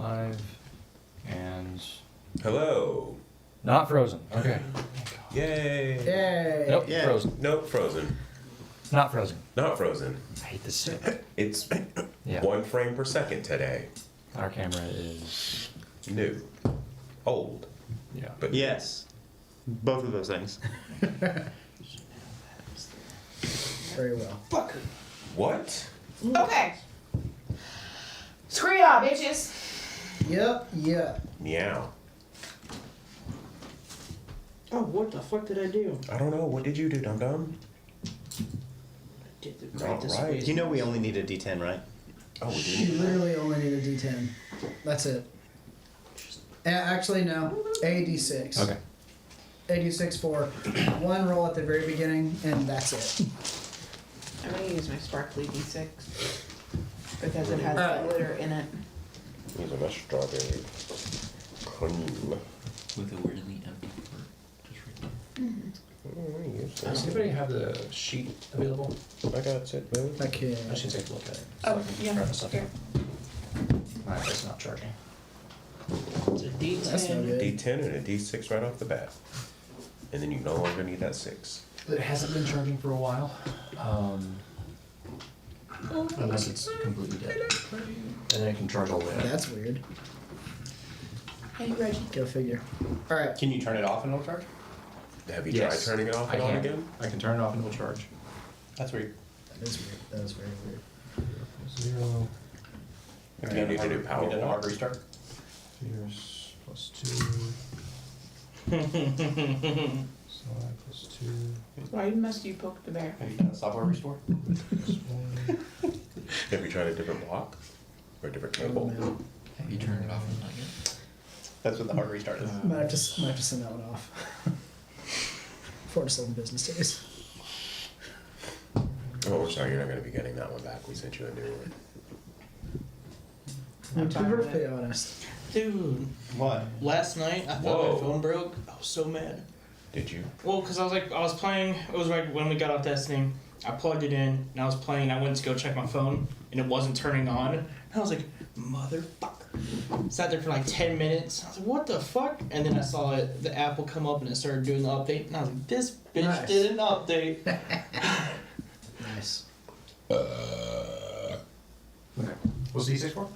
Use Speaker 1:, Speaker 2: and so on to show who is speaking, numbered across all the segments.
Speaker 1: live and
Speaker 2: Hello.
Speaker 1: not frozen. Okay.
Speaker 2: Yay.
Speaker 3: Yay.
Speaker 1: Nope,
Speaker 4: Yeah.
Speaker 1: frozen.
Speaker 2: Nope, frozen.
Speaker 1: Not frozen.
Speaker 2: Not frozen.
Speaker 1: I hate this shit.
Speaker 2: It's
Speaker 1: Yeah.
Speaker 2: 1 frame per second today.
Speaker 1: Our camera is
Speaker 2: New. Old.
Speaker 1: yeah.
Speaker 2: But
Speaker 4: Yes. Both of those things.
Speaker 3: Very well.
Speaker 5: Fucker.
Speaker 2: what?
Speaker 5: Okay. Screw y'all, bitches.
Speaker 3: Yep.
Speaker 2: Meow.
Speaker 5: Oh, what the fuck did I do?
Speaker 2: I don't know. What did you do, Dum Dum?
Speaker 5: Did the
Speaker 2: Not
Speaker 5: greatest
Speaker 2: right.
Speaker 5: way.
Speaker 4: You know we only need a D10, right?
Speaker 2: Oh, we
Speaker 3: You
Speaker 2: didn't.
Speaker 3: literally only need a D10. That's it. Actually, no. A D6.
Speaker 1: Okay.
Speaker 3: A D6 for one roll at the very beginning, and that's it.
Speaker 5: I'm gonna use my sparkly D6 because it has
Speaker 3: Alright.
Speaker 5: glitter in it.
Speaker 2: These are my strawberry cream.
Speaker 6: With a weirdly empty part. Just right there.
Speaker 1: Does anybody have the sheet available?
Speaker 2: I got it, man.
Speaker 3: Okay.
Speaker 1: I should take a look at it.
Speaker 5: Oh,
Speaker 1: I can
Speaker 5: yeah,
Speaker 1: try this up.
Speaker 5: here.
Speaker 1: My iPad's not charging.
Speaker 6: It's a D10.
Speaker 3: That's not good.
Speaker 2: D10 and a D6 right off the bat. And then you no longer need that 6.
Speaker 1: It hasn't been charging for a while. Unless it's completely dead. And then it can charge all the way up.
Speaker 3: That's weird.
Speaker 5: Hey, Reggie.
Speaker 3: Go figure. All right.
Speaker 6: Can you turn it off and it'll charge?
Speaker 2: Have you
Speaker 1: Yes.
Speaker 2: tried turning it off
Speaker 1: I
Speaker 2: and on
Speaker 1: can.
Speaker 2: again?
Speaker 1: I can turn it off and it will charge.
Speaker 6: That's weird.
Speaker 3: That is weird. That is very weird.
Speaker 1: 0,
Speaker 2: Do you need to do power
Speaker 6: We did a hard
Speaker 2: walk?
Speaker 6: restart.
Speaker 1: years plus 2. Slide plus 2.
Speaker 5: Why must you poke the bear?
Speaker 6: Have you done a software restore?
Speaker 1: Plus 1.
Speaker 2: Have you tried a different block? Or a different
Speaker 3: Oh,
Speaker 2: cable?
Speaker 3: man.
Speaker 6: Have you turned it off and not yet? That's what the hard restart is.
Speaker 3: Might have to send that one off. 4 to 7 business days.
Speaker 2: Oh, we're sorry, you're not going to be getting that one back. We sent you a new one.
Speaker 3: To be perfectly honest.
Speaker 6: Dude,
Speaker 4: What?
Speaker 6: last night I thought
Speaker 2: Whoa.
Speaker 6: my phone broke. I was so mad.
Speaker 2: Did you?
Speaker 6: Well, because I was playing, it was right when we got off testing. I plugged it in and I was playing. I went to go check my phone and it wasn't turning on. And I was like, motherfucker. Sat there for like 10 minutes. I was like, what the fuck? And then I saw it, the app will come up and it started doing the update. And I was like, this bitch
Speaker 3: Nice.
Speaker 6: did an update.
Speaker 3: Nice.
Speaker 1: Okay. What's the D6 for?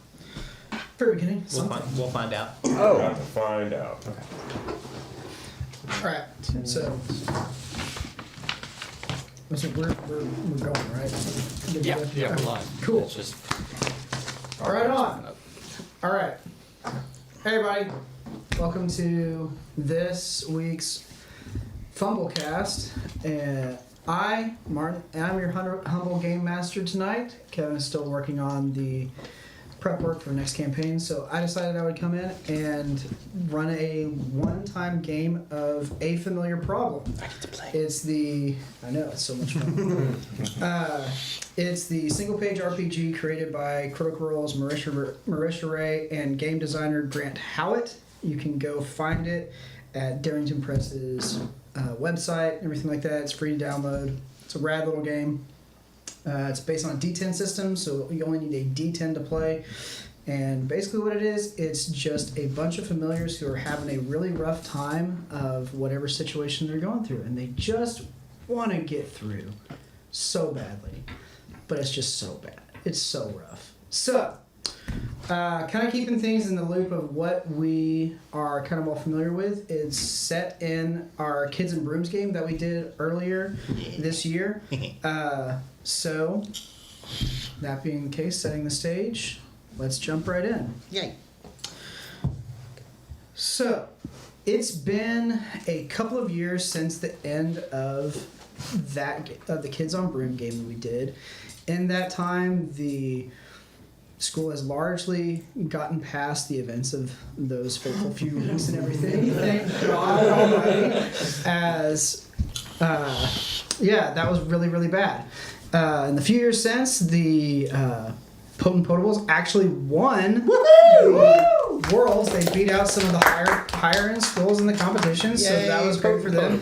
Speaker 3: Very beginning.
Speaker 4: We'll
Speaker 3: Something.
Speaker 4: find out.
Speaker 2: Oh. Got to find out.
Speaker 1: Okay.
Speaker 3: All right. So we're going, right?
Speaker 1: Yeah,
Speaker 3: Okay.
Speaker 1: we're live.
Speaker 3: Cool.
Speaker 1: It's just.
Speaker 3: Right on. All right. Hey, everybody. Welcome to this week's FumbleCast. Martin, I'm your humble game master tonight. Kevin is still working on the prep work for the next campaign, so I decided I would come in and run a one-time game of A Familiar Problem.
Speaker 6: I get to play.
Speaker 3: I know, it's so much fun. It's the single-page RPG created by Critical Role's Marisha Ray and game designer Grant Howitt. You can go find it at Darrington Press's website and everything like that. It's free to download. It's a rad little game. It's based on a D10 system, so you only need a D10 to play. And basically what it is, it's just a bunch of familiars who are having a really rough time of whatever situation they're going through. And they just want to get through so badly. But it's just so bad. It's so rough. So, kind of keeping things in the loop of what we are kind of all familiar with. It's set in our Kids and Brooms game that we did earlier this year. So, that being the case, setting the stage, let's jump right in.
Speaker 4: Yay.
Speaker 3: So, it's been a couple of years since the end of the Kids on Broom game that we did. In that time, the school has largely gotten past the events of those fateful few weeks and everything. Thank God Almighty. That was really, really bad. In the few years since, the Potent Potables actually won the Worlds. They beat out some of the higher end schools in the competition, so that was great for them.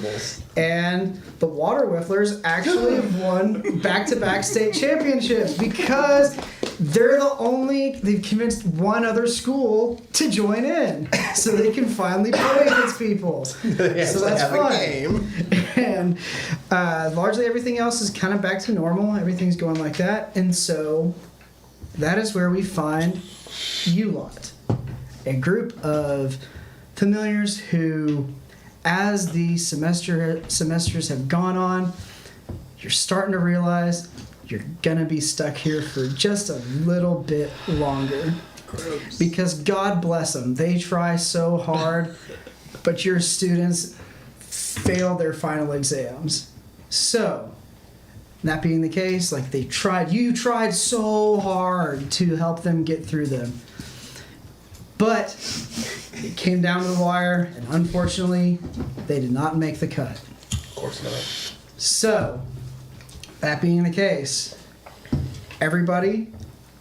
Speaker 3: And the Water Whifflers actually won back-to-back state championships because they've convinced one other school to join in so they can finally play against people.
Speaker 4: They
Speaker 3: So
Speaker 4: actually
Speaker 3: that's
Speaker 4: have
Speaker 3: fun.
Speaker 4: a game.
Speaker 3: And largely everything else is kind of back to normal. Everything's going like that. And so that is where we find you lot. A group of familiars who, as the semesters have gone on, you're starting to realize you're gonna be stuck here for just a little bit longer.
Speaker 6: Gross.
Speaker 3: Because God bless them, they try so hard, but your students fail their final exams. So, that being the case, like you tried so hard to help them get through them. But it came down to the wire, and unfortunately, they did not make the cut.
Speaker 2: Of course not.
Speaker 3: So, that being the case, everybody,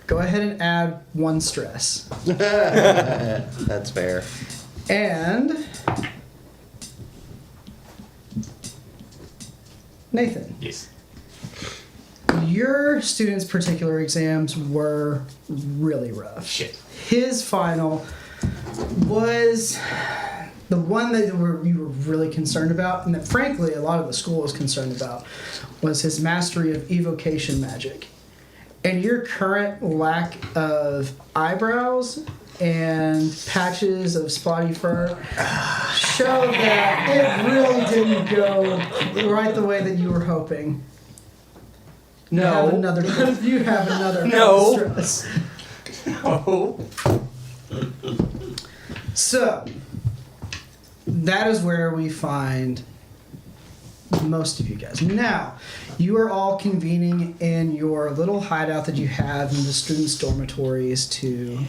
Speaker 3: go ahead and add 1 stress.
Speaker 4: That's fair.
Speaker 3: And Nathan,
Speaker 1: Yes.
Speaker 3: your students' particular exams were really rough.
Speaker 1: Shit.
Speaker 3: His final was the one that you were really concerned about, and that frankly a lot of the school was concerned about, was his mastery of evocation magic. And your current lack of eyebrows and patches of spotty fur show that it really didn't go right the way that you were hoping. You have another
Speaker 1: No.
Speaker 3: stress.
Speaker 1: Oh.
Speaker 3: So, that is where we find most of you guys. Now, you are all convening in your little hideout that you have in the students' dormitories to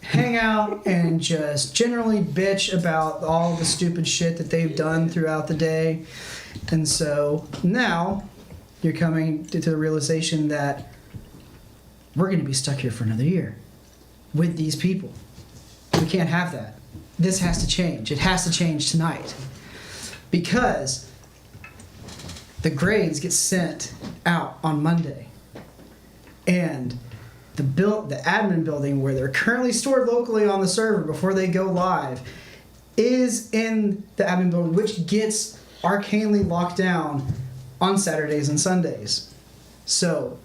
Speaker 3: hang out and just generally bitch about all the stupid shit that they've done throughout the day. And so, now, you're coming to the realization that we're going to be stuck here for another year with these people. We can't have that. This has to change. It has to change tonight. Because the grades get sent out on Monday. And the admin building where they're currently stored locally on the server before they go live is in the admin building, which gets arcanely locked down on Saturdays and Sundays. So,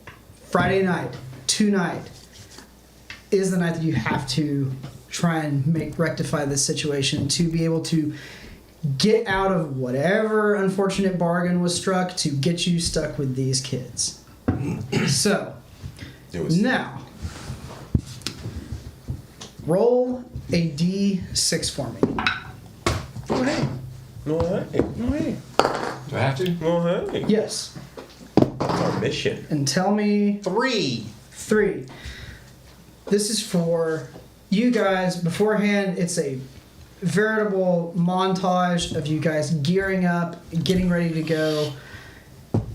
Speaker 3: Friday night, tonight, is the night that you have to try and rectify this situation to be able to get out of whatever unfortunate bargain was struck to get you stuck with these kids. So, now, roll a d6 for me.
Speaker 2: Oh, hey. No, hey.
Speaker 1: No way. Do I have to?
Speaker 2: Oh, hey.
Speaker 3: Yes.
Speaker 2: It's our mission.
Speaker 3: And tell me
Speaker 4: 3.
Speaker 3: 3. This is for you guys. Beforehand, it's a veritable montage of you guys gearing up, getting ready to go,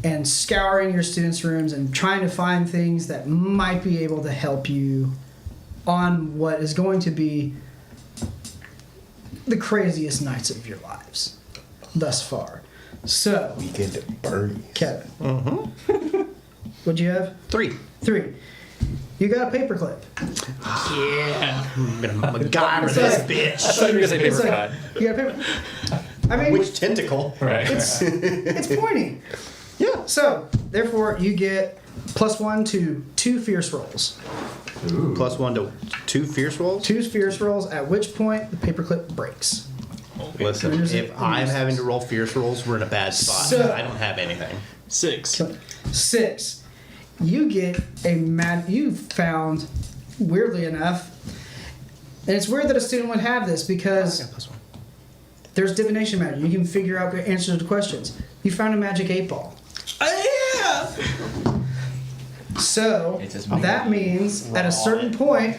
Speaker 3: and scouring your students' rooms and trying to find things that might be able to help you on what is going to be the craziest nights of your lives thus far. So,
Speaker 2: Weekend at Bernie's.
Speaker 3: Kevin,
Speaker 4: Mm-hmm.
Speaker 3: what'd you have?
Speaker 4: 3.
Speaker 3: 3. You got a paperclip.
Speaker 6: Yeah.
Speaker 4: I'm gonna MacGyver
Speaker 3: It's
Speaker 4: this
Speaker 3: like-
Speaker 4: bitch.
Speaker 1: I thought you were gonna say
Speaker 3: It's
Speaker 1: paper
Speaker 3: like,
Speaker 1: cut.
Speaker 3: you got a paper. I mean,
Speaker 4: Which tentacle?
Speaker 1: Right.
Speaker 3: it's pointy.
Speaker 4: Yeah.
Speaker 3: So, therefore, you get +1 to 2 fierce rolls.
Speaker 1: Ooh.
Speaker 4: +1 to 2 fierce rolls.
Speaker 3: 2 fierce rolls, at which point the paperclip breaks.
Speaker 4: Listen,
Speaker 3: There's
Speaker 4: if
Speaker 3: a-
Speaker 4: I'm having to roll fierce rolls, we're in a bad spot.
Speaker 3: So-
Speaker 4: I don't have anything.
Speaker 6: 6.
Speaker 3: 6. You get you found, weirdly enough, and it's weird that a student would have this because
Speaker 4: Yeah, +1.
Speaker 3: there's divination magic. You can figure out answers to questions. You found a magic 8-ball.
Speaker 6: Yeah.
Speaker 3: So,
Speaker 1: It's just
Speaker 3: that means at a certain point,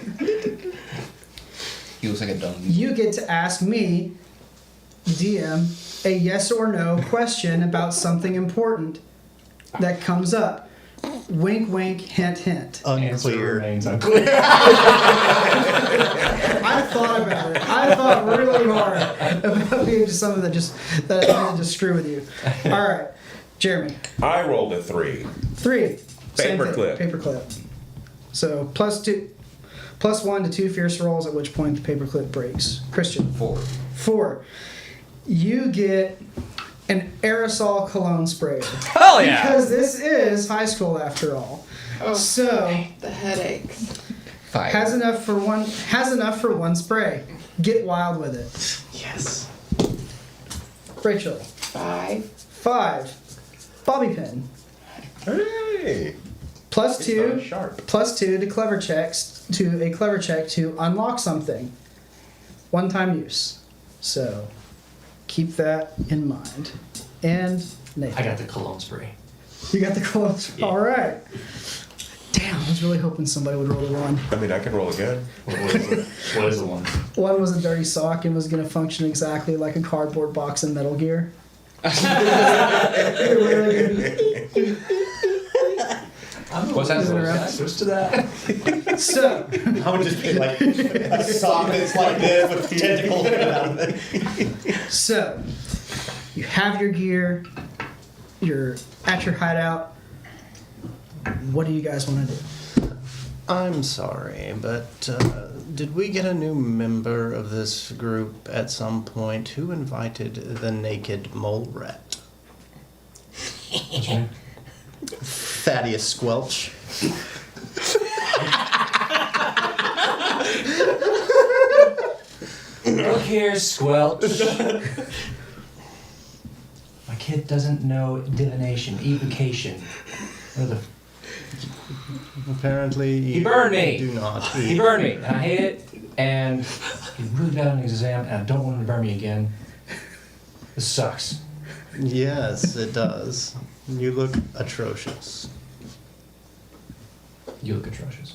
Speaker 1: He looks like a dumb.
Speaker 3: you get to ask me, DM, a yes or no question about something important that comes up. Wink, wink, hint, hint.
Speaker 1: Answer
Speaker 4: Unclear.
Speaker 1: remains unclear.
Speaker 3: I thought about it. I thought really hard about being just something that I wanted to screw with you. All right, Jeremy.
Speaker 2: I rolled a 3.
Speaker 3: 3. Same thing.
Speaker 2: Paperclip.
Speaker 3: Paperclip. So plus 1 to 2 fierce rolls, at which point the paperclip breaks. Christian.
Speaker 1: 4.
Speaker 3: 4. You get an aerosol cologne sprayer.
Speaker 7: Hell yeah!
Speaker 3: Because this is high school after all.
Speaker 5: Oh,
Speaker 3: So
Speaker 5: the headaches.
Speaker 7: 5.
Speaker 3: has enough for one spray. Get wild with it.
Speaker 7: Yes.
Speaker 3: Rachel.
Speaker 5: 5.
Speaker 3: 5. Bobby pin.
Speaker 2: Hey.
Speaker 3: Plus
Speaker 2: It's
Speaker 3: 2.
Speaker 2: not sharp.
Speaker 3: Plus 2 to clever checks to a clever check to unlock something. One time use. So keep that in mind. And Nathan.
Speaker 1: I got the cologne spray.
Speaker 3: You got the clothes.
Speaker 1: Yeah.
Speaker 3: All right. Damn, I was really hoping somebody would roll a 1.
Speaker 2: I mean, I can roll again.
Speaker 1: What is the one?
Speaker 3: 1 was a dirty sock and was going to function exactly like a cardboard box in Metal Gear.
Speaker 7: What's that?
Speaker 3: Is it around?
Speaker 1: Can I switch to that?
Speaker 3: So,
Speaker 4: I would just be like a sock that's like this with tentacles around it.
Speaker 3: so you have your gear. You're at your hideout. What do you guys want to do?
Speaker 4: I'm sorry, but did we get a new member of this group at some point? Who invited the naked mole rat?
Speaker 1: What's your name?
Speaker 4: Thaddeus Squelch.
Speaker 1: Look here, Squelch. My kid doesn't know divination, evocation. What the
Speaker 4: Apparently,
Speaker 1: He burned me.
Speaker 4: do not.
Speaker 1: He burned me, and I hate it, and he's really bad on the exam, and I don't want him to burn me again. This sucks.
Speaker 4: Yes, it does. You look atrocious.
Speaker 1: You look atrocious.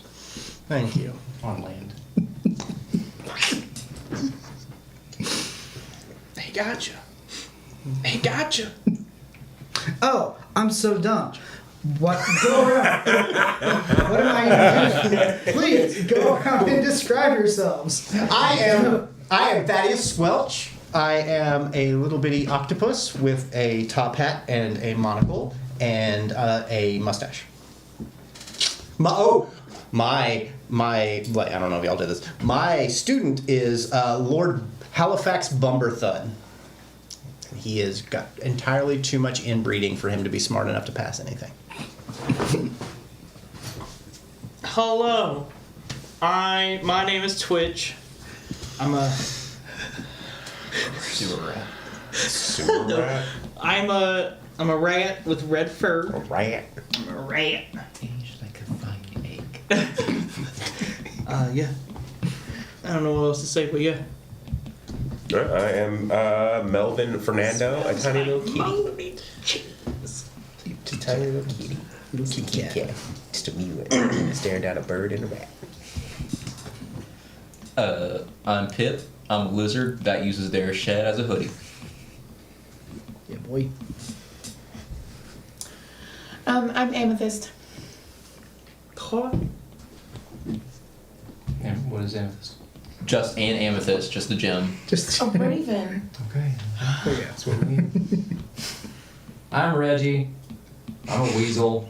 Speaker 4: Thank you.
Speaker 1: On land.
Speaker 6: He got you. He got you.
Speaker 3: Oh, I'm so dumb. What? Go around. What am I even doing? Please go around and describe yourselves.
Speaker 4: I am Thaddeus Squelch. I am a little bitty octopus with a top hat and a monocle and a mustache. My, like, I don't know if y'all did this. My student is Lord Halifax Bumberthud. He has got entirely too much inbreeding for him to be smart enough to pass anything.
Speaker 6: Hello. My name is Twitch. I'm a
Speaker 1: Sewer rat.
Speaker 2: Sewer rat.
Speaker 6: I'm a rat with red fur.
Speaker 2: A rat.
Speaker 6: I'm a rat.
Speaker 1: Aged like a fine egg.
Speaker 6: Yeah. I don't know what else to say, but yeah.
Speaker 2: I am Melvin Fernando, a tiny little kitty. Tiny little kitty. Kitty cat. Just a wee staring down a bird and a rat.
Speaker 7: I'm Pip. I'm a lizard that uses their shed as a hoodie.
Speaker 3: Yeah, boy.
Speaker 5: I'm Amethyst.
Speaker 1: And what is amethyst?
Speaker 7: Just an amethyst, just the gem.
Speaker 3: Just.
Speaker 5: A raven.
Speaker 1: Okay.
Speaker 2: That's what we need.
Speaker 1: I'm Reggie. I'm a weasel.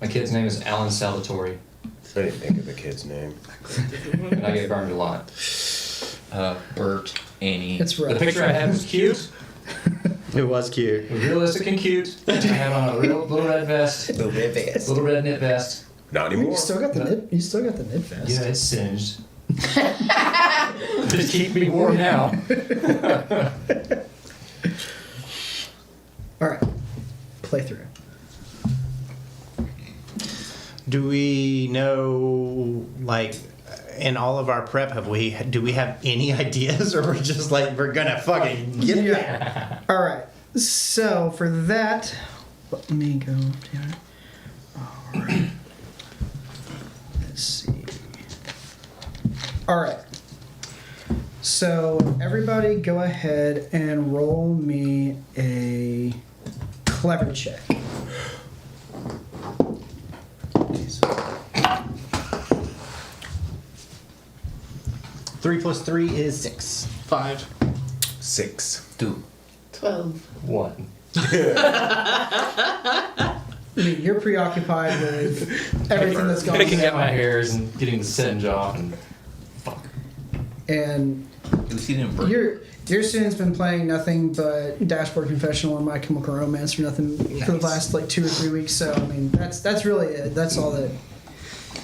Speaker 1: My kid's name is Alan Salvatore,
Speaker 2: I didn't think of the kid's name.
Speaker 1: and I get burned a lot.
Speaker 7: Bert, Annie.
Speaker 3: It's rough.
Speaker 1: The picture I had was cute.
Speaker 4: It was cute.
Speaker 1: It was realistic and cute. I had on a real little red vest,
Speaker 2: Little bit fast.
Speaker 1: little red knit vest.
Speaker 2: Not
Speaker 3: You
Speaker 2: anymore.
Speaker 3: still got the knit. You still got the knit vest.
Speaker 1: Yeah, it's singed. Just keep me warm now.
Speaker 3: All right. Playthrough.
Speaker 4: Do we know, like, in all of our prep, do we have any ideas, or we're just like we're gonna fucking get there?
Speaker 3: All right. So for that, let me go down. All right. Let's see. All right. So everybody, go ahead and roll me a clever check.
Speaker 4: Three plus 3 is 6.
Speaker 6: 5.
Speaker 2: 6.
Speaker 7: 2.
Speaker 5: 12.
Speaker 1: 1.
Speaker 3: I mean, you're preoccupied with everything that's going
Speaker 1: Picking
Speaker 3: on.
Speaker 1: at my hairs and getting the singe off and
Speaker 3: And
Speaker 7: At least he didn't break.
Speaker 3: your student's been playing nothing but Dashboard Confessional and My Chemical Romance for nothing for the last like 2 or 3 weeks. So I mean, that's really it. That's all that.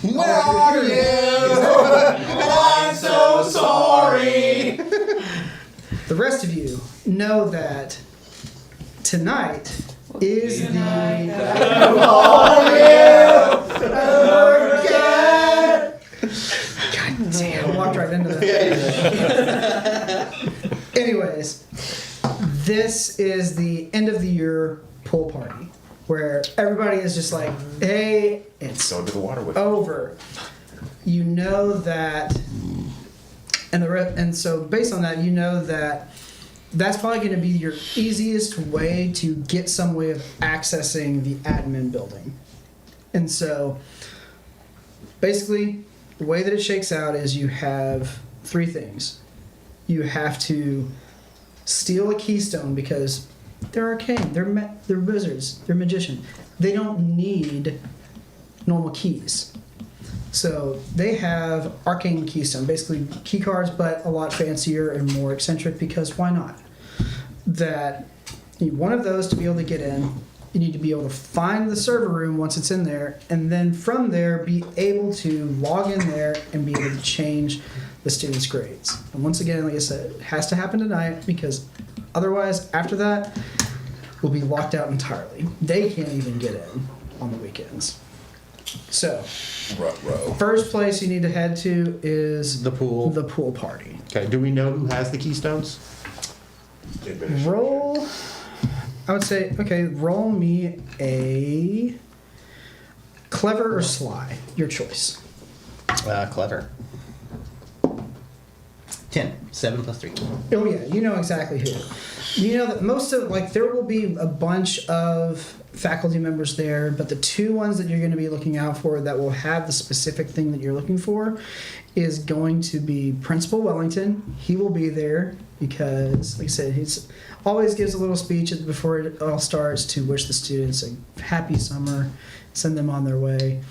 Speaker 4: Where are you? I'm so sorry.
Speaker 3: The rest of you know that tonight is the God damn, I walked right into that. Anyways, this is the end of the year pool party where everybody is just like, hey, it's
Speaker 2: Go to the water with me.
Speaker 3: over. You know that, and so based on that, you know that that's probably going to be your easiest way to get some way of accessing the admin building. And so basically, the way that it shakes out is you have 3 things. You have to steal a keystone because they're arcane, they're wizards, they're magicians. They don't need normal keys. So they have arcane keystone, basically key cards, but a lot fancier and more eccentric because why not? That you need one of those to be able to get in. You need to be able to find the server room once it's in there, and then from there be able to log in there and be able to change the students' grades. And once again, like I said, it has to happen tonight because otherwise, after that, we'll be locked out entirely. They can't even get in on the weekends. So, first place you need to head to is
Speaker 4: The pool.
Speaker 3: The pool party.
Speaker 4: Okay, do we know who has the keystones?
Speaker 3: Roll. I would say, okay, roll me a clever or sly. Your choice.
Speaker 4: Clever. 10. 7 plus 3.
Speaker 3: Oh yeah, you know exactly who. You know that most of there will be a bunch of faculty members there, but the 2 ones that you're going to be looking out for that will have the specific thing that you're looking for is going to be Principal Wellington. He will be there because, like I said, he's always gives a little speech before it all starts to wish the students a happy summer, send them on their way.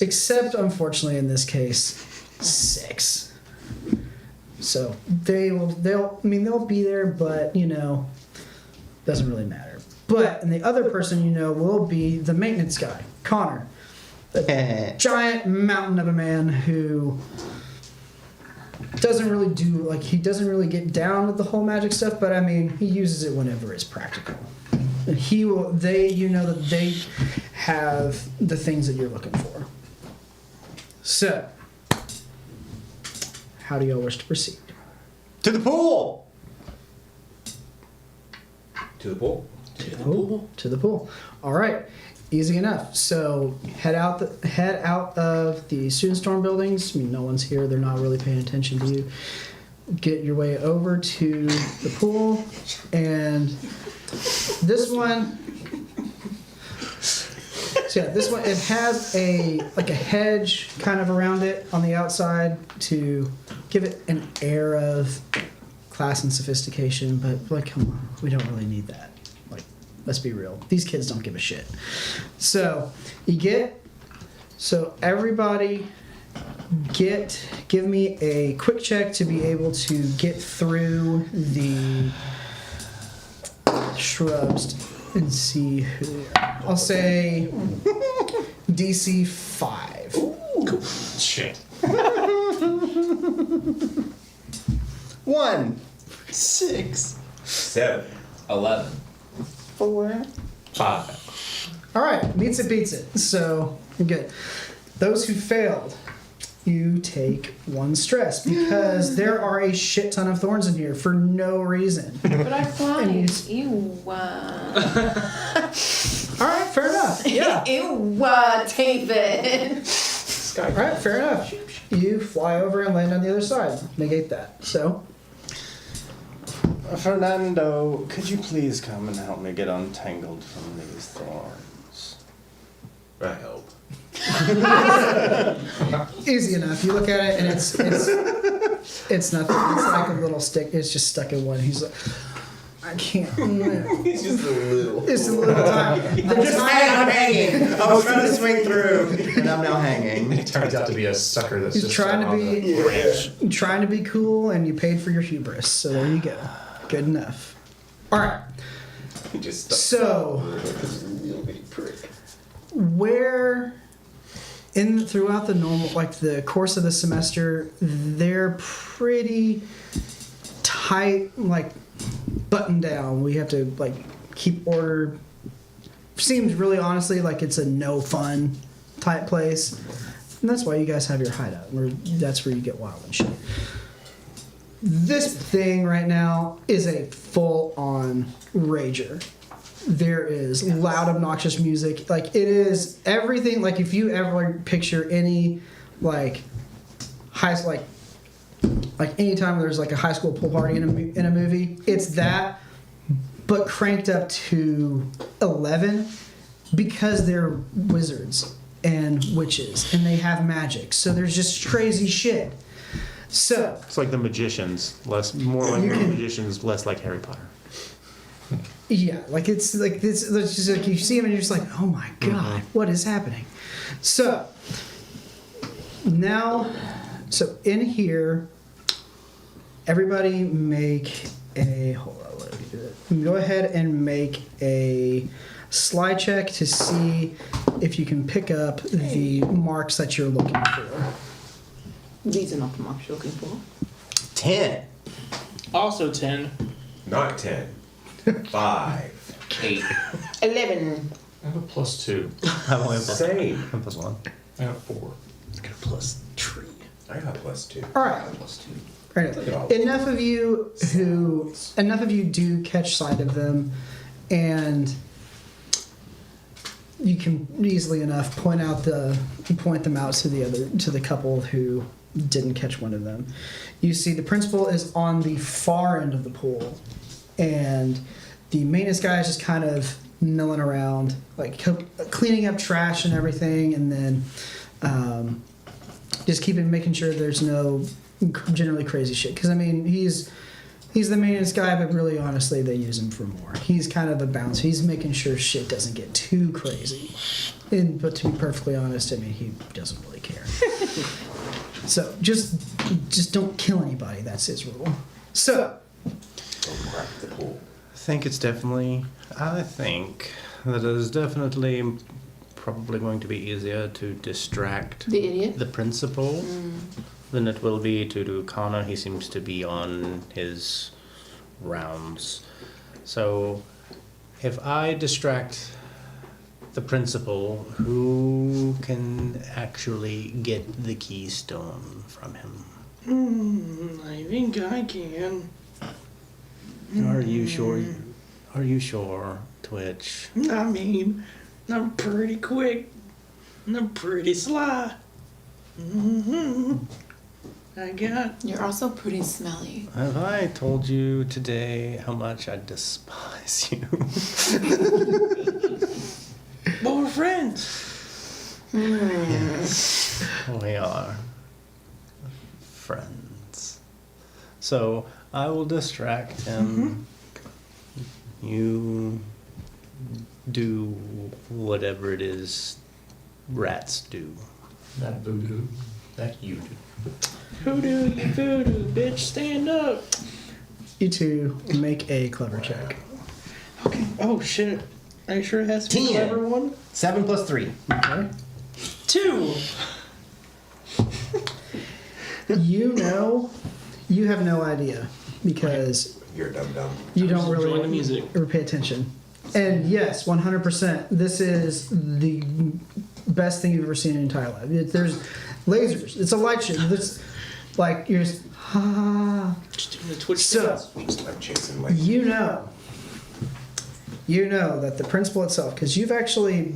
Speaker 3: Except unfortunately in this case, 6. So they'll be there, but doesn't really matter. But and the other person will be the maintenance guy, Connor, a giant mountain of a man who doesn't really he doesn't really get down with the whole magic stuff, but I mean he uses it whenever it's practical. And that they have the things that you're looking for. So, how do y'all wish to proceed?
Speaker 4: To the pool!
Speaker 2: To the pool.
Speaker 3: To the pool. All right, easy enough. So head out of the student storm buildings. I mean, no one's here. They're not really paying attention to you. Get your way over to the pool, and this one. So yeah, this one it has a hedge kind of around it on the outside to give it an air of class and sophistication. But come on, we don't really need that. Let's be real. These kids don't give a shit. So everybody give me a quick check to be able to get through the shrubs and see who they are. I'll say DC 5.
Speaker 4: Cool.
Speaker 1: shit.
Speaker 4: 1. 6.
Speaker 2: 7.
Speaker 7: 11.
Speaker 5: 4.
Speaker 1: 5.
Speaker 3: All right, beats it. So you're good. Those who failed, you take 1 stress because there are a shit ton of thorns in here for no reason.
Speaker 5: But I fly.
Speaker 3: And
Speaker 5: Ew.
Speaker 3: All right, fair enough. Yeah.
Speaker 5: Ew, David.
Speaker 3: All right, fair enough. You fly over and land on the other side. Negate that. So,
Speaker 4: Fernando, could you please come and help me get untangled from these thorns?
Speaker 2: I hope.
Speaker 3: easy enough. You look at it and it's nothing. It's like a little stick. It's just stuck in one. He's like, I can't.
Speaker 2: It's just a little.
Speaker 3: It's a little time.
Speaker 4: I'm hanging. I was trying to swing through, and I'm now hanging.
Speaker 1: It turns out to be a sucker that's
Speaker 3: He's
Speaker 1: just
Speaker 3: trying to
Speaker 1: on
Speaker 3: be
Speaker 1: the branch.
Speaker 3: trying to be cool, and you paid for your hubris. So there you go. Good enough. All right.
Speaker 2: He just stuck
Speaker 3: So
Speaker 2: this little bitty prick.
Speaker 3: where throughout the normal, like the course of the semester, they're pretty tight, like buttoned down. We have to like keep order. Seems really honestly like it's a no fun type place, and that's why you guys have your hideout. That's where you get wild and shit. This thing right now is a full on rager. There is loud, obnoxious music. Like it is everything. Like if you ever picture any like like anytime there's like a high school pool party in a movie, it's that, but cranked up to 11 because they're wizards and witches and they have magic. So there's just crazy shit. So
Speaker 8: It's like the magicians, more like the magicians, less like Harry Potter.
Speaker 3: yeah, like it's like this. It's just like you see him and you're just like, oh my god, what is happening? So now, so in here, everybody make a hold on. Let me do it. Go ahead and make a slide check to see if you can pick up the marks that you're looking for.
Speaker 5: These are not the marks you're looking for.
Speaker 4: 10.
Speaker 6: Also 10.
Speaker 2: Not 10. 5.
Speaker 7: 8.
Speaker 5: 11.
Speaker 1: I have a +2.
Speaker 4: I'm only
Speaker 2: Same.
Speaker 4: +1.
Speaker 1: I have 4.
Speaker 6: Let's get a +3.
Speaker 2: I got +2.
Speaker 3: All right.
Speaker 7: +2.
Speaker 3: Right.
Speaker 2: Look at all
Speaker 3: Enough of you do catch sight of them, and you can easily enough point them out to the couple who didn't catch one of them. You see the principal is on the far end of the pool, and the maintenance guy is just kind of milling around, like cleaning up trash and everything, and then just making sure there's no generally crazy shit. Because I mean, he's the maintenance guy, but really honestly, they use him for more. He's kind of a bouncer. He's making sure shit doesn't get too crazy. But to be perfectly honest, I mean, he doesn't really care. So just don't kill anybody. That's his rule. So
Speaker 2: Don't crack the pool.
Speaker 8: I think that it is definitely probably going to be easier to distract
Speaker 5: The idiot?
Speaker 8: the principal than it will be to do Connor. He seems to be on his rounds. So if I distract the principal, who can actually get the keystone from him?
Speaker 6: I think I can.
Speaker 8: Are you sure? Are you sure, Twitch?
Speaker 6: I mean, I'm pretty quick. And I'm pretty sly. I got.
Speaker 5: You're also pretty smelly.
Speaker 8: Have I told you today how much I despise you?
Speaker 6: But we're friends.
Speaker 8: Yes, we are friends. So I will distract him. You do whatever it is rats do.
Speaker 1: That voodoo. That you do.
Speaker 6: Hoodoo, you voodoo, bitch, stand up.
Speaker 3: you two make a clever check.
Speaker 6: Okay. Oh shit. Are you sure it has to be a
Speaker 4: 10.
Speaker 6: clever one?
Speaker 4: 7 plus 3.
Speaker 3: Okay.
Speaker 6: 2.
Speaker 3: You have no idea because
Speaker 2: You're a dum-dum.
Speaker 3: you don't
Speaker 6: just
Speaker 3: really
Speaker 6: enjoying the music.
Speaker 3: or pay attention. And yes, 100%. This is the best thing you've ever seen in your entire life. There's lasers. It's a light show. It's like you're just
Speaker 6: Just doing the Twitch
Speaker 3: So-
Speaker 6: dance.
Speaker 2: Just like chasing like
Speaker 3: you know that the principal itself, because you've actually,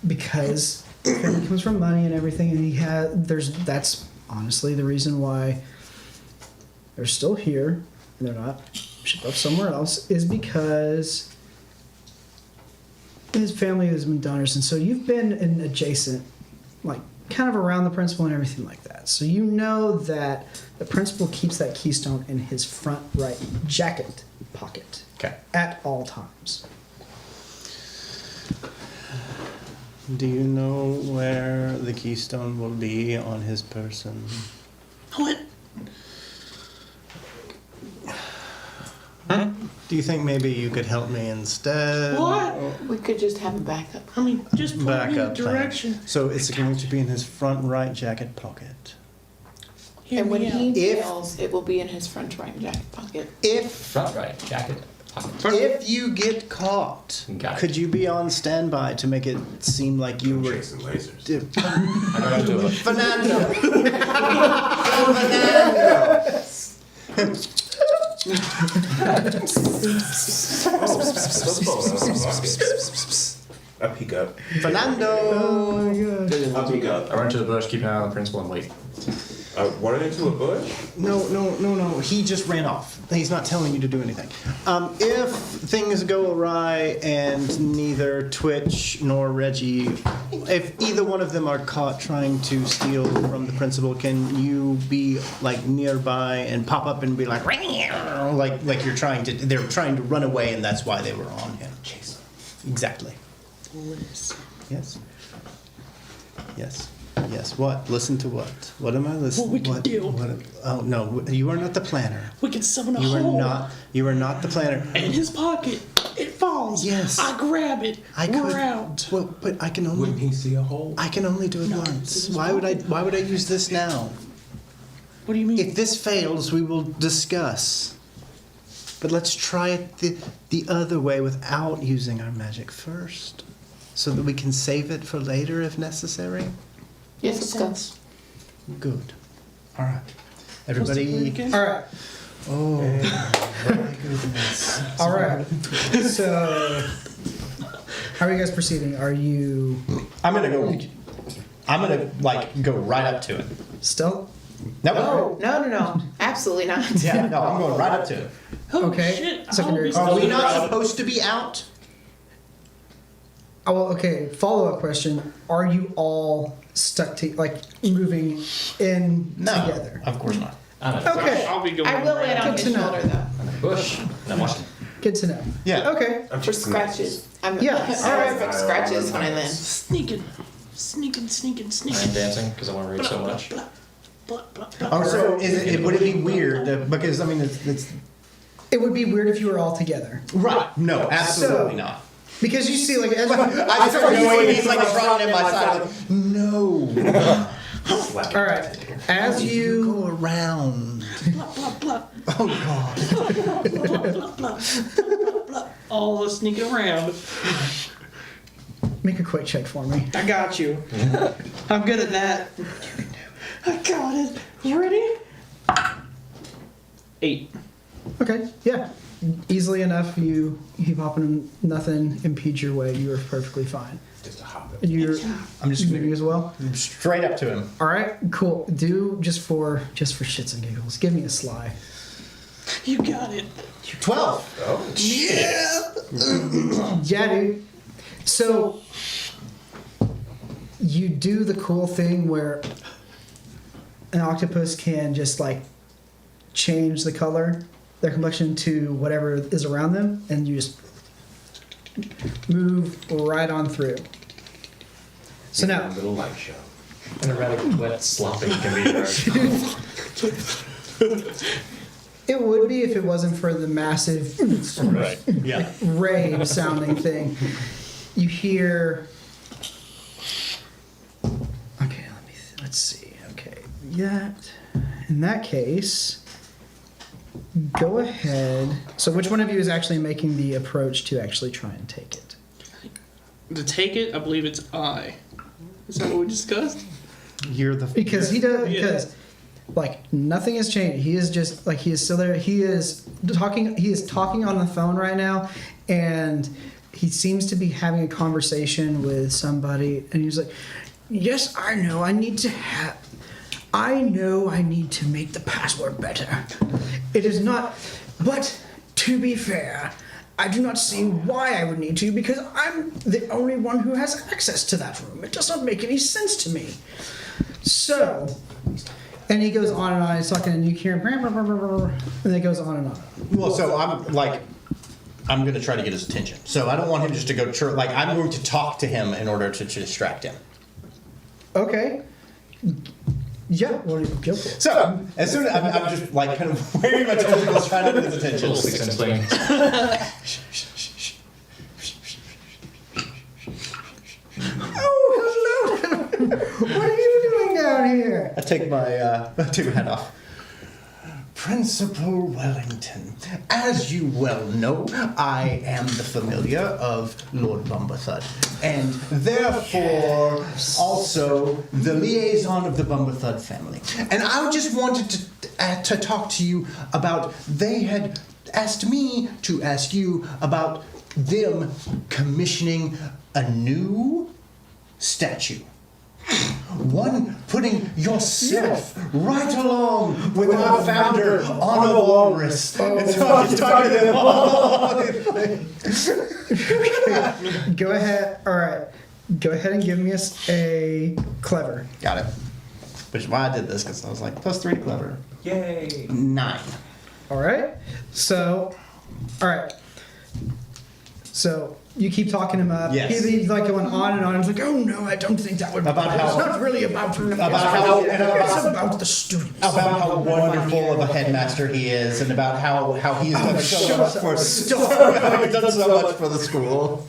Speaker 3: because family comes from money and everything, and that's honestly the reason why they're still here and they're not shipped off somewhere else, is because his family has been donors, and so you've been in adjacent like kind of around the principal and everything like that. So you know that the principal keeps that keystone in his front right jacket pocket
Speaker 4: Okay.
Speaker 3: at all times.
Speaker 8: Do you know where the keystone will be on his person?
Speaker 6: What?
Speaker 8: Do you think maybe you could help me instead?
Speaker 6: What?
Speaker 5: We could just have a backup.
Speaker 6: I mean, just point me in the
Speaker 8: Backup plan.
Speaker 6: direction.
Speaker 8: So it's going to be in his front right jacket pocket.
Speaker 6: Hear
Speaker 5: And when
Speaker 6: me out.
Speaker 5: he
Speaker 4: If-
Speaker 5: fails, it will be in his front right jacket pocket.
Speaker 4: If
Speaker 7: Front right, jacket, pocket.
Speaker 8: If you get caught,
Speaker 7: Got it.
Speaker 8: could you be on standby to make it seem like you were
Speaker 2: Chasing lasers.
Speaker 7: I got into it.
Speaker 4: Fernando? Fernando!
Speaker 2: I peek up.
Speaker 8: Fernando!
Speaker 2: I'll peek up.
Speaker 1: I run to the bush, keep an eye on the principal, and wait.
Speaker 2: Running into a bush?
Speaker 8: No. He just ran off. He's not telling you to do anything. If things go awry and neither Twitch nor Reggie, if either one of them are caught trying to steal from the principal, can you be like nearby and pop up and be like you're trying to? They're trying to run away, and that's why they were on him. Chase them. Exactly. Yes. Yes. Yes. What? Listen to what? What am I listening?
Speaker 6: What we can do.
Speaker 8: Oh no! You are not the planner.
Speaker 6: We can summon a
Speaker 8: You are
Speaker 6: hole
Speaker 8: not. You are not the planner.
Speaker 6: in his pocket. It falls.
Speaker 8: Yes.
Speaker 6: I grab it. We're out.
Speaker 8: Well, but I can
Speaker 2: Wouldn't
Speaker 8: only.
Speaker 2: he see a hole?
Speaker 8: I can only do it once. Why would I? Why would I use this now?
Speaker 6: What do you mean?
Speaker 8: If this fails, we will discuss. But let's try it the other way without using our magic first, so that we can save it for later if necessary.
Speaker 5: Yes,
Speaker 6: Makes
Speaker 5: let's go.
Speaker 6: sense.
Speaker 8: Good. All right.
Speaker 6: What's the plan
Speaker 8: Everybody.
Speaker 6: again?
Speaker 3: All right.
Speaker 8: Oh my goodness.
Speaker 3: All right. So, how are you guys proceeding? Are you
Speaker 4: I'm gonna go right up to it.
Speaker 3: stealth?
Speaker 4: No.
Speaker 5: No. Absolutely not.
Speaker 8: Yeah, no, I'm going right up to it.
Speaker 6: Oh
Speaker 3: Okay.
Speaker 6: shit!
Speaker 3: Secondary
Speaker 6: I'll be
Speaker 4: Are we
Speaker 6: stealthy.
Speaker 4: not supposed to be out?
Speaker 3: Oh, well, okay. Follow-up question: are you all stuck to moving in
Speaker 4: No.
Speaker 3: together?
Speaker 4: Of course not.
Speaker 3: Okay.
Speaker 6: I'll be going.
Speaker 5: I will land on
Speaker 3: Good
Speaker 5: his
Speaker 3: to know.
Speaker 5: shoulder though.
Speaker 7: Bush. No, watching.
Speaker 3: Good to know.
Speaker 4: Yeah.
Speaker 3: Okay.
Speaker 2: I'm
Speaker 5: For
Speaker 2: just
Speaker 5: scratches. I'm
Speaker 3: Yeah,
Speaker 5: I
Speaker 3: alright.
Speaker 5: expect scratches when I land.
Speaker 6: Sneaking.
Speaker 1: I'm dancing because I want to read so much.
Speaker 4: Oh, so would it be weird? Because I mean, it's
Speaker 3: It would be weird if you were all together
Speaker 4: right. No, absolutely
Speaker 3: So-
Speaker 4: not.
Speaker 3: because you see, like, as
Speaker 4: I start going. He's like running in my side. Like, no.
Speaker 3: all right, as you
Speaker 8: Go around. Oh God.
Speaker 6: All sneaking around.
Speaker 3: make a quick check for me.
Speaker 6: I got you. I'm good at that. I got it. You ready? 8.
Speaker 3: Okay, yeah, easily enough. You hop in, nothing impedes your way. You are perfectly fine.
Speaker 2: Just a hop.
Speaker 3: You're
Speaker 4: I'm just
Speaker 3: moving
Speaker 4: gonna
Speaker 3: as well.
Speaker 4: straight up to him.
Speaker 3: All right, cool. Do just for shits and giggles. Give me a sly.
Speaker 6: You got it.
Speaker 4: 12.
Speaker 2: Oh,
Speaker 3: Yeah, dude. So you do the cool thing where an octopus can just like change the color, their complexion to whatever is around them, and you just move right on through. So now,
Speaker 2: a little light show.
Speaker 1: An erratic, wet, slopping can be there.
Speaker 3: it would be if it wasn't for the massive
Speaker 8: Right. Yeah.
Speaker 3: rave sounding thing. You hear. Okay, let's see. Okay, in that case, go ahead. So, which one of you is actually making the approach to actually try and take it?
Speaker 6: To take it, I believe it's I. Is that what we discussed?
Speaker 8: You're the.
Speaker 3: Because he does.
Speaker 6: Yeah.
Speaker 3: Because like nothing has changed. He is just like he is still there. He is talking. He is talking on the phone right now, and he seems to be having a conversation with somebody. And he's like, "Yes, I know. I need to have. I know I need to make the password better. It is not. But to be fair." I do not see why I would need to because I'm the only one who has access to that room. It does not make any sense to me. So, and he goes on and on. He's talking, and you hear him, and it goes on and on.
Speaker 4: Well, so I'm going to try to get his attention. So I don't want him just to go I'm going to talk to him in order to distract him.
Speaker 3: Okay. Yeah, well, go for it.
Speaker 4: So as soon as I'm just kind of waving my tentacles trying to get his attention.
Speaker 1: Little six and swing.
Speaker 3: Oh, hello! What are you doing down here?
Speaker 4: I take my hat off. Principal Wellington, as you well know, I am the familiar of Lord Bumberthud, and therefore also the liaison of the Bumberthud family. And I just wanted to talk to you about, they had asked me to ask you about them commissioning a new statue. One putting yourself right along with our founder on a walrus. And so I was talking to them all
Speaker 3: Go ahead. All right. Go ahead and give me a clever.
Speaker 4: Got it. Which is why I did this, because I was like, +3 to clever.
Speaker 7: Yay!
Speaker 4: 9.
Speaker 3: All right. So, all right. So you keep talking him up.
Speaker 4: Yes.
Speaker 3: He's like going on and on. He's like, oh no, I don't think that would be.
Speaker 4: About how-
Speaker 3: It's not really about
Speaker 4: how- and
Speaker 3: it's about the students.
Speaker 4: About how wonderful of a headmaster he is, and about how he has done so much for he's done so much for the school.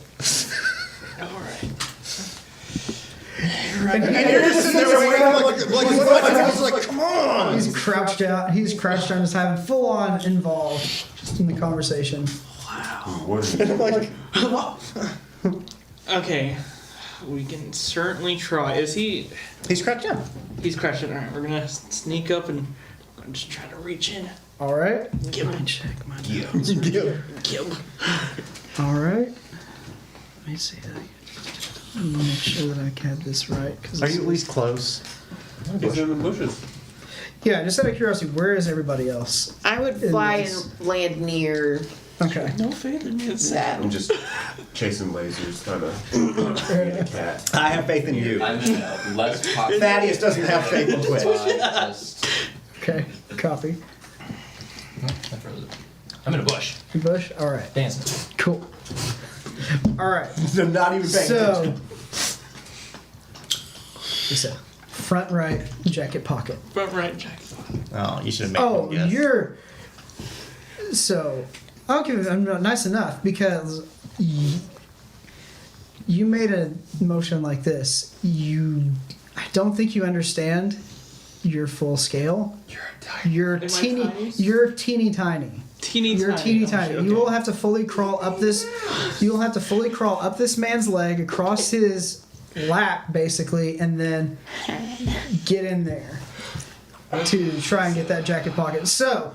Speaker 3: And
Speaker 4: you're just sitting there like, come on!
Speaker 3: he's crouched out. He's crouched down, just having full on involved in the conversation.
Speaker 6: Okay, we can certainly try. Is he?
Speaker 4: He's crouched down.
Speaker 6: He's crouching. All right, we're gonna sneak up and I'm just trying to reach in.
Speaker 3: All right.
Speaker 5: Check my
Speaker 6: Gib.
Speaker 3: All right. Let me see. Let me make sure that I had this right.
Speaker 4: Are you at least close?
Speaker 2: He's in the bushes.
Speaker 3: Yeah, just out of curiosity, where is everybody else?
Speaker 5: I would fly and land near
Speaker 3: Okay.
Speaker 6: No faith in me.
Speaker 5: that.
Speaker 2: I'm just chasing lasers, kind of being a cat.
Speaker 4: I have faith in you.
Speaker 7: I'm in a less popular.
Speaker 4: Thaddeus doesn't have faith in Twitch.
Speaker 3: Okay. Copy.
Speaker 1: I'm in a bush.
Speaker 3: Bush. All right.
Speaker 1: Dancing.
Speaker 3: Cool. All right.
Speaker 4: They're not even paying
Speaker 3: So,
Speaker 4: attention.
Speaker 3: it's a front right jacket pocket.
Speaker 6: Front right, Jack.
Speaker 4: Oh, you should have made
Speaker 3: Oh,
Speaker 4: one guess.
Speaker 3: you're. So, I'll give it. I'm not nice enough because you made a motion like this. I don't think you understand your full scale. You're
Speaker 6: Am I
Speaker 3: teeny.
Speaker 6: tiny?
Speaker 3: You're teeny tiny. You're teeny tiny.
Speaker 6: Okay.
Speaker 3: You will have to fully crawl up this. You will have to fully crawl up this man's leg, across his lap, basically, and then get in there to try and get that jacket pocket. So,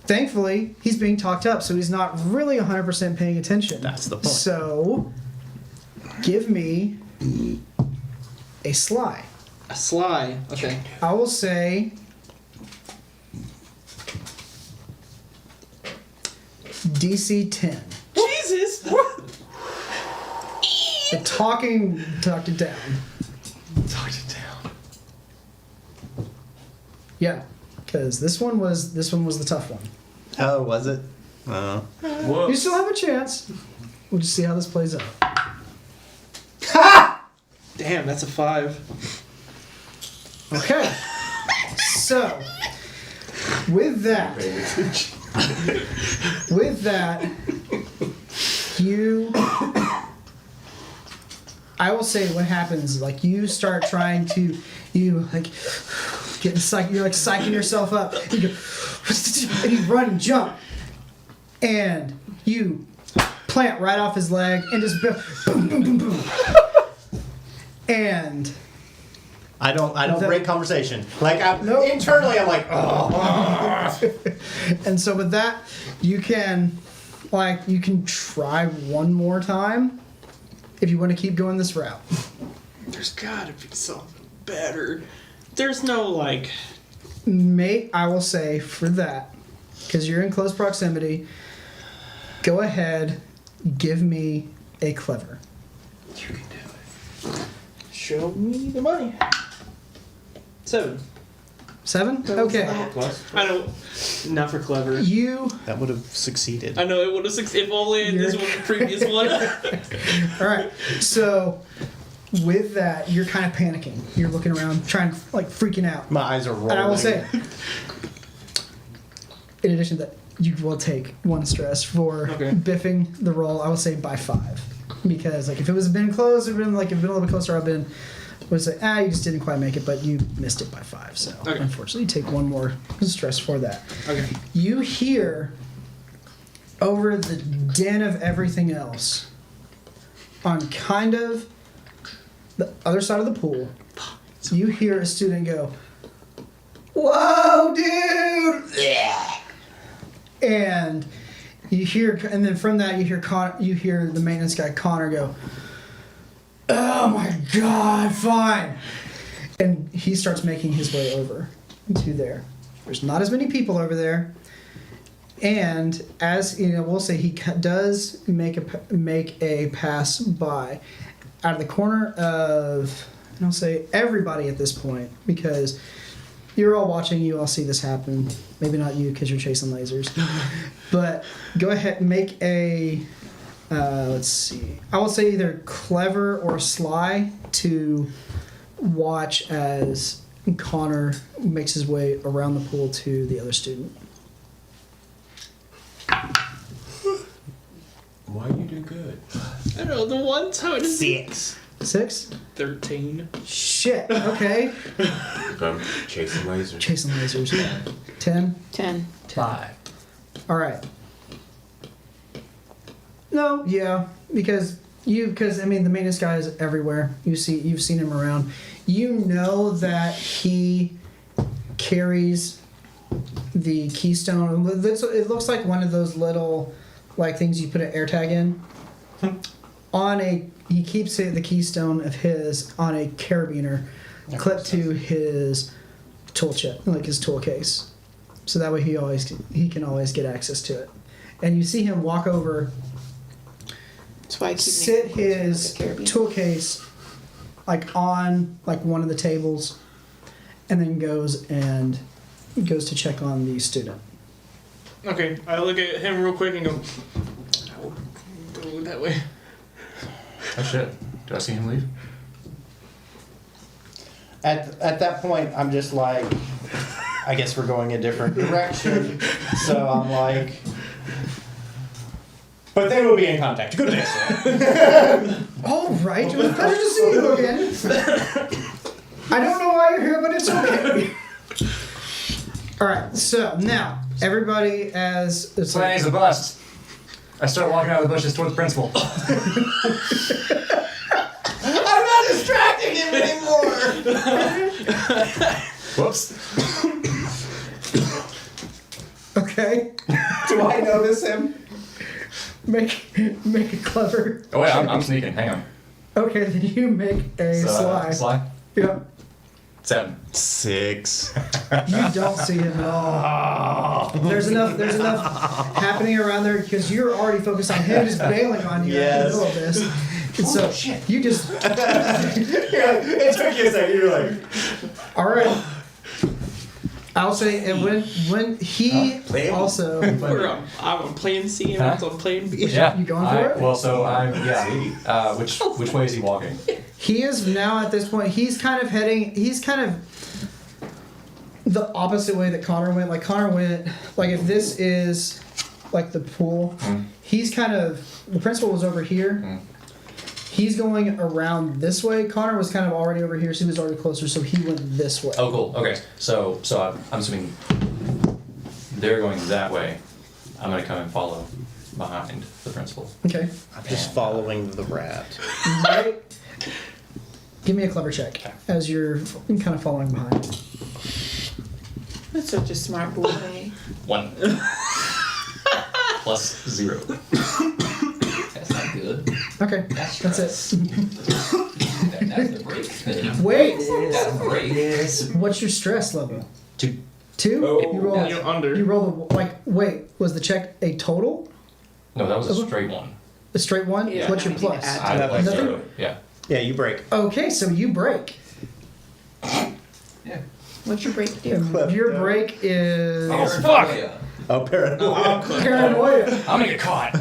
Speaker 3: thankfully, he's being talked up, so he's not really 100% paying attention.
Speaker 4: That's the point.
Speaker 3: So, give me a sly.
Speaker 6: A sly. Okay.
Speaker 3: I will say DC 10.
Speaker 6: Jesus.
Speaker 3: The talking talked it down.
Speaker 6: Talked it down.
Speaker 3: Yeah, because this one was the tough one.
Speaker 4: Oh, was it?
Speaker 2: Whoa.
Speaker 3: You still have a chance. We'll just see how this plays out.
Speaker 6: Damn, that's a 5.
Speaker 3: Okay. So, with that, I will say what happens, like you start trying to, you're like psyching yourself up, and you run and jump, and you plant right off his leg, and just boom, boom, boom, boom. And
Speaker 4: I don't break conversation.
Speaker 3: Nope.
Speaker 4: Internally, I'm like, oh.
Speaker 3: And so with that, you can try one more time if you want to keep going this route.
Speaker 6: There's gotta be something better. There's no like.
Speaker 3: Mate, I will say for that, because you're in close proximity, go ahead, give me a clever.
Speaker 6: You can do it. Show me the money. 7.
Speaker 3: 7? Okay.
Speaker 6: I know, not for clever.
Speaker 3: You.
Speaker 4: That would have succeeded.
Speaker 6: I know it would have succeeded if only this was the previous one.
Speaker 3: All right. So, with that, you're kind of panicking. You're looking around, trying, like, freaking out.
Speaker 4: My eyes are rolling.
Speaker 3: And I will say, in addition to that, you will take 1 stress for biffing the roll. I will say by 5, because like if it was been close, it'd been like if it'd been a little bit closer. I've been would say you just didn't quite make it, but you missed it by 5. So unfortunately, you take 1 more stress for that.
Speaker 6: Okay.
Speaker 3: You hear over the din of everything else on kind of the other side of the pool. You hear a student go, "Whoa, dude!" And you hear, and then from that you hear the maintenance guy Connor go, "Oh my God, fine!" And he starts making his way over to there. There's not as many people over there, and as you know, we'll say he does make a pass by out of the corner of, and I'll say everybody at this point, because you're all watching, you all see this happen. Maybe not you because you're chasing lasers. But go ahead and make a, let's see. I will say either clever or sly to watch as Connor makes his way around the pool to the other student.
Speaker 2: Why you do good?
Speaker 6: I don't know, the one time
Speaker 4: 6.
Speaker 3: 6?
Speaker 6: 13.
Speaker 3: Shit, okay.
Speaker 2: I'm chasing lasers.
Speaker 3: Chasing lasers. 10?
Speaker 5: 10.
Speaker 1: 5.
Speaker 3: All right. No, yeah, because I mean the maintenance guy is everywhere. You've seen him around. You know that he carries the keystone. It looks like one of those little like things you put an air tag in. He keeps the keystone of his on a carabiner clipped to his tool chest, like his tool case. So that way he can always get access to it. And you see him walk over,
Speaker 5: That's why I keep
Speaker 3: sit
Speaker 5: making quotes
Speaker 3: his
Speaker 5: about the Caribbean.
Speaker 3: tool case like on like one of the tables, and then goes to check on the student.
Speaker 6: Okay, I look at him real quick and go, "I will go that way."
Speaker 1: Oh shit. Do I see him leave?
Speaker 4: At that point, I'm just like, I guess we're going a different direction. So I'm like, but they will be in contact. Good day, sir.
Speaker 3: All right, it was a pleasure to see you again. I don't know why you're here, but it's okay. All right, so now everybody as it's
Speaker 1: Plan's a bust. I start walking out of the bushes toward the principal.
Speaker 4: I'm not distracting him anymore.
Speaker 1: Whoops.
Speaker 3: okay.
Speaker 4: Do I notice him?
Speaker 3: Make it clever.
Speaker 1: Oh wait, I'm sneaking. Hang on.
Speaker 3: Okay, then you make a sly.
Speaker 1: Sly?
Speaker 3: Yep.
Speaker 1: 7.
Speaker 4: 6.
Speaker 3: You don't see him at all. There's enough happening around there because you're already focused on him just bailing on you in the middle of this. And so you just
Speaker 4: It took you a second. You're like,
Speaker 3: all right. I'll say, and when he also
Speaker 6: I'm playing C and I'm playing B.
Speaker 1: Yeah.
Speaker 3: You going for it?
Speaker 1: Well, so I'm. Yeah. Which way is he walking?
Speaker 3: He is now at this point. He's kind of the opposite way that Connor went. Like Connor went like if this is like the pool, he's kind of the principal was over here. He's going around this way. Connor was kind of already over here, so he was already closer, so he went this way.
Speaker 1: Oh, cool. Okay. So I'm assuming they're going that way. I'm gonna come and follow behind the principal.
Speaker 3: Okay.
Speaker 4: I'm just following the rat.
Speaker 3: Right. Give me a clever check as you're kind of following behind.
Speaker 5: That's such a smart boy.
Speaker 7: 1. Plus 0. That's not good.
Speaker 3: Okay.
Speaker 7: That's
Speaker 3: That's it.
Speaker 7: That's the break.
Speaker 3: Wait.
Speaker 7: That's the break.
Speaker 3: What's your stress level?
Speaker 1: 2.
Speaker 3: 2?
Speaker 2: Oh.
Speaker 3: You roll.
Speaker 6: You're under.
Speaker 3: You roll wait, was the check a total?
Speaker 1: No, that was a straight 1.
Speaker 3: A straight 1?
Speaker 5: Yeah,
Speaker 3: What's your
Speaker 5: anything to
Speaker 3: plus?
Speaker 5: add.
Speaker 1: I like
Speaker 3: Nothing?
Speaker 1: 0. Yeah.
Speaker 4: Yeah, you break.
Speaker 3: Okay, so you break.
Speaker 1: Yeah.
Speaker 5: What's your break do?
Speaker 3: Your break is
Speaker 1: Oh, fuck!
Speaker 4: Oh, paranoia.
Speaker 3: paranoia.
Speaker 1: I'm gonna get caught.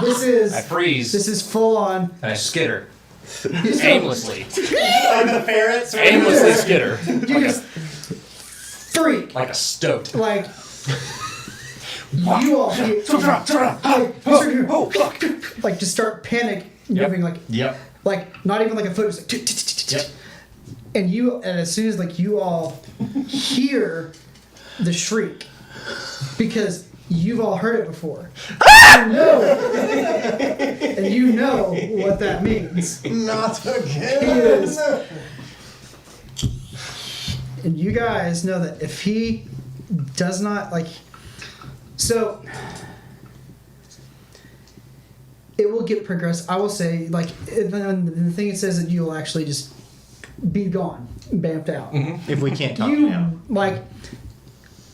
Speaker 3: This is
Speaker 1: I freeze.
Speaker 3: this is full on.
Speaker 1: And I skitter.
Speaker 3: You just-
Speaker 1: Aimlessly.
Speaker 4: Like the ferrets.
Speaker 1: Aimlessly skitter.
Speaker 3: You just freak.
Speaker 1: Like a stoat.
Speaker 3: Like you all get like just start panic moving like
Speaker 4: Yep.
Speaker 3: not even like a foot, just like
Speaker 4: Yep.
Speaker 3: and as soon as like you all hear the shriek because you've all heard it before. And you know what that means.
Speaker 4: Not again.
Speaker 3: He is. And you guys know that if he does not so it will get progressed. I will say the thing it says that you will actually just be gone, bamped out.
Speaker 4: If we can't calm
Speaker 3: You
Speaker 4: down.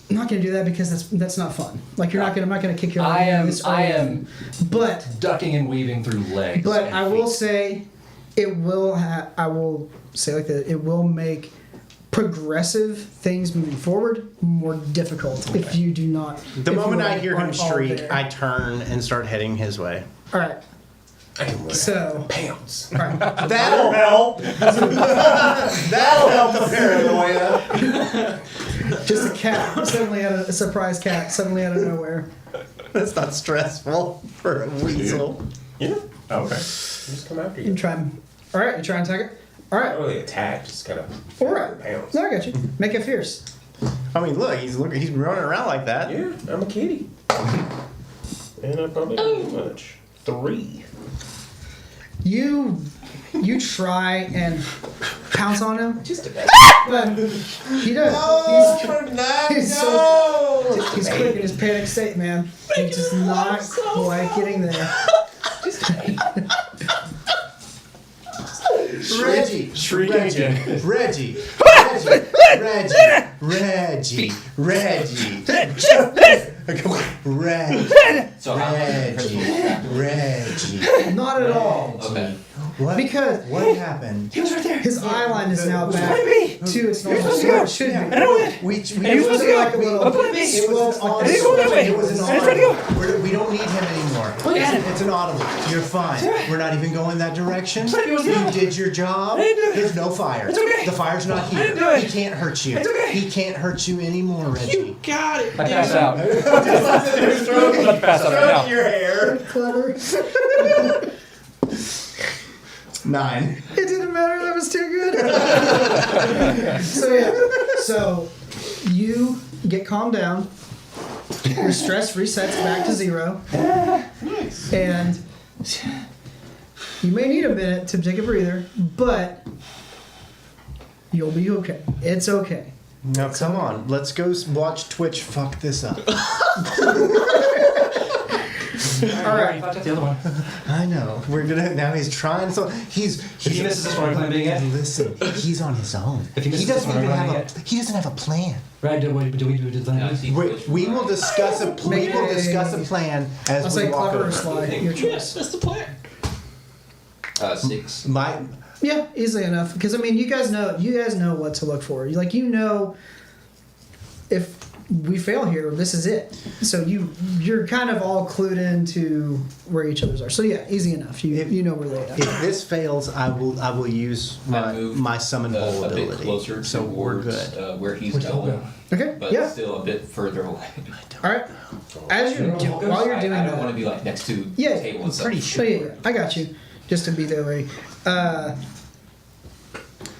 Speaker 3: I'm not gonna do that because that's not fun. Like I'm not gonna kick you out.
Speaker 1: I am
Speaker 3: But
Speaker 1: ducking and weaving through legs.
Speaker 3: But
Speaker 1: and
Speaker 3: I will
Speaker 1: feet.
Speaker 3: say, it will. I will say like that. It will make progressive things moving forward more difficult if you do not.
Speaker 4: The
Speaker 3: if
Speaker 4: moment
Speaker 3: you
Speaker 4: I hear him
Speaker 3: aren't all
Speaker 4: shriek,
Speaker 3: there.
Speaker 4: I turn and start heading his way.
Speaker 3: All right. So.
Speaker 2: Pounds.
Speaker 3: All right.
Speaker 4: That'll help. That'll help the paranoia.
Speaker 3: Just a cat suddenly a surprise cat suddenly out of nowhere.
Speaker 4: That's not stressful for a weasel.
Speaker 2: Yeah. Oh, okay. Just come after
Speaker 3: You
Speaker 2: you.
Speaker 3: try. All right. You try and attack it. All
Speaker 2: Not
Speaker 3: right.
Speaker 2: really attack, just kind of.
Speaker 3: All right.
Speaker 2: Pounds.
Speaker 3: No, I got you. Make it fierce.
Speaker 4: I mean, look, he's running around like that.
Speaker 2: Yeah, I'm a kitty. And I probably don't do much. 3.
Speaker 3: You try and pounce on him,
Speaker 2: Just a bit.
Speaker 3: but he does. He's quick in his panic state, man. He's just not quite getting there.
Speaker 4: Reggie,
Speaker 1: Shrieking again.
Speaker 4: Reggie,
Speaker 7: So how
Speaker 4: Reggie.
Speaker 3: Not at all.
Speaker 7: Okay.
Speaker 4: What?
Speaker 3: Because
Speaker 4: What happened?
Speaker 3: his eye line is now back to its normal where it should be.
Speaker 4: We
Speaker 3: It was like a little.
Speaker 4: It was an audible. It was an audible. We don't need him anymore. It's an audible. You're fine. We're not even going that direction. You did your job. There's no fire. The fire's not here. He can't hurt you. He can't hurt you anymore, Reggie.
Speaker 6: Got it.
Speaker 1: I pass out. I'm about to pass out right now.
Speaker 4: Your hair.
Speaker 3: Clever.
Speaker 4: 9.
Speaker 3: It didn't matter. That was too good. So you get calmed down. Your stress resets back to 0. And you may need a minute to take a breather, but you'll be okay. It's okay.
Speaker 4: Now come on, let's go watch Twitch fuck this up.
Speaker 3: All right.
Speaker 1: Fucked up the other one.
Speaker 4: I know. We're gonna now. He's trying. So he's.
Speaker 1: If he misses this one, I'm being it.
Speaker 4: Listen, he's on his own.
Speaker 1: If he misses
Speaker 4: He doesn't
Speaker 1: this one,
Speaker 4: even
Speaker 1: I'm
Speaker 4: have a.
Speaker 1: running
Speaker 4: He doesn't have a plan.
Speaker 1: Right, do we do
Speaker 7: Now
Speaker 1: that?
Speaker 7: see
Speaker 4: We will discuss a. We
Speaker 3: Make
Speaker 4: will
Speaker 3: a-
Speaker 4: discuss a plan as
Speaker 3: I'll
Speaker 4: we
Speaker 3: say
Speaker 4: walk
Speaker 3: clever or
Speaker 4: over.
Speaker 3: sly. Your choice.
Speaker 6: That's the plan.
Speaker 7: 6.
Speaker 4: My.
Speaker 3: Yeah, easily enough. Because I mean, you guys know what to look for. You know, if we fail here, this is it. So you're kind of all clued into where each other's are. So yeah, easy enough. You know where they are.
Speaker 4: If this fails, I will use
Speaker 7: I move
Speaker 4: my summon hole
Speaker 7: a bit
Speaker 4: ability.
Speaker 7: closer
Speaker 4: So we're
Speaker 7: towards
Speaker 4: good.
Speaker 7: where he's
Speaker 1: Where's
Speaker 7: going,
Speaker 3: Okay.
Speaker 7: but
Speaker 3: Yeah.
Speaker 7: still a bit further away.
Speaker 3: All right. As you're while you're doing
Speaker 7: I don't
Speaker 3: that,
Speaker 7: want to be like next to
Speaker 3: Yeah,
Speaker 7: the table
Speaker 4: I'm
Speaker 7: and stuff.
Speaker 4: pretty
Speaker 3: Oh,
Speaker 4: sure.
Speaker 3: yeah, I got you. Just to be there way.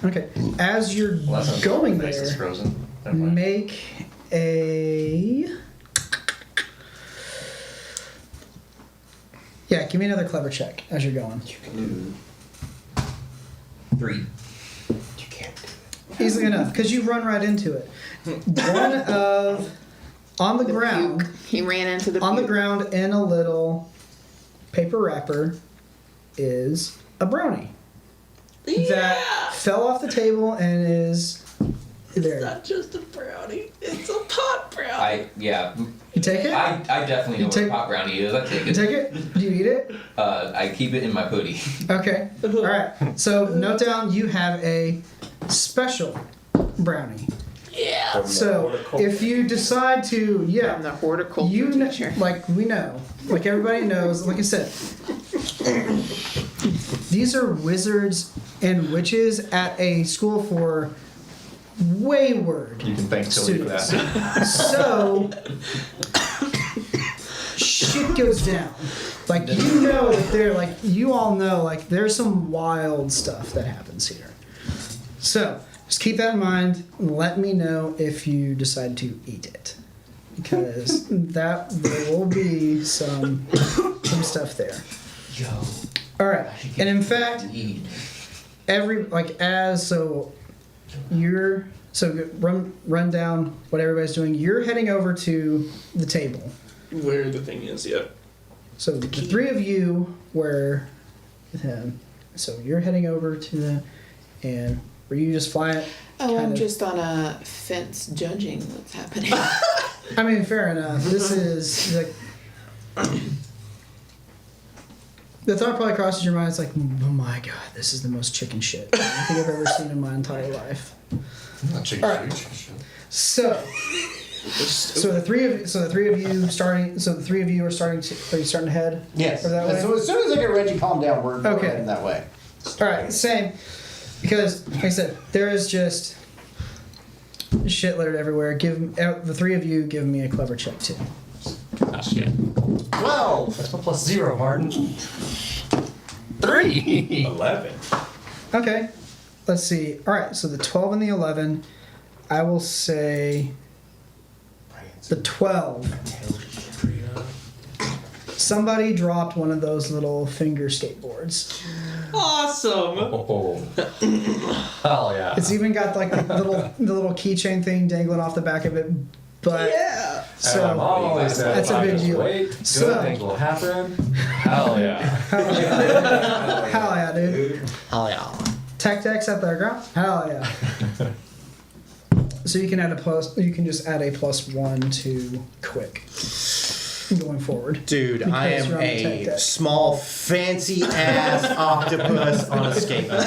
Speaker 3: Okay. As you're
Speaker 1: Well, that's
Speaker 3: going
Speaker 1: face is
Speaker 3: there,
Speaker 1: frozen. Never mind.
Speaker 3: make a. Yeah, give me another clever check as you're going.
Speaker 7: You can do 3.
Speaker 2: You can't do it.
Speaker 3: Easily enough, because you run right into it. One of on the ground,
Speaker 5: Puke. He ran into the
Speaker 3: on the
Speaker 5: puke.
Speaker 3: ground in a little paper wrapper is a brownie that fell off the table and is there.
Speaker 6: Not just a brownie. It's a pot brownie.
Speaker 7: Yeah.
Speaker 3: You take it?
Speaker 7: I definitely
Speaker 3: You
Speaker 7: know
Speaker 3: take-
Speaker 7: what pot brownie is. I take
Speaker 3: You
Speaker 7: it.
Speaker 3: take it? Do you eat it?
Speaker 7: I keep it in my hoodie.
Speaker 3: Okay. All right. So note down you have a special brownie.
Speaker 2: From the
Speaker 3: So
Speaker 2: horticulture.
Speaker 3: if you decide to,
Speaker 5: I'm the horticulture
Speaker 3: you kn-
Speaker 5: teacher.
Speaker 3: like we know, like everybody knows, like I said, these are wizards and witches at a school for wayward
Speaker 4: You can thank Tilly for
Speaker 3: students.
Speaker 4: that.
Speaker 3: So shit goes down. Like you know that they're like you all know like there's some wild stuff that happens here. So just keep that in mind. Let me know if you decide to eat it, because there will be some stuff there.
Speaker 1: Yo.
Speaker 3: All right, and in fact,
Speaker 1: Eat.
Speaker 3: run down what everybody's doing. You're heading over to the table.
Speaker 6: Where the thing is, yeah.
Speaker 3: So the three of you were with him. So you're heading over to the, and were you just flying?
Speaker 5: Oh, I'm
Speaker 3: kinda-
Speaker 5: just on a fence judging what's happening.
Speaker 3: I mean, fair enough. This is like. The thought probably crosses your mind. It's like, oh my god, this is the most chicken shit I think I've ever seen in my entire life.
Speaker 1: Not chicken
Speaker 3: All right.
Speaker 1: shit.
Speaker 3: So the three of you starting. So the three of you are starting to. Are you starting to head?
Speaker 4: Yes.
Speaker 3: Over that way?
Speaker 4: So as soon as I get Reggie calmed down, we're
Speaker 3: Okay.
Speaker 4: heading that way.
Speaker 3: All right, same. Because, like I said, there is just shit littered everywhere. The three of you give me a clever check too.
Speaker 7: Ah, shit.
Speaker 4: 12.
Speaker 1: That's my +0, Martin. 3.
Speaker 2: 11.
Speaker 3: Okay, let's see. All right, so the 12 and the 11, I will say the 12. Somebody dropped one of those little finger skateboards.
Speaker 6: Awesome.
Speaker 1: Oh. Hell yeah.
Speaker 3: It's even got like the little keychain thing dangling off the back of it. But
Speaker 6: Yeah.
Speaker 1: And my mom
Speaker 3: so
Speaker 1: always said,
Speaker 3: that's a
Speaker 1: "I
Speaker 3: big
Speaker 1: just
Speaker 3: deal.
Speaker 1: wait, good
Speaker 3: So-
Speaker 1: things will happen." Hell yeah.
Speaker 3: hell yeah, dude.
Speaker 4: Oh, yeah.
Speaker 3: Tech decks at the ground. Hell yeah. So you can add a plus. You can just add a +1 to quick going forward.
Speaker 4: Dude, I
Speaker 3: Because
Speaker 4: am
Speaker 3: you're on the tech
Speaker 4: a
Speaker 3: deck.
Speaker 4: small, fancy ass octopus on a skateboard.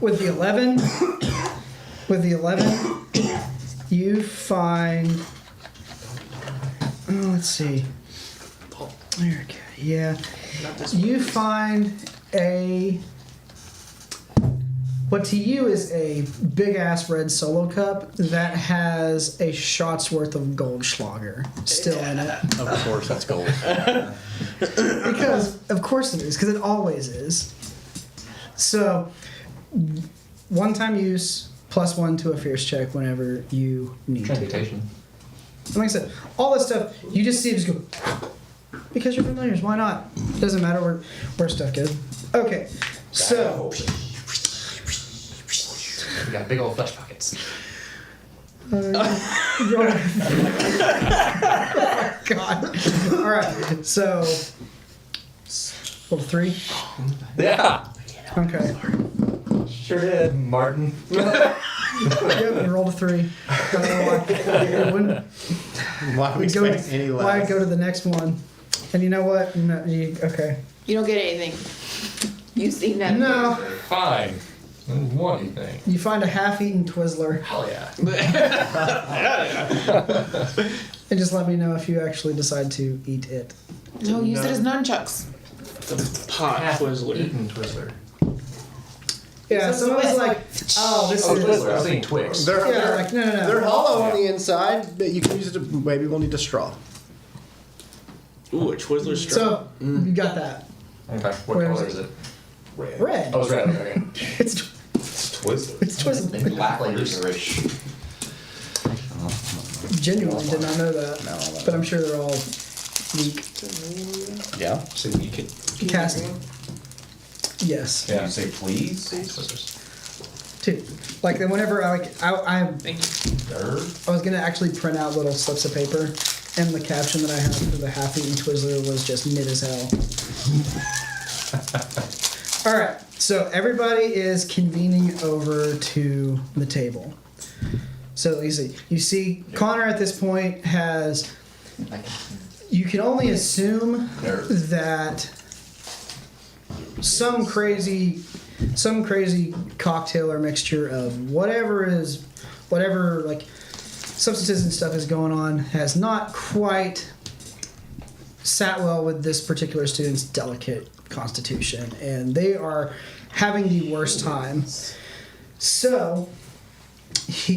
Speaker 3: With the 11, you find. Oh, let's see. There, okay, yeah. You find what to you is a big ass red solo cup that has a shot's worth of Goldschlager still in it.
Speaker 4: Of course, that's gold.
Speaker 3: Because, of course it is, because it always is. So, one time use, +1 to a fierce check whenever you need to.
Speaker 1: Transmutation.
Speaker 3: And like I said, all this stuff, you just see it just go, because you're familiars, why not? Doesn't matter where stuff goes. Okay, so,
Speaker 1: We got big old flesh pockets.
Speaker 3: you're- oh my god. Alright, so, level 3?
Speaker 1: Yeah.
Speaker 3: Okay.
Speaker 1: Sure did, Martin.
Speaker 3: Yep, you rolled a 3. I don't know why. It wouldn't-
Speaker 4: Why would we
Speaker 3: go,
Speaker 4: expect any less?
Speaker 3: why go to the next one? And you know what? No, okay.
Speaker 5: You don't get anything. You seem that.
Speaker 3: No,
Speaker 1: Fine. What do you think?
Speaker 3: you find a half-eaten Twizzler,
Speaker 1: Hell yeah.
Speaker 3: and just let me know if you actually decide to eat it.
Speaker 5: No, use it as nunchucks.
Speaker 6: Pot Twizzler.
Speaker 1: Eaten Twizzler.
Speaker 3: Yeah,
Speaker 5: So
Speaker 3: someone's
Speaker 5: it's
Speaker 3: like, oh, this
Speaker 1: Oh,
Speaker 3: is.
Speaker 1: Twizzler. I was thinking Twix.
Speaker 4: They're,
Speaker 3: Yeah,
Speaker 4: they're,
Speaker 3: like, no.
Speaker 4: they're hollow on the inside, but you can use it to, maybe we'll need a straw.
Speaker 6: Ooh, a Twizzler straw.
Speaker 3: So, you got that.
Speaker 1: Okay. What
Speaker 3: Where
Speaker 1: color
Speaker 3: is
Speaker 1: is it?
Speaker 2: Red.
Speaker 3: Red.
Speaker 1: Oh, it's red. Okay.
Speaker 3: It's
Speaker 2: Twizzler.
Speaker 3: Twizzler.
Speaker 1: Black licorice.
Speaker 3: Genuinely did not know that.
Speaker 4: No,
Speaker 3: But I'm sure they're all weak.
Speaker 4: Yeah.
Speaker 1: So you could.
Speaker 3: Casting. Yes.
Speaker 1: Yeah.
Speaker 7: You say please?
Speaker 3: Two. Like then whenever I
Speaker 6: Thank you.
Speaker 3: I was gonna actually print out little slips of paper, and the caption that I had for the half-eaten Twizzler was just mid as hell. All right, so everybody is convening over to the table. So you see Connor at this point has. You can only assume that some crazy some crazy cocktail or mixture of whatever like substances and stuff is going on has not quite sat well with this particular student's delicate constitution, and they are having the worst time. So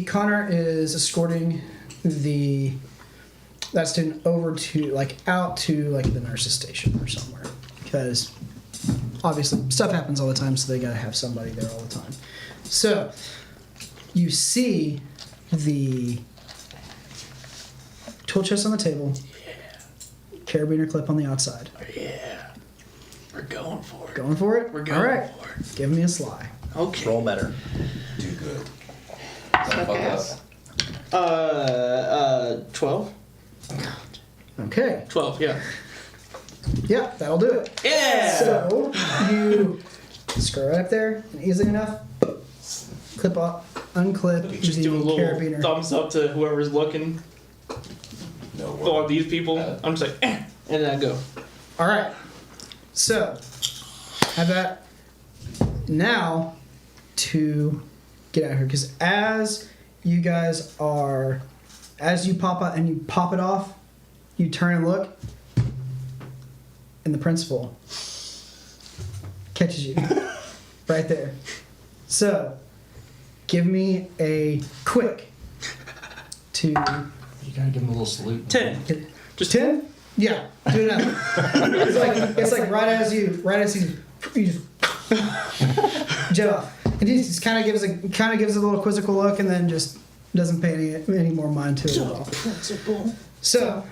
Speaker 3: Connor is escorting that student over to out to the nurse's station or somewhere, because obviously stuff happens all the time, so they gotta have somebody there all the time. So you see the tool chest on the table, carabiner clip on the outside.
Speaker 6: Yeah. We're going for it.
Speaker 3: Going for it?
Speaker 6: We're going
Speaker 3: all right.
Speaker 6: for it.
Speaker 3: Give me a sly.
Speaker 6: Okay.
Speaker 4: Roll better.
Speaker 2: Do good.
Speaker 7: Fuck
Speaker 5: ass.
Speaker 7: up.
Speaker 6: 12?
Speaker 3: Okay.
Speaker 6: 12, yeah.
Speaker 3: Yeah, that'll do it.
Speaker 6: Yeah!
Speaker 3: So you screw right up there, and easily enough, clip off, unclip
Speaker 6: Just
Speaker 3: the
Speaker 6: do a little
Speaker 3: carabiner.
Speaker 6: thumbs up to whoever's looking.
Speaker 2: No
Speaker 6: Go on
Speaker 2: way.
Speaker 6: these people. I'm just like, and then I go.
Speaker 3: All right. So have that now to get out of here, because as you pop out and you pop it off, you turn and look, and the principal catches you right there. So give me a quick to
Speaker 1: You gotta give him a little salute.
Speaker 6: 10.
Speaker 3: just 10. Yeah, do it now. it's like right as you just jet off, and he just kind of gives a little quizzical look, and then just doesn't pay any more mind to it at all.
Speaker 6: Principal.
Speaker 3: So,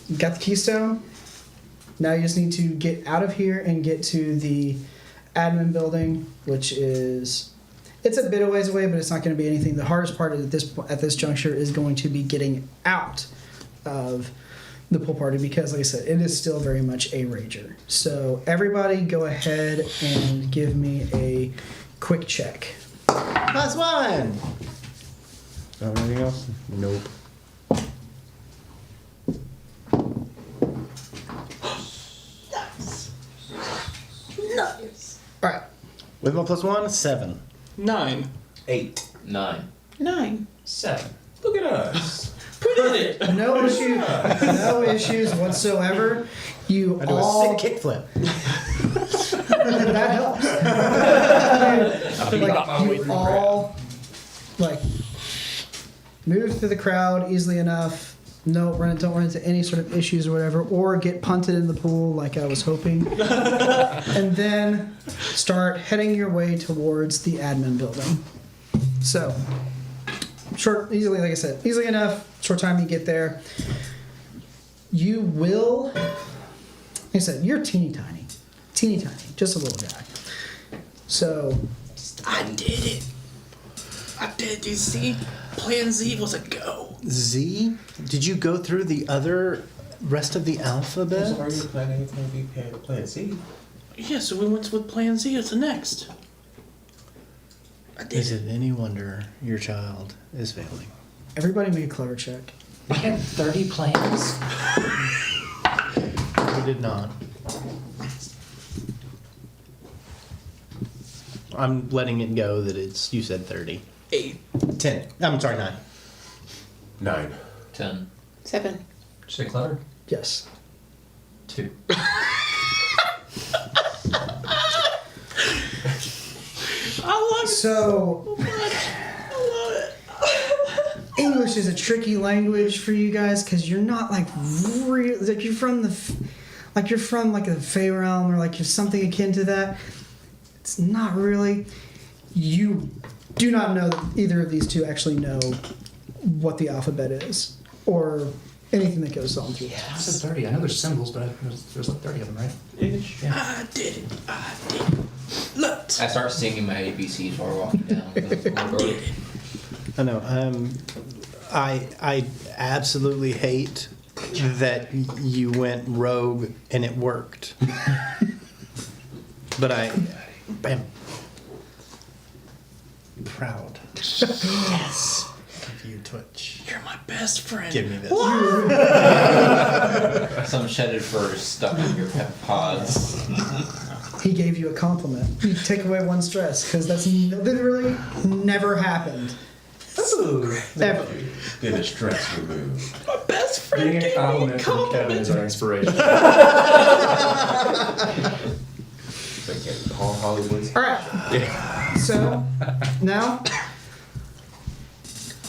Speaker 3: you got the keystone. Now you just need to get out of here and get to the admin building, which it's a bit of ways away, but it's not going to be anything. The hardest part at this juncture is going to be getting out of the pool party, because, like I said, it is still very much a rager. So everybody, go ahead and give me a quick check.
Speaker 4: +1. Anything else? Nope.
Speaker 5: Nice.
Speaker 3: All right.
Speaker 4: With my +1, 7.
Speaker 6: 9.
Speaker 2: 8.
Speaker 7: 9.
Speaker 5: 9.
Speaker 1: 7.
Speaker 2: Look at us.
Speaker 6: Put it.
Speaker 3: No issues whatsoever. You
Speaker 4: I do
Speaker 3: all
Speaker 4: a sick kickflip.
Speaker 3: that helps. You all move through the crowd easily enough. Don't run into any sort of issues or whatever, or get punted in the pool like I was hoping. And then start heading your way towards the admin building. So, easily enough, short time you get there. You will, like I said, you're teeny tiny, just a little guy. So,
Speaker 6: I did it. I did. You see? Plan Z was a go.
Speaker 4: Z? Did you go through the other rest of the alphabet?
Speaker 2: Are you planning to be Plan C?
Speaker 6: Yeah, so we went with Plan Z as the next. I did
Speaker 4: Is it any wonder your child is failing?
Speaker 3: everybody make a clever check.
Speaker 1: We had 30 plans.
Speaker 4: We did not. I'm letting it go that you said 30.
Speaker 6: 8.
Speaker 4: 10. I'm sorry, 9.
Speaker 2: 9.
Speaker 7: 10.
Speaker 5: 7.
Speaker 1: Did you say clever?
Speaker 3: Yes.
Speaker 1: 2.
Speaker 6: I love it
Speaker 3: So,
Speaker 6: so much. I love it.
Speaker 3: English is a tricky language for you guys because you're not you're from the Fey realm, or you're something akin to that. It's not really. You do not know that either of these two actually know what the alphabet is or anything that goes on through.
Speaker 1: I said 30. I know there's symbols, but there's like 30 of them, right? Yeah.
Speaker 6: I did it. I did it. Look.
Speaker 7: I start singing my ABCs while we're walking down.
Speaker 4: I know. I absolutely hate that you went rogue and it worked. But I am proud. Yes. Of you, Twitch.
Speaker 6: You're my best friend.
Speaker 4: Give me this.
Speaker 7: Some shedded fur stuck in your pep pods.
Speaker 3: He gave you a compliment. You take away one stress because that's literally never happened. Ever.
Speaker 2: Get a stress removed.
Speaker 6: My best friend
Speaker 1: Getting a
Speaker 6: gave me
Speaker 1: compliment from Kevin is our inspiration.
Speaker 2: Paul Hollywood's.
Speaker 3: All right. So now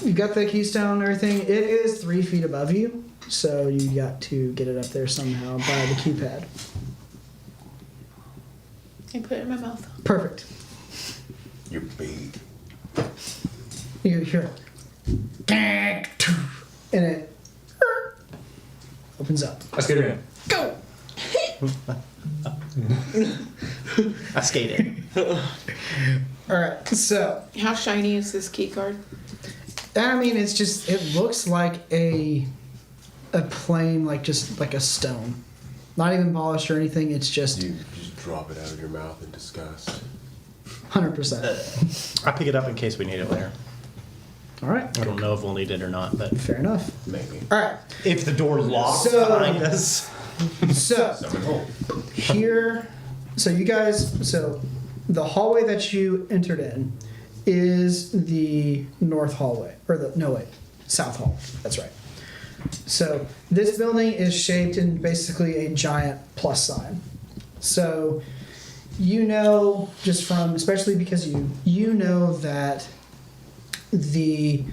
Speaker 3: you got the keystone and everything. It is 3 feet above you, so you got to get it up there somehow by the keypad.
Speaker 5: I put it in my mouth.
Speaker 3: Perfect.
Speaker 2: You're big.
Speaker 3: You hear it, and it opens up.
Speaker 1: Let's get her in.
Speaker 5: Go!
Speaker 4: I skated.
Speaker 3: All right. So
Speaker 5: How shiny is this key card?
Speaker 3: I mean, it's just it looks like a plain just like a stone, not even polished or anything. It's just
Speaker 2: You just drop it out of your mouth in disgust.
Speaker 3: 100%.
Speaker 4: I pick it up in case we need it later.
Speaker 3: All right.
Speaker 4: I don't know if we'll need it or not, but
Speaker 3: Fair enough.
Speaker 2: Maybe.
Speaker 3: All right.
Speaker 4: if the door locks
Speaker 3: So-
Speaker 4: behind us,
Speaker 3: So here, so you guys, so the hallway that you entered in is the north hallway, south hall. That's right. So this building is shaped in basically a giant plus sign. So you know, just from, especially because you know that the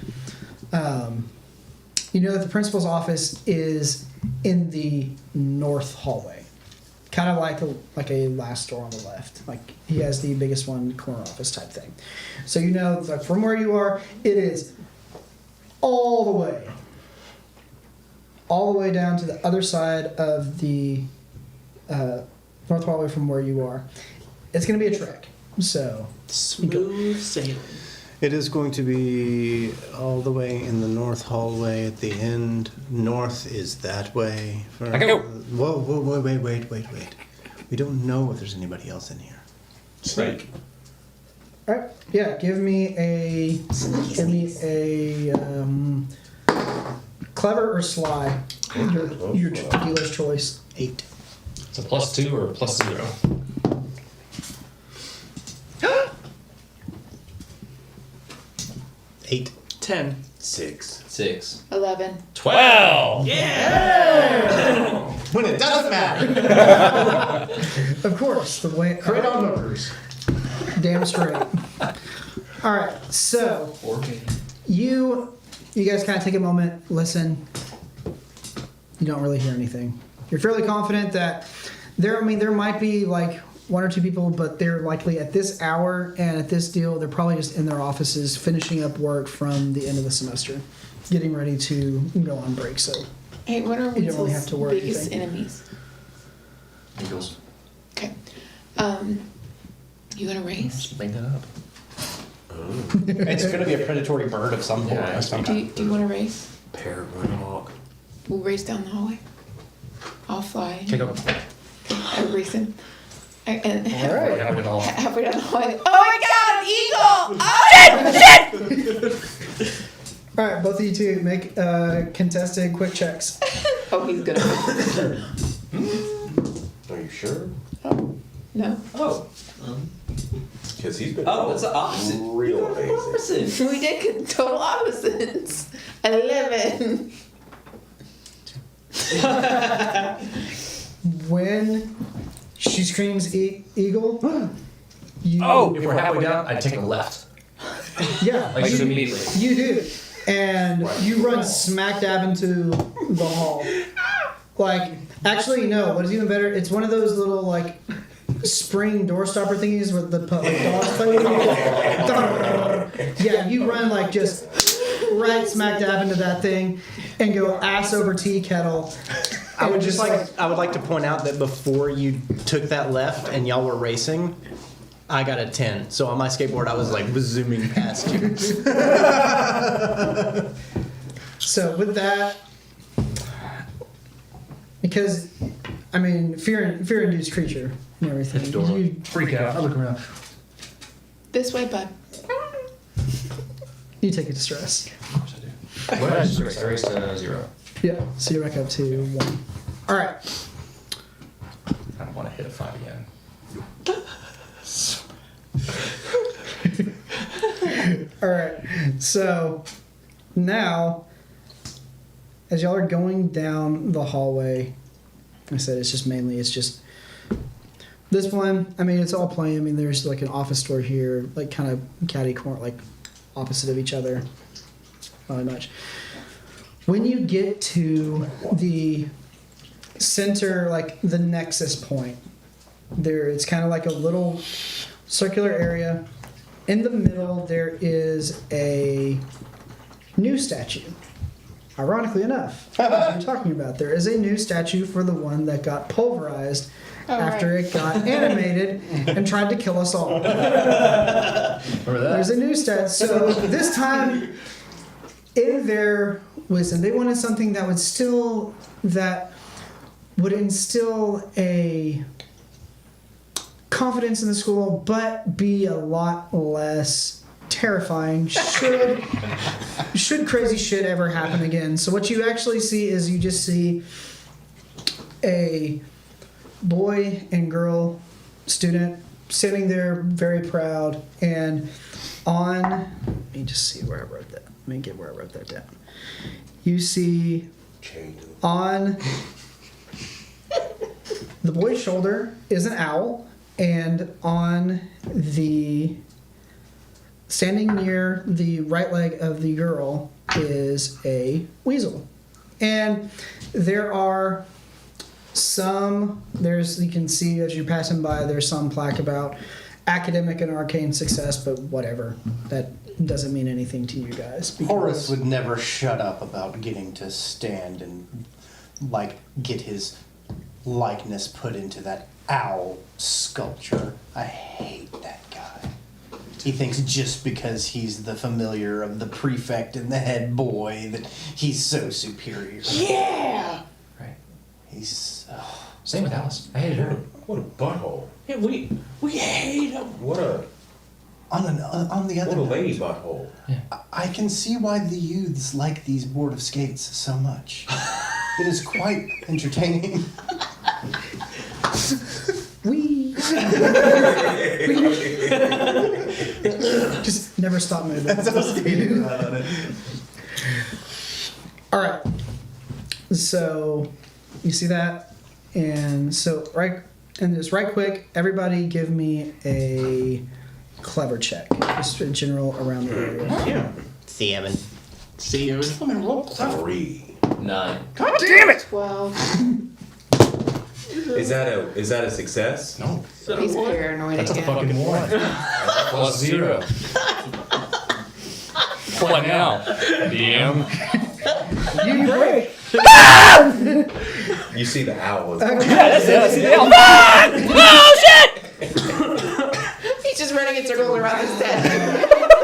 Speaker 3: the principal's office is in the north hallway, kind of like a last door on the left. Like he has the biggest one, corner office type thing. So you know, like from where you are, it is all the way down to the other side of the north hallway from where you are. It's going to be a trek. So
Speaker 6: Smooth sailing.
Speaker 4: it is going to be all the way in the north hallway at the end. North is that way.
Speaker 1: I can go.
Speaker 4: Whoa, wait. We don't know if there's anybody else in here.
Speaker 1: Right.
Speaker 3: all right, yeah. Give me a clever or sly. Your dealer's choice.
Speaker 4: 8.
Speaker 1: It's a +2 or a +0.
Speaker 4: Eight.
Speaker 6: 10.
Speaker 2: 6.
Speaker 7: 6.
Speaker 5: 11.
Speaker 1: 12.
Speaker 4: When it doesn't matter.
Speaker 3: Of course, the way
Speaker 4: Crit on numbers.
Speaker 3: damn straight. All right, so you guys kind of take a moment, listen. You don't really hear anything. You're fairly confident that there might be like 1 or 2 people, but they're likely at this hour and at this deal, they're probably just in their offices finishing up work from the end of the semester, getting ready to go on break. So
Speaker 5: Hey, what are
Speaker 3: You don't really have
Speaker 5: Weasel's
Speaker 3: to worry,
Speaker 5: biggest
Speaker 3: anything.
Speaker 5: enemies?
Speaker 1: Eagles.
Speaker 5: Okay. You gonna race?
Speaker 1: Just make that up.
Speaker 4: It's going to be a predatory bird of some form.
Speaker 1: Yeah,
Speaker 5: Do you want to race?
Speaker 2: Peregrine hawk.
Speaker 5: We'll race down the hallway. I'll fly.
Speaker 1: Kick up.
Speaker 5: I'm racing. And
Speaker 3: all right.
Speaker 1: Have it all.
Speaker 5: halfway down the hallway. Oh my god, an eagle! Oh shit!
Speaker 3: All right, both of you two make contested quick checks.
Speaker 5: Oh, he's gonna.
Speaker 2: Are you sure?
Speaker 5: No.
Speaker 7: Oh.
Speaker 2: Because he's been
Speaker 7: Oh, that's the opposite.
Speaker 2: real amazing.
Speaker 7: Opposite.
Speaker 5: We did total opposites. 11.
Speaker 3: When she screams eagle, you
Speaker 1: Oh, if we're halfway down, I'd take a left.
Speaker 3: yeah,
Speaker 1: Like just immediately.
Speaker 3: you do, and you run smack dab into the hall. Like, actually, no. What is even better? It's one of those little like spring door stopper thingies with the like, dogs play with. Yeah, you run like just right smack dab into that thing, and go ass over tea kettle.
Speaker 4: I would like to point out that before you took that left and y'all were racing, I got a 10. So on my skateboard, I was like zooming past you.
Speaker 3: So with that, because I mean, fear-induced creature and everything. You
Speaker 1: Freak out. I look around.
Speaker 5: This way, bud.
Speaker 3: take a distress.
Speaker 1: Of course I do. What did I just raise? I raised to 0.
Speaker 3: Yeah, so you're back up to 1. All right.
Speaker 1: I don't want to hit a 5 again.
Speaker 3: All right. So now, as y'all are going down the hallway, like I said, it's just this one. I mean, it's all plain. I mean, there's like an office door here, like kind of catty corner, like opposite of each other. Not really much. When you get to the center, like the nexus point, there it's kind of like a little circular area. In the middle, there is a new statue. Ironically enough, what you're talking about, there is a new statue for the one that got pulverized after it got animated and tried to kill us all.
Speaker 1: Remember that?
Speaker 3: There's a new statue. So this time, in their wisdom, they wanted something that would instill a confidence in the school, but be a lot less terrifying should crazy shit ever happen again. So what you actually see is you just see a boy and girl student sitting there very proud, and let me just see where I wrote that. Let me get where I wrote that down. You see on the boy's shoulder is an owl, and on the standing near the right leg of the girl is a weasel. And you can see as you're passing by, there's some plaque about academic and arcane success, but whatever. That doesn't mean anything to you guys.
Speaker 4: Horace would never shut up about getting to stand and, get his likeness put into that owl sculpture. I hate that guy. He thinks just because he's the familiar of the prefect and the head boy that he's so superior.
Speaker 6: Yeah!
Speaker 1: Right.
Speaker 4: He's...
Speaker 1: Same with Alice. I hated her.
Speaker 2: What a butthole.
Speaker 6: Yeah, we hate him.
Speaker 2: What a
Speaker 4: on the other
Speaker 2: lady
Speaker 4: hand,
Speaker 2: butthole.
Speaker 4: I can see why the youths like these Board of Skates so much. It is quite entertaining.
Speaker 3: Just never stop moving. All right. So you see that, and so right quick, everybody give me a clever check, just in general around the area.
Speaker 6: Yeah.
Speaker 4: 7.
Speaker 6: See, it was
Speaker 2: 3.
Speaker 7: 9.
Speaker 6: God damn it!
Speaker 5: 12.
Speaker 2: Is that a success?
Speaker 4: No.
Speaker 5: He's paranoid
Speaker 1: That's a
Speaker 5: again.
Speaker 1: fucking 1. Plus 0.
Speaker 7: What now? DM?
Speaker 3: You break.
Speaker 2: You see the owl.
Speaker 5: Oh shit! He's just running in circles around the set.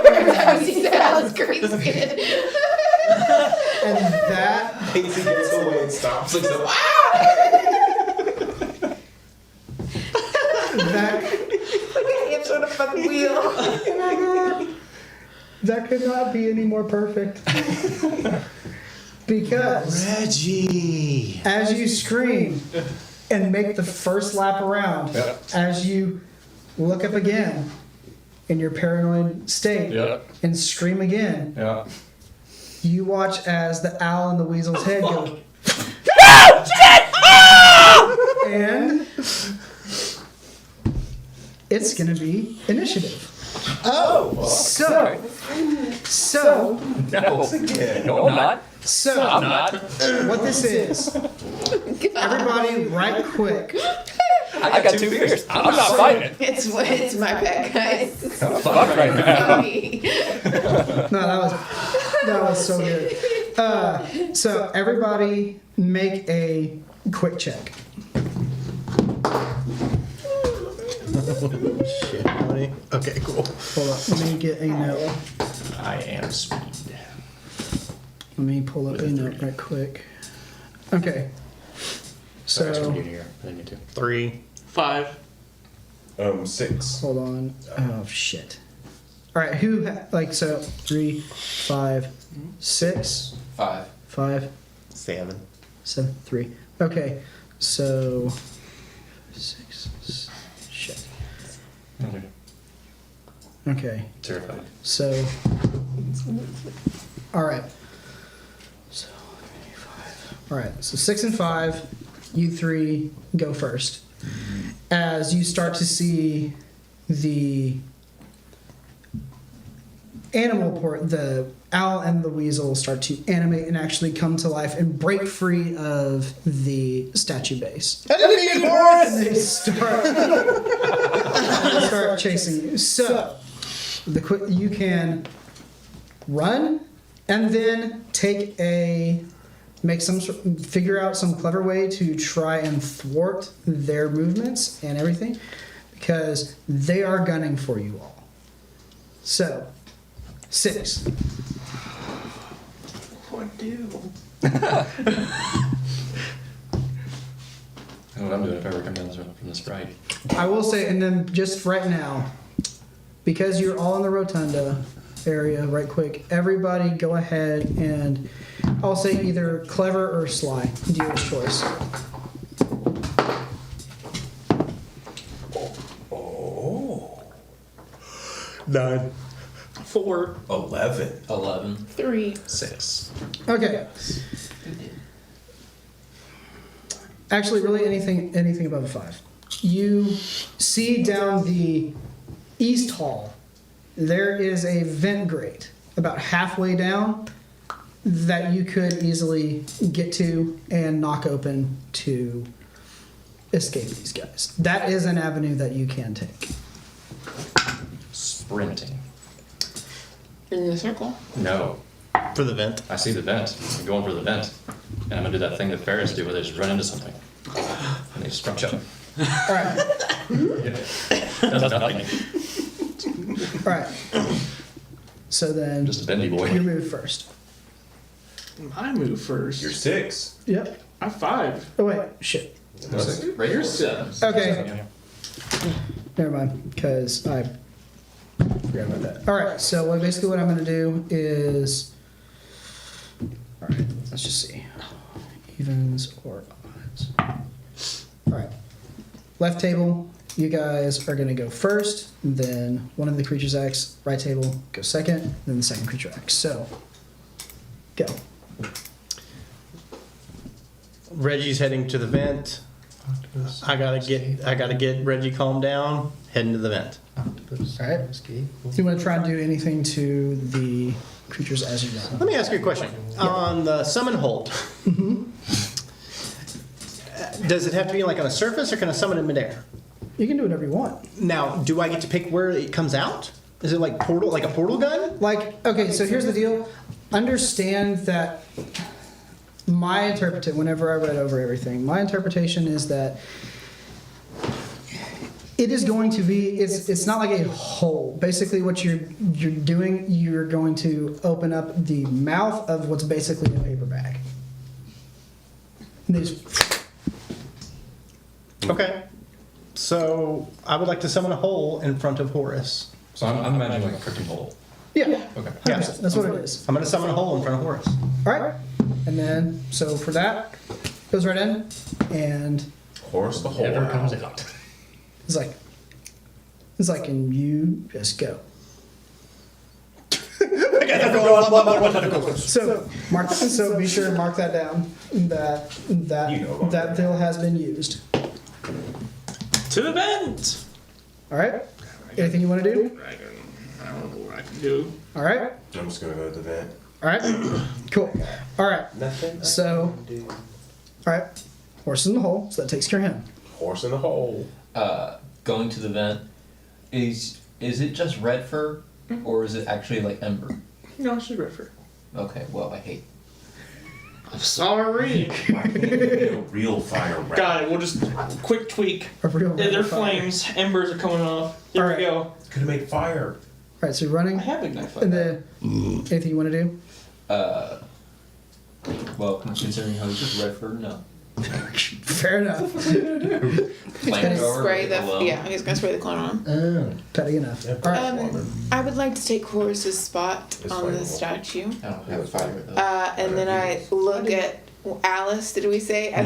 Speaker 5: Every time he sees Alice Green skin.
Speaker 3: And that
Speaker 2: Casey gets away and stops. Looks like,
Speaker 3: that
Speaker 5: Look at him on a fucking wheel.
Speaker 3: that could not be any more perfect. Because
Speaker 4: Reggie!
Speaker 3: as you scream and make the first lap around, as you look up again in your paranoid state and scream again,
Speaker 1: Yeah.
Speaker 3: you watch as the owl and the weasel's head go. And it's gonna be initiative.
Speaker 4: Oh!
Speaker 3: So
Speaker 7: No. No, I'm not.
Speaker 3: So,
Speaker 7: I'm not.
Speaker 3: what this is, everybody, right quick.
Speaker 7: I got 2 beers. I'm not fighting it.
Speaker 5: It's my bad, guys.
Speaker 7: Fuck right now.
Speaker 5: Sorry.
Speaker 3: No, that was so good. So everybody, make a quick check.
Speaker 4: Shit, buddy. Okay, cool.
Speaker 3: Hold up, let me get a note.
Speaker 1: I am speed.
Speaker 3: Let me pull up a note right quick. Okay.
Speaker 1: Sorry,
Speaker 3: So,
Speaker 1: here. I didn't mean to.
Speaker 8: 3.
Speaker 6: 5.
Speaker 2: 6.
Speaker 3: hold on. Oh shit. All right, so 3, 5, 6,
Speaker 7: 5.
Speaker 3: 5,
Speaker 4: 7.
Speaker 3: 7, 3. Okay, so 6, shit. Okay.
Speaker 1: Terrified.
Speaker 3: So, all right. So, 5. All right. So 6 and 5, you 3 go first. As you start to see the the owl and the weasel start to animate and actually come to life and break free of the statue base. And they start chasing you. So, you can run and then figure out some clever way to try and thwart their movements and everything, because they are gunning for you all. So, 6.
Speaker 6: What do?
Speaker 1: I know what I'm doing if I ever come down from this ride.
Speaker 3: I will say, and then just right now, because you're all in the rotunda area right quick, everybody go ahead and I'll say either clever or sly. Dealer's choice.
Speaker 2: Oh. 9.
Speaker 6: 4.
Speaker 2: 11.
Speaker 7: 11.
Speaker 5: 3.
Speaker 2: 6.
Speaker 3: Okay. Actually, really anything above a 5. You see down the east hall, there is a vent grate about halfway down that you could easily get to and knock open to escape these guys. That is an avenue that you can take.
Speaker 1: Sprinting.
Speaker 5: In the circle.
Speaker 1: No.
Speaker 4: For the vent.
Speaker 1: I see the vent. I'm going for the vent. And I'm going to do that thing that Ferris do where they just run into something. And they scrunch up.
Speaker 3: All right.
Speaker 1: Does nothing.
Speaker 3: All right. So then
Speaker 1: Just a bendy boy.
Speaker 3: you move first.
Speaker 6: I move first.
Speaker 2: You're 6.
Speaker 3: Yep.
Speaker 6: I'm 5.
Speaker 3: Oh, wait. Shit.
Speaker 7: Right
Speaker 6: You're
Speaker 7: here.
Speaker 6: 6.
Speaker 3: Okay. Never mind, because I forgot about that. All right, so basically what I'm going to do is... All right, let's just see. Evens or odds. All right. Left table, you guys are going to go first. Then one of the creatures acts. Right table, go second. Then the second creature acts. So, go.
Speaker 4: Reggie's heading to the vent. I gotta get Reggie calmed down. Heading to the vent.
Speaker 3: All right. Do you want to try and do anything to the creatures as you run?
Speaker 4: Let me ask you a question. On the summon hold, does it have to be like on a surface, or can I summon in midair?
Speaker 3: You can do whatever you want.
Speaker 4: Now, do I get to pick where it comes out? Is it like a portal gun?
Speaker 3: Like, okay, so here's the deal. Understand that my interpretation, whenever I read over everything, my interpretation is that it is going to be, it's not like a hole. Basically what you're doing, you're going to open up the mouth of what's basically a paper bag. And they just,
Speaker 4: Okay. So I would like to summon a hole in front of Horus.
Speaker 1: So I'm imagining like a freaking hole.
Speaker 3: yeah,
Speaker 1: Okay.
Speaker 3: 100%, that's what it is.
Speaker 4: I'm going to summon a hole in front of Horus.
Speaker 3: All right, and then, so for that, goes right in, and
Speaker 2: Horse the whole
Speaker 1: Never
Speaker 2: out.
Speaker 1: comes out.
Speaker 3: it's like, and you just go. So be sure to mark that down. That
Speaker 2: You know about
Speaker 3: that bill has been used.
Speaker 6: To the vent!
Speaker 3: All right. Anything you want to do?
Speaker 6: I don't know what I can do.
Speaker 3: All right.
Speaker 2: I'm just gonna go to the vent.
Speaker 3: All right. Cool. All right.
Speaker 2: Nothing.
Speaker 3: So, all right. Horse in the hole. So that takes care of him.
Speaker 2: Horse in the hole.
Speaker 7: Going to the vent. Is it just red fur, or is it actually like ember?
Speaker 6: No, it's just Redford.
Speaker 7: Okay, well I hate.
Speaker 6: I'm sorry.
Speaker 2: Why can't it be a real fire rat?
Speaker 6: Got it. We'll just quick tweak.
Speaker 3: A real
Speaker 6: Yeah, they're
Speaker 3: fire.
Speaker 6: flames. Embers are coming off. There
Speaker 3: Alright.
Speaker 6: we go.
Speaker 2: Could have made fire.
Speaker 3: All right. So you're
Speaker 6: I
Speaker 3: running.
Speaker 6: have ignite fire.
Speaker 3: And then anything you want to do?
Speaker 7: Well, considering how it's just red fur, no.
Speaker 3: Fair enough.
Speaker 7: Flamethrower.
Speaker 5: Spray the
Speaker 7: alone.
Speaker 5: yeah. He's gonna spray the clone on him.
Speaker 3: Petty enough. All right.
Speaker 5: I would like to take Horus's spot
Speaker 2: It's
Speaker 5: on the
Speaker 2: flammable.
Speaker 5: statue.
Speaker 7: I don't have fire though.
Speaker 5: And then I look at Alice. Did we say? I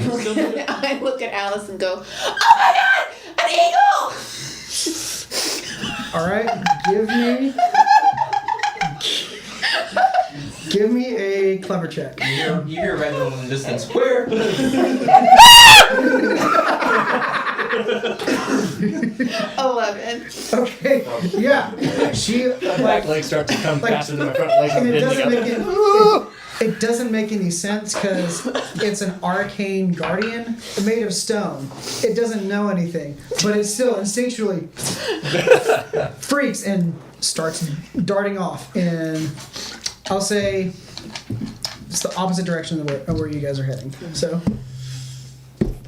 Speaker 5: look at Alice and go, "Oh my God, an eagle!"
Speaker 3: All right, give me a clever check.
Speaker 7: You hear Randall in the distance. Where?
Speaker 5: 11.
Speaker 3: Okay, yeah. She
Speaker 1: My back leg starts to come
Speaker 3: Like-
Speaker 1: faster than my front leg.
Speaker 3: and it doesn't make any sense because it's an arcane guardian made of stone. It doesn't know anything, but it still instinctually freaks and starts darting off. And I'll say it's the opposite direction of where you guys are heading. So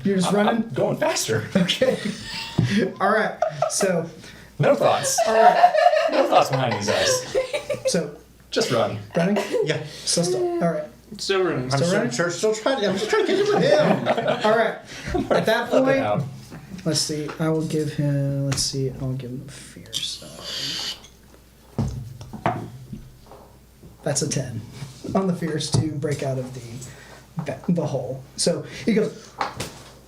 Speaker 3: you're just running.
Speaker 1: I'm going faster.
Speaker 3: Okay. All right. So
Speaker 1: No thoughts.
Speaker 3: all right.
Speaker 1: No thoughts behind these eyes.
Speaker 3: So
Speaker 1: Just run.
Speaker 3: running.
Speaker 4: Yeah.
Speaker 3: All right.
Speaker 6: Still running.
Speaker 3: Still running.
Speaker 4: I'm just trying to catch up with him.
Speaker 3: All right. At that
Speaker 1: Flip it
Speaker 3: point,
Speaker 1: out.
Speaker 3: let's see. I will give him. Let's see. I'll give him a fierce. That's a 10 on the fierce to break out of the hole. So he goes.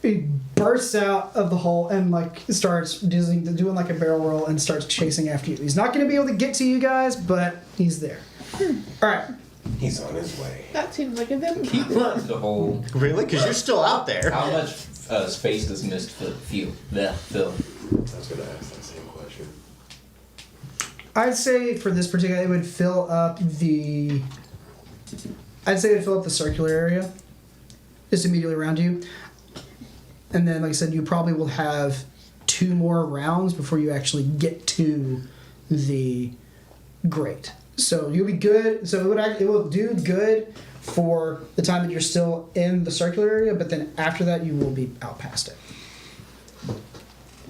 Speaker 3: He bursts out of the hole and like starts doing like a barrel roll and starts chasing after you. He's not going to be able to get to you guys, but he's there. All right.
Speaker 2: He's on his way.
Speaker 5: That seems like a them.
Speaker 7: Keep running the whole.
Speaker 4: Really? Because you're still out there.
Speaker 7: How much space does mist fill?
Speaker 2: I was gonna ask that same question.
Speaker 3: I'd say for this particular, it would fill up the. I'd say it would fill up the circular area, just immediately around you, and then, like I said, you probably will have 2 more rounds before you actually get to the grate. So you'll be good. So it will do good for the time that you're still in the circular area, but then after that, you will be out past it.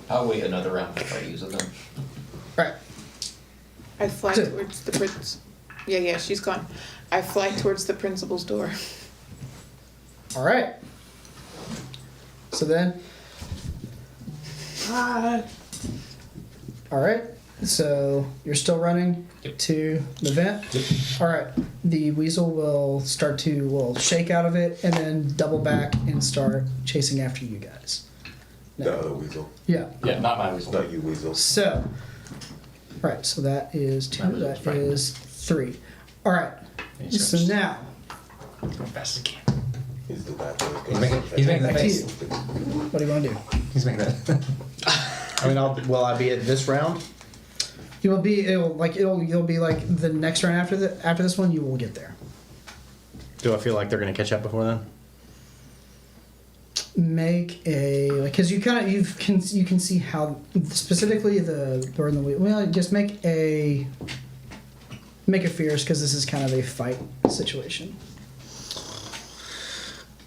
Speaker 7: I'll wait another round before I use it then.
Speaker 3: Right.
Speaker 5: I fly
Speaker 3: So-
Speaker 5: towards the prince. Yeah, she's gone. I fly towards the principal's door.
Speaker 3: All right. So then.
Speaker 6: Ah.
Speaker 3: All right. So you're still running to the vent. All right. The weasel will shake out of it and then double back and start chasing after you guys.
Speaker 2: The other weasel.
Speaker 3: Yeah.
Speaker 1: Yeah, not my weasel.
Speaker 2: Not you, weasel.
Speaker 3: So. Right. So that is 2.
Speaker 1: My weasel's
Speaker 3: That
Speaker 1: frightened.
Speaker 3: is 3. All right.
Speaker 1: He's
Speaker 3: So now.
Speaker 1: Go fast as he can.
Speaker 2: He's the bad boy.
Speaker 1: He's making the
Speaker 3: Back to
Speaker 1: face.
Speaker 3: you. What do you want to do?
Speaker 1: He's making that.
Speaker 4: I mean, will I be at this round?
Speaker 3: You will be. You'll be like the next round after this one. You will get there.
Speaker 4: Do I feel like they're going to catch up before then?
Speaker 3: Make a because you can see how specifically the door in the wheel. Well, just make a fierce because this is kind of a fight situation.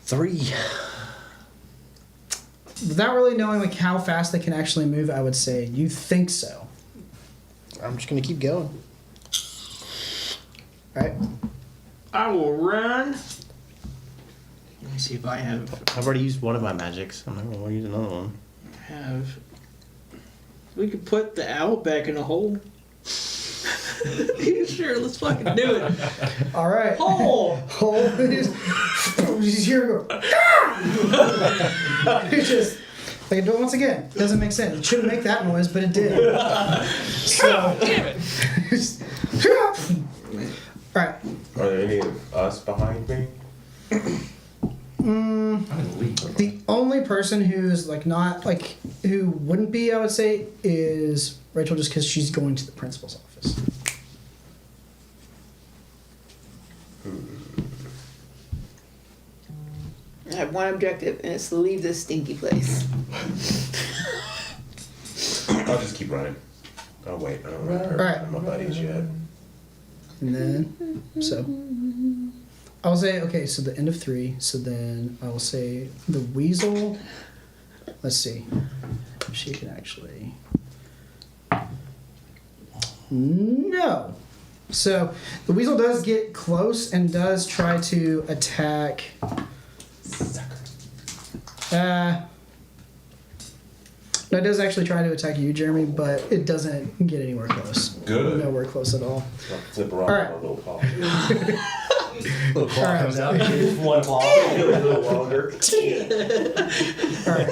Speaker 4: 3.
Speaker 3: Without really knowing like how fast they can actually move, I would say you think so.
Speaker 4: I'm just going to keep going.
Speaker 3: Right?
Speaker 6: I will run. Let me see if I have.
Speaker 4: I've already used one of my magics. I'm not going to use another one.
Speaker 6: We could put the owl back in a hole. Sure, let's fucking do it.
Speaker 3: All right.
Speaker 6: Hole.
Speaker 3: Hole. Just hear it go. It's just like once again, it doesn't make sense. It shouldn't make that noise, but it did. So
Speaker 6: Damn it.
Speaker 3: All right.
Speaker 2: Are there any of us behind me?
Speaker 3: The only person who's like not like who wouldn't be, I would say, is Rachel, just because she's going to the principal's office.
Speaker 5: I have one objective, and it's to leave this stinky place.
Speaker 2: I'll just keep running. Oh wait, I don't want to hurt
Speaker 3: Alright.
Speaker 2: my buddies yet.
Speaker 3: And then, so I will say, okay, so the end of 3. So then I will say the weasel. Let's see if she can actually. No. So the weasel does get close and does try to attack. No, it does actually try to attack you, Jeremy, but it doesn't get anywhere close.
Speaker 2: Good.
Speaker 3: Nowhere close at all.
Speaker 2: Flip around
Speaker 3: Alright.
Speaker 2: a little paw.
Speaker 1: Little claw
Speaker 3: Alright.
Speaker 1: comes out. One claw.
Speaker 2: A little longer.
Speaker 3: All right.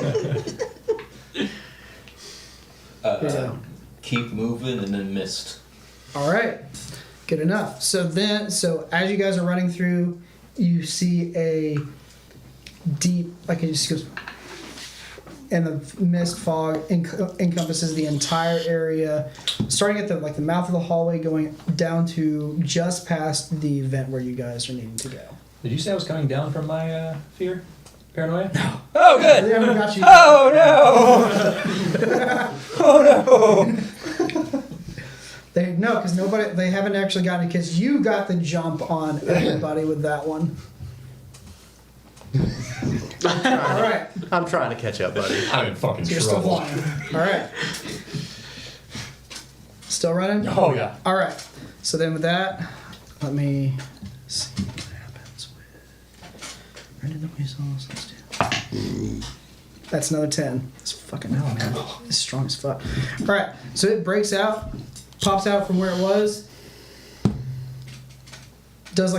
Speaker 7: Uh,
Speaker 3: Yeah.
Speaker 7: keep moving, and then missed.
Speaker 3: All right, good enough. So as you guys are running through, you see a deep, like it just goes, and the mist fog encompasses the entire area, starting at the mouth of the hallway, going down to just past the vent where you guys are needing to go.
Speaker 1: Did you say I was coming down from my fear? Paranoia?
Speaker 3: No.
Speaker 1: Oh, good!
Speaker 3: They haven't got you.
Speaker 1: Oh, no! Oh, no!
Speaker 3: They haven't actually gotten it, because you got the jump on everybody with that one. All right.
Speaker 4: I'm trying to catch up, buddy.
Speaker 1: I'm in fucking
Speaker 3: You're still
Speaker 1: trouble.
Speaker 3: flying. All right. Still running?
Speaker 1: Oh, yeah.
Speaker 3: All right. So then with that, let me see what happens with Red in the Weasels. Let's do. That's another 10. It's fucking hell, man. It's strong as fuck. All right. So it breaks out, pops out from where it was, does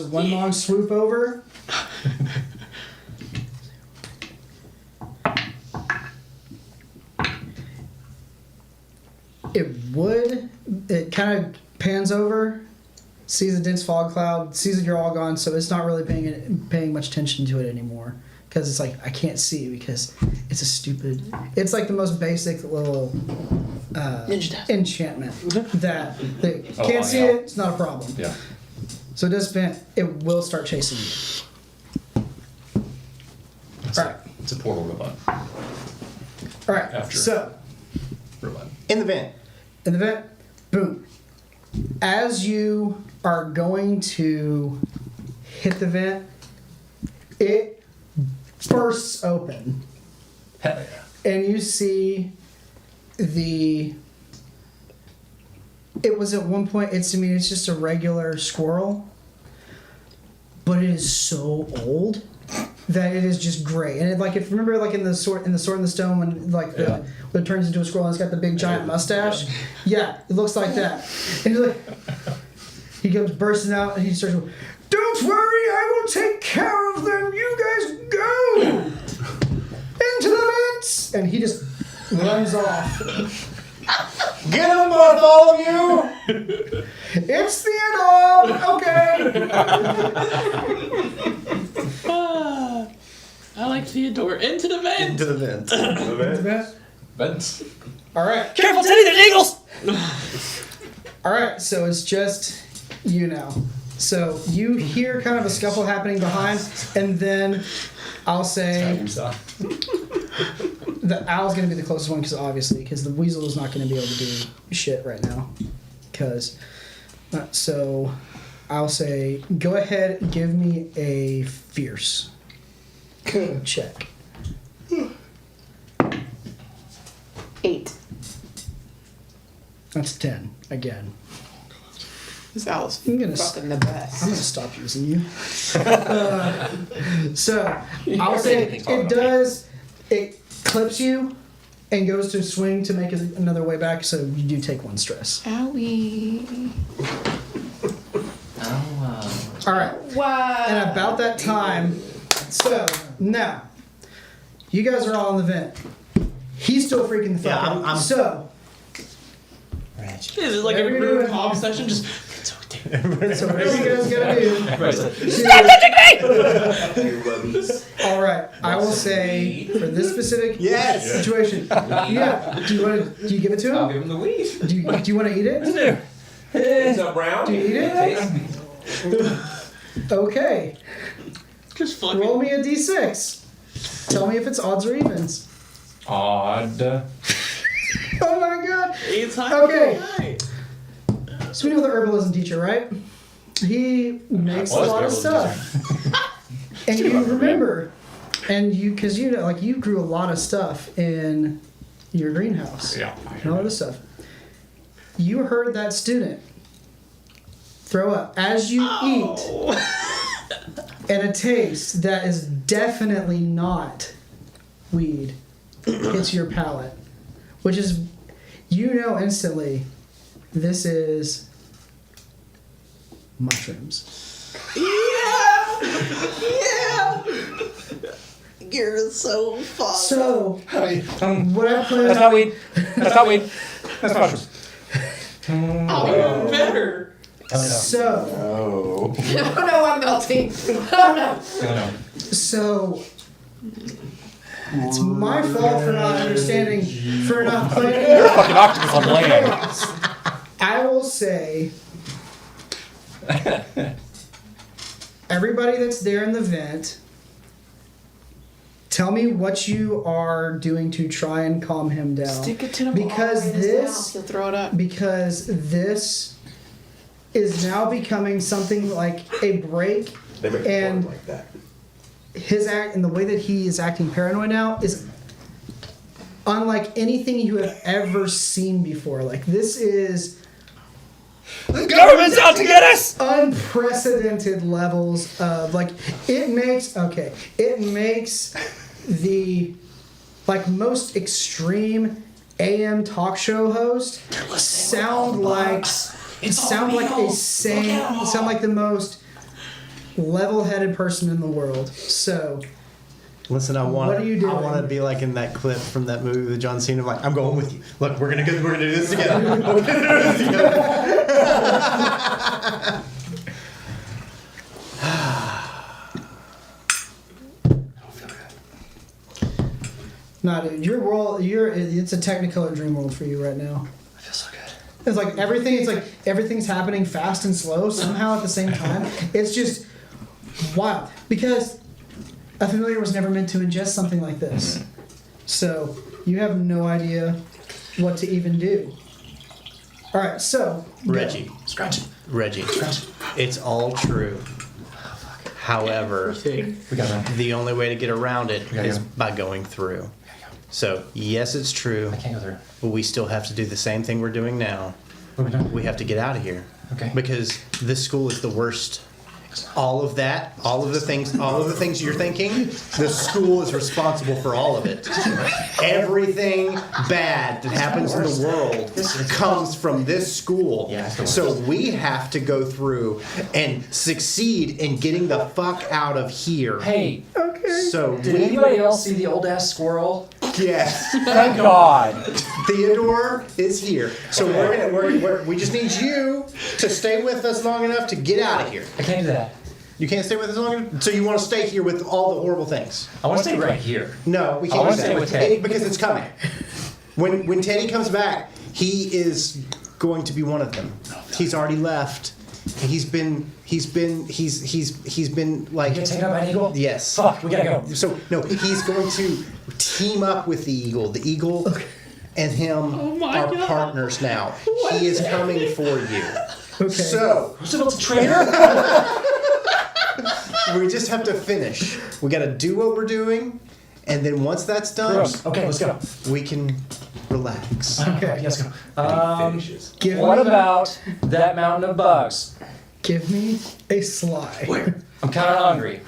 Speaker 3: one long swoop over. It kind of pans over, sees a dense fog cloud, sees that you're all gone, so it's not really paying much attention to it anymore. Because it's like, I can't see, because it's like the most basic little enchantment that they can't see it, it's not a problem.
Speaker 1: Yeah.
Speaker 3: So it does vent, it will start chasing you. Alright.
Speaker 1: It's a portal robot.
Speaker 3: Alright,
Speaker 1: After.
Speaker 3: so
Speaker 1: Robot.
Speaker 4: In the vent.
Speaker 3: in the vent, boom. As you are going to hit the vent, it bursts open.
Speaker 1: Hell yeah.
Speaker 3: And you see it was at one point, it's just a regular squirrel, but it is so old that it is just gray. And if you remember, like in the Sword in the Stone, when when it turns into a squirrel and it's got the big giant mustache. Yeah, it looks like that. And he's like, he comes bursting out and he starts going, "Don't worry, I will take care of them. You guys go into the vents." And he just runs off.
Speaker 4: Get him, all of you!
Speaker 3: It's the end all. Okay.
Speaker 6: I like Theodore. Into the vent!
Speaker 4: Into the vent.
Speaker 3: The vent.
Speaker 7: Vents.
Speaker 3: All right.
Speaker 1: Careful, Teddy, there's eagles!
Speaker 3: All right. So it's just you now. So you hear kind of a scuffle happening behind, and then I'll say the owl's going to be the closest one, because the weasel is not going to be able to do shit right now. So I'll say, go ahead and give me a fierce check.
Speaker 5: 8.
Speaker 3: That's 10 again.
Speaker 5: This owl's
Speaker 3: I'm gonna
Speaker 5: fucking the best.
Speaker 3: I'm gonna stop using you. So I'll say it does. It clips you and goes to swing to make another way back. So you do take 1 stress.
Speaker 5: Owie.
Speaker 7: Oh,
Speaker 3: All right.
Speaker 5: Wow.
Speaker 3: And about that time, so now you guys are all in the vent. He's still freaking the fuck
Speaker 4: Yeah,
Speaker 3: out.
Speaker 4: I'm-
Speaker 3: So
Speaker 4: Ratchet.
Speaker 6: Is it like
Speaker 3: Whatever
Speaker 6: a
Speaker 3: you're
Speaker 6: group
Speaker 3: doing.
Speaker 6: talk session? Just
Speaker 3: so whatever you guys gotta do.
Speaker 1: Stop
Speaker 3: All right. I will say for this specific
Speaker 4: Yes!
Speaker 3: situation. Yeah. Do you give it to
Speaker 7: I'll
Speaker 3: him?
Speaker 7: give him the weed.
Speaker 3: Do you want to eat it?
Speaker 2: What's up, Brown?
Speaker 3: Do you eat it? Okay.
Speaker 6: just fucking.
Speaker 3: Roll me a d6. Tell me if it's odds or evens.
Speaker 1: Odd.
Speaker 3: Oh my god.
Speaker 6: It's high.
Speaker 3: Okay. So we know the herbalism teacher, right? He makes a
Speaker 1: Was
Speaker 3: lot of
Speaker 1: herbalism
Speaker 3: stuff. And you remember, because you grew a lot of stuff in your greenhouse.
Speaker 1: Yeah.
Speaker 3: And all this stuff. You heard that student throw up as you eat, and a taste that is definitely not weed hits your palate, which is, instantly, this is mushrooms.
Speaker 5: Yeah. You're so fun.
Speaker 3: So, what I plan
Speaker 1: That's not weed. That's not weed.
Speaker 6: Oh, even better.
Speaker 3: So,
Speaker 2: Oh.
Speaker 5: No, I'm melting. Oh no.
Speaker 3: so it's my fault for not understanding, for not playing.
Speaker 1: You're a fucking octopus on land.
Speaker 3: I will say, everybody that's there in the vent, tell me what you are doing to try and calm him down.
Speaker 5: Stick a tentacle
Speaker 3: Because
Speaker 5: all the way in his
Speaker 3: this-
Speaker 5: mouth, he'll throw it up.
Speaker 3: Because this is now becoming something like a break.
Speaker 2: They make
Speaker 3: And-
Speaker 2: fun like that.
Speaker 3: His act and the way that he is acting paranoid now is unlike anything you have ever seen before. Like, this is
Speaker 1: The government's out to get us!
Speaker 3: unprecedented levels of, like, it makes the like most extreme AM talk show host sound like the most level-headed person in the world. So
Speaker 4: Listen, I
Speaker 3: What are you doing?
Speaker 4: want to be like in that clip from that movie with John Cena. Like, I'm going with you. Look, we're gonna do this together. We're gonna do this together.
Speaker 3: no, dude, your world, it's a Technicolor dream world for you right now.
Speaker 1: I feel so good.
Speaker 3: It's like everything's happening fast and slow somehow at the same time. It's just wild because a familiar was never meant to ingest something like this. So you have no idea what to even do. All right, so
Speaker 4: Reggie,
Speaker 1: Scratch it.
Speaker 4: Reggie,
Speaker 1: Scratch it.
Speaker 4: it's all true. However,
Speaker 1: We got run.
Speaker 4: the only way to get around it
Speaker 1: gotta
Speaker 4: is
Speaker 1: go.
Speaker 4: by going through. So, yes, it's true,
Speaker 1: I can't go through.
Speaker 4: but we still have to do the same thing we're doing now.
Speaker 1: What are we doing?
Speaker 4: We have to get out of here.
Speaker 1: Okay.
Speaker 4: Because this school is the worst. All of the things you're thinking, the school is responsible for all of it. Everything bad that happens in the world comes from this school.
Speaker 1: Yeah, it's the worst.
Speaker 4: So we have to go through and succeed in getting the fuck out of here.
Speaker 1: Hey,
Speaker 4: So
Speaker 1: did anybody else see the old ass squirrel?
Speaker 4: yes,
Speaker 1: Thank God.
Speaker 4: Theodore is here. So we just need you to stay with us long enough to get out of here.
Speaker 1: I can't do that.
Speaker 4: You can't stay with us long enough? So you want to stay here with all the horrible things?
Speaker 1: I want to stay right here.
Speaker 4: No, we
Speaker 1: I
Speaker 4: can't
Speaker 1: wanna
Speaker 4: do
Speaker 1: stay
Speaker 4: that.
Speaker 1: with Teddy.
Speaker 4: Because it's coming. When Teddy comes back, he is going to be one of them. He's already left. He's been like,
Speaker 1: You get taken out by an eagle?
Speaker 4: yes.
Speaker 1: Fuck, we gotta go.
Speaker 4: So no, he's going to team up with the eagle. The eagle and him are partners now. He is coming for you.
Speaker 3: Okay.
Speaker 4: So
Speaker 1: Roosevelt's a traitor?
Speaker 4: we just have to finish. We got to do what we're doing, and then once that's done,
Speaker 1: Gross. Okay, let's go.
Speaker 4: we can relax.
Speaker 3: Okay.
Speaker 1: Let's go.
Speaker 2: Finishes.
Speaker 3: Give
Speaker 1: What
Speaker 3: me,
Speaker 1: about that mountain of bugs?
Speaker 3: give me a slide.
Speaker 1: I'm kind of hungry.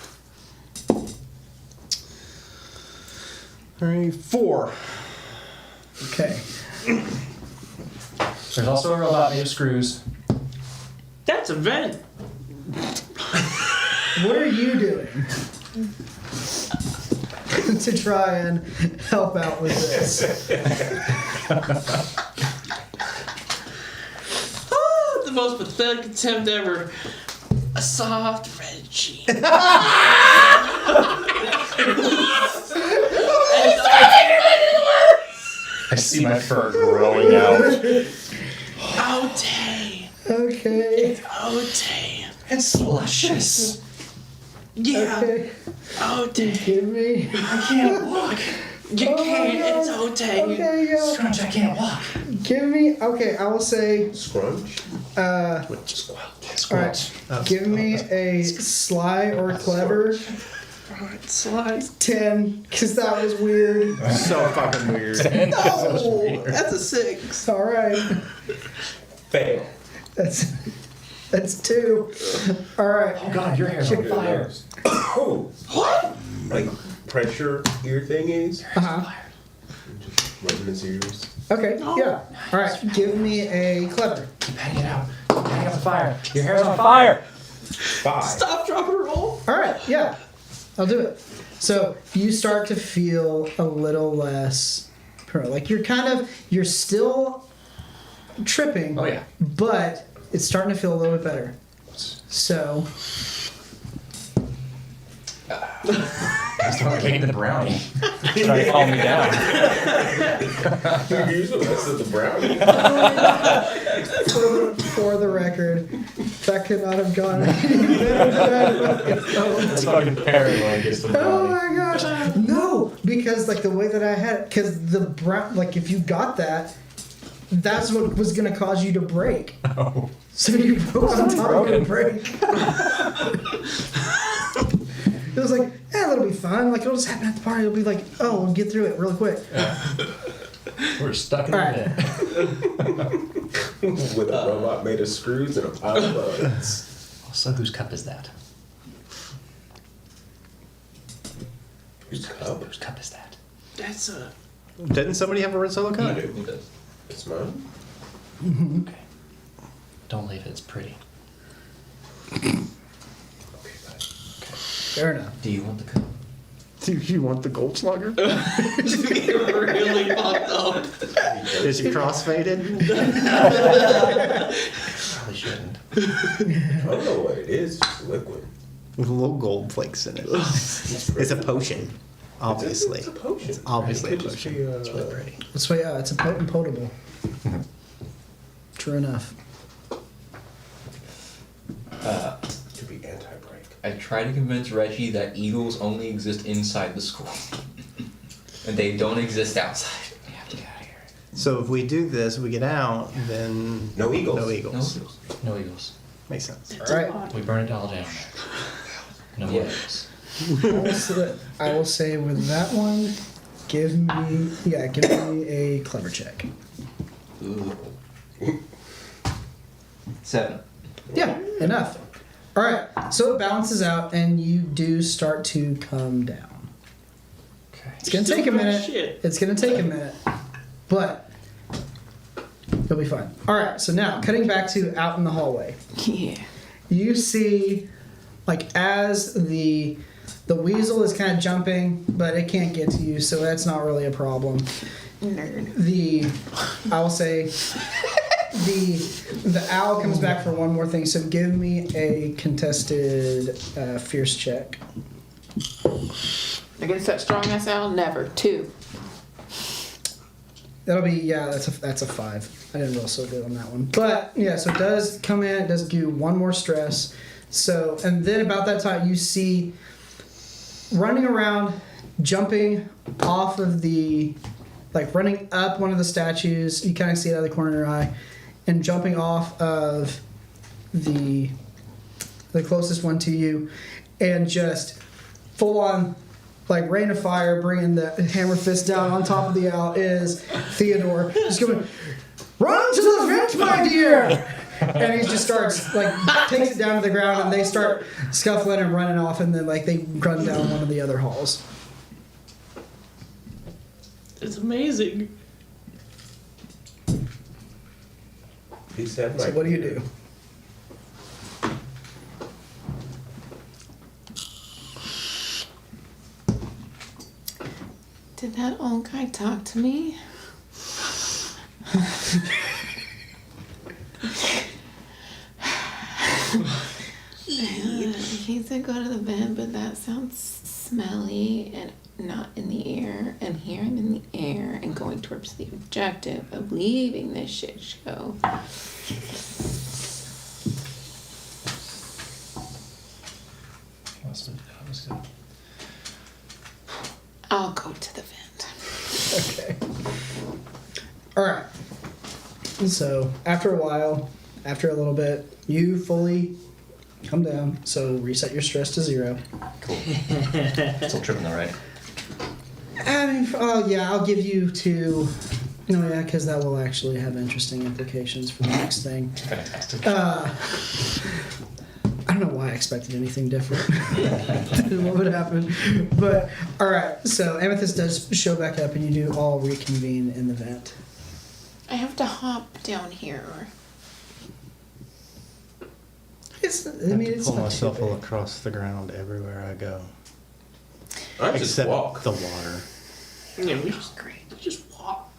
Speaker 4: 4.
Speaker 3: Okay.
Speaker 1: There's also a robot made of screws.
Speaker 6: That's a vent.
Speaker 3: What are you doing to try and help out with this?
Speaker 6: The most pathetic attempt ever. A soft Reggie.
Speaker 1: I see my fur growing out.
Speaker 6: Otay.
Speaker 3: Okay.
Speaker 6: Otay.
Speaker 1: It's luscious.
Speaker 6: Yeah.
Speaker 3: Okay.
Speaker 6: Otay.
Speaker 3: Give me.
Speaker 1: I can't walk.
Speaker 6: You can't. It's Otay.
Speaker 3: Okay, yo.
Speaker 1: Scrunch, I can't walk.
Speaker 3: Give me. Okay, I will say.
Speaker 2: Scrunch.
Speaker 3: All right. Give me a sly or clever
Speaker 6: Alright, slide.
Speaker 3: 10, because that was weird.
Speaker 4: So fucking weird.
Speaker 6: No, that's a 6.
Speaker 3: All right.
Speaker 2: Fail.
Speaker 3: That's 2. All right.
Speaker 1: Oh God, your hair's on fire.
Speaker 2: Oh.
Speaker 6: What?
Speaker 2: Like pressure ear thingies.
Speaker 3: Uh-huh.
Speaker 2: Just rubbing his ears.
Speaker 3: Okay. Yeah. All right. Give me a clever.
Speaker 1: Keep hanging out. Keep hanging out the fire. Your hair's on fire.
Speaker 2: 5.
Speaker 6: Stop, drop, and roll.
Speaker 3: All right. Yeah. I'll do it. So you start to feel a little less like you're still tripping.
Speaker 1: Oh, yeah.
Speaker 3: But it's starting to feel a little bit better. So
Speaker 1: Just don't get the brownie. Try to calm me down.
Speaker 2: Usually that's the brownie.
Speaker 3: for the record, that could not have gone any better.
Speaker 1: It's fucking Perry when it gets to the
Speaker 3: Oh
Speaker 1: brownie.
Speaker 3: my gosh! No, because like the way that I had it, because the brown, like if you got that, that's what was gonna cause you to break.
Speaker 1: Oh.
Speaker 3: So you broke on top of your break. It was like, that'll be fun. Like it'll just happen at the party. It'll be like, oh, we'll get through it really quick.
Speaker 1: We're stuck in
Speaker 3: All
Speaker 1: the
Speaker 3: right.
Speaker 1: bed.
Speaker 2: With a robot made of screws and a pile of bugs.
Speaker 1: Also, whose cup is that?
Speaker 2: Whose cup?
Speaker 1: Whose cup is that?
Speaker 6: That's a.
Speaker 4: Didn't somebody have a red solo cup?
Speaker 2: You do.
Speaker 7: He does.
Speaker 2: It's mine.
Speaker 1: Okay. Don't leave it. It's pretty.
Speaker 2: Okay, bye.
Speaker 3: Fair enough.
Speaker 7: Do you want the cup?
Speaker 8: Do you want the gold slugger?
Speaker 6: really fucked up.
Speaker 4: Is he crossfaded?
Speaker 1: Probably shouldn't.
Speaker 2: I don't know what it is. It's just liquid.
Speaker 4: With little gold flakes in it. It's a potion, obviously.
Speaker 2: It's a potion.
Speaker 4: It's obviously a
Speaker 2: It could just
Speaker 4: potion.
Speaker 2: be,
Speaker 1: It's really pretty.
Speaker 3: That's why, yeah, it's a potent potable. True enough.
Speaker 2: Could be anti-break.
Speaker 7: I try to convince Reggie that eagles only exist inside the school. And they don't exist outside.
Speaker 1: We have to get out of here.
Speaker 4: So if we do this, we get out, then
Speaker 2: No eagles.
Speaker 4: no
Speaker 7: No
Speaker 4: eagles.
Speaker 7: eagles.
Speaker 1: No eagles.
Speaker 4: Makes sense.
Speaker 3: All right.
Speaker 1: We burn it all down. No
Speaker 7: Yeah.
Speaker 1: eagles.
Speaker 3: I will say with that one, give me a clever check.
Speaker 7: Ooh. 7.
Speaker 3: Yeah, enough. All right, so it balances out, and you do start to come down.
Speaker 1: Okay.
Speaker 3: It's gonna
Speaker 6: Still
Speaker 3: take a
Speaker 6: got
Speaker 3: minute.
Speaker 6: shit.
Speaker 3: It's gonna take a minute, but you'll be fine. All right, so now cutting back to out in the hallway,
Speaker 5: Yeah.
Speaker 3: you see, like as the weasel is kind of jumping, but it can't get to you, so that's not really a problem.
Speaker 5: Nerd.
Speaker 3: I will say the owl comes back for one more thing. So give me a contested fierce check.
Speaker 5: Against that strong ass owl? Never. 2.
Speaker 3: That'll be that's a 5. I didn't roll so good on that one, but yeah. So it does come in. It does do one more stress. So and then about that time you see running around, jumping off of the, like running up one of the statues. You kind of see it out of the corner of your eye. And jumping off of the closest one to you, and just full on, like rain of fire, bringing the hammer fist down on top of the owl is Theodore. Just going, run to the vent, my dear! And he just starts like takes it down to the ground, and they start scuffling and running off, and then like they run down one of the other halls.
Speaker 6: It's amazing.
Speaker 2: He said,
Speaker 3: So what do you do?
Speaker 5: Did that old guy talk to me? He said go to the vent, but that sounds smelly and not in the air. And here I'm in the air and going towards the objective of leaving this shit show. I'll go to the vent.
Speaker 3: Okay. All right. So after a while, after a little bit, you fully come down. So reset your stress to 0.
Speaker 1: Cool. Still tripping though, right?
Speaker 3: I mean, oh yeah, I'll give you 2. No, yeah, because that will actually have interesting implications for the next thing.
Speaker 1: Fantastic.
Speaker 3: I don't know why I expected anything different than what would happen. But, alright, so Amethyst does show back up and you do all reconvene in the vent.
Speaker 5: I have to hop down here.
Speaker 3: It's, I
Speaker 4: I
Speaker 3: mean,
Speaker 4: have to
Speaker 3: it's
Speaker 4: pull
Speaker 3: not
Speaker 4: myself
Speaker 3: too
Speaker 4: all
Speaker 3: big.
Speaker 4: across the ground everywhere I go.
Speaker 2: I just
Speaker 4: Except
Speaker 2: walk.
Speaker 4: the water.
Speaker 6: Yeah, we just walk.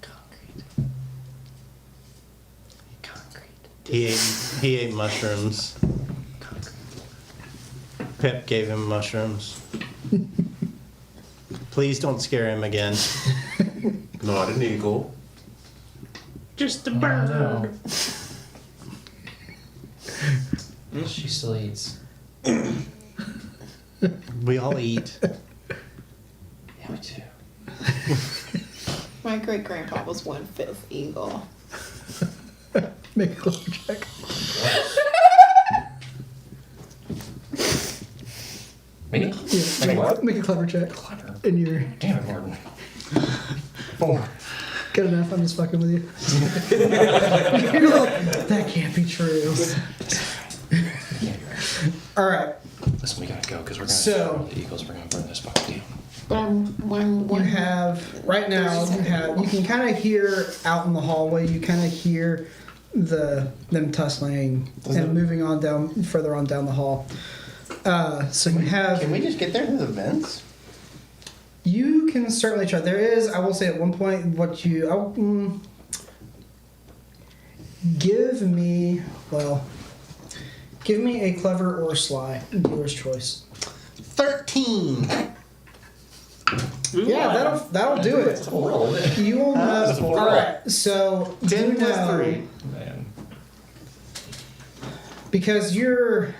Speaker 5: Concrete.
Speaker 8: He ate mushrooms. Pip gave him mushrooms. Please don't scare him again.
Speaker 2: Not an eagle.
Speaker 6: Just a
Speaker 1: Oh,
Speaker 6: bird.
Speaker 1: no. She still eats.
Speaker 8: We all eat.
Speaker 1: Yeah, we do.
Speaker 5: My great grandpa was 1/5 eagle.
Speaker 3: Make a clever check.
Speaker 1: Me?
Speaker 3: Yeah,
Speaker 1: Make what?
Speaker 3: Make a clever check.
Speaker 1: Clever.
Speaker 3: And you're
Speaker 1: Damn it, Gordon. 4.
Speaker 3: good enough. I'm just fucking with you. You're like, that can't be true.
Speaker 1: Yeah, you're right.
Speaker 3: All right.
Speaker 1: Listen, we gotta go because we're gonna
Speaker 3: So-
Speaker 1: show the Eagles. We're gonna burn this fucking deal.
Speaker 5: But I'm
Speaker 3: You have right now. You can kind of hear out in the hallway. You kind of hear them tussling and moving on down further on down the hall. So you have.
Speaker 4: Can we just get there to the vents?
Speaker 3: You can certainly try. There is, I will say, at one point, what you give me. Well, give me a clever or sly, dealer's choice.
Speaker 4: 13.
Speaker 3: Yeah, that'll do it. You will know. All right, so
Speaker 4: 10
Speaker 3: you
Speaker 4: plus
Speaker 3: know,
Speaker 4: 3.
Speaker 1: Man.
Speaker 3: because your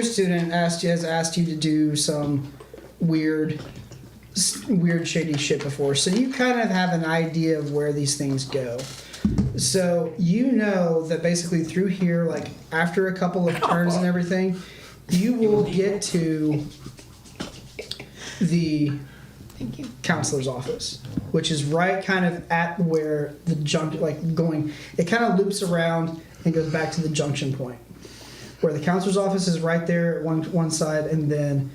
Speaker 3: student has asked you to do some weird shady shit before, so you kind of have an idea of where these things go. So you know that basically through here, like after a couple of turns and everything, you will get to the
Speaker 5: Thank you.
Speaker 3: counselor's office, which is right kind of at where the it kind of loops around and goes back to the junction point, where the counselor's office is right there at one side, and then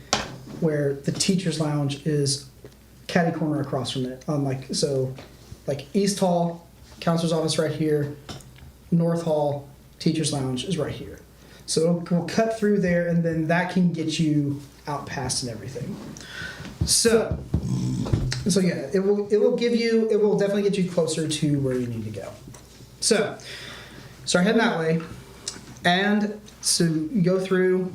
Speaker 3: where the teacher's lounge is catty corner across from it. Like East Hall, counselor's office right here, North Hall, teacher's lounge is right here. So we'll cut through there, and then that can get you out past and everything. So yeah, it will definitely get you closer to where you need to go. So start heading that way, and so you go through,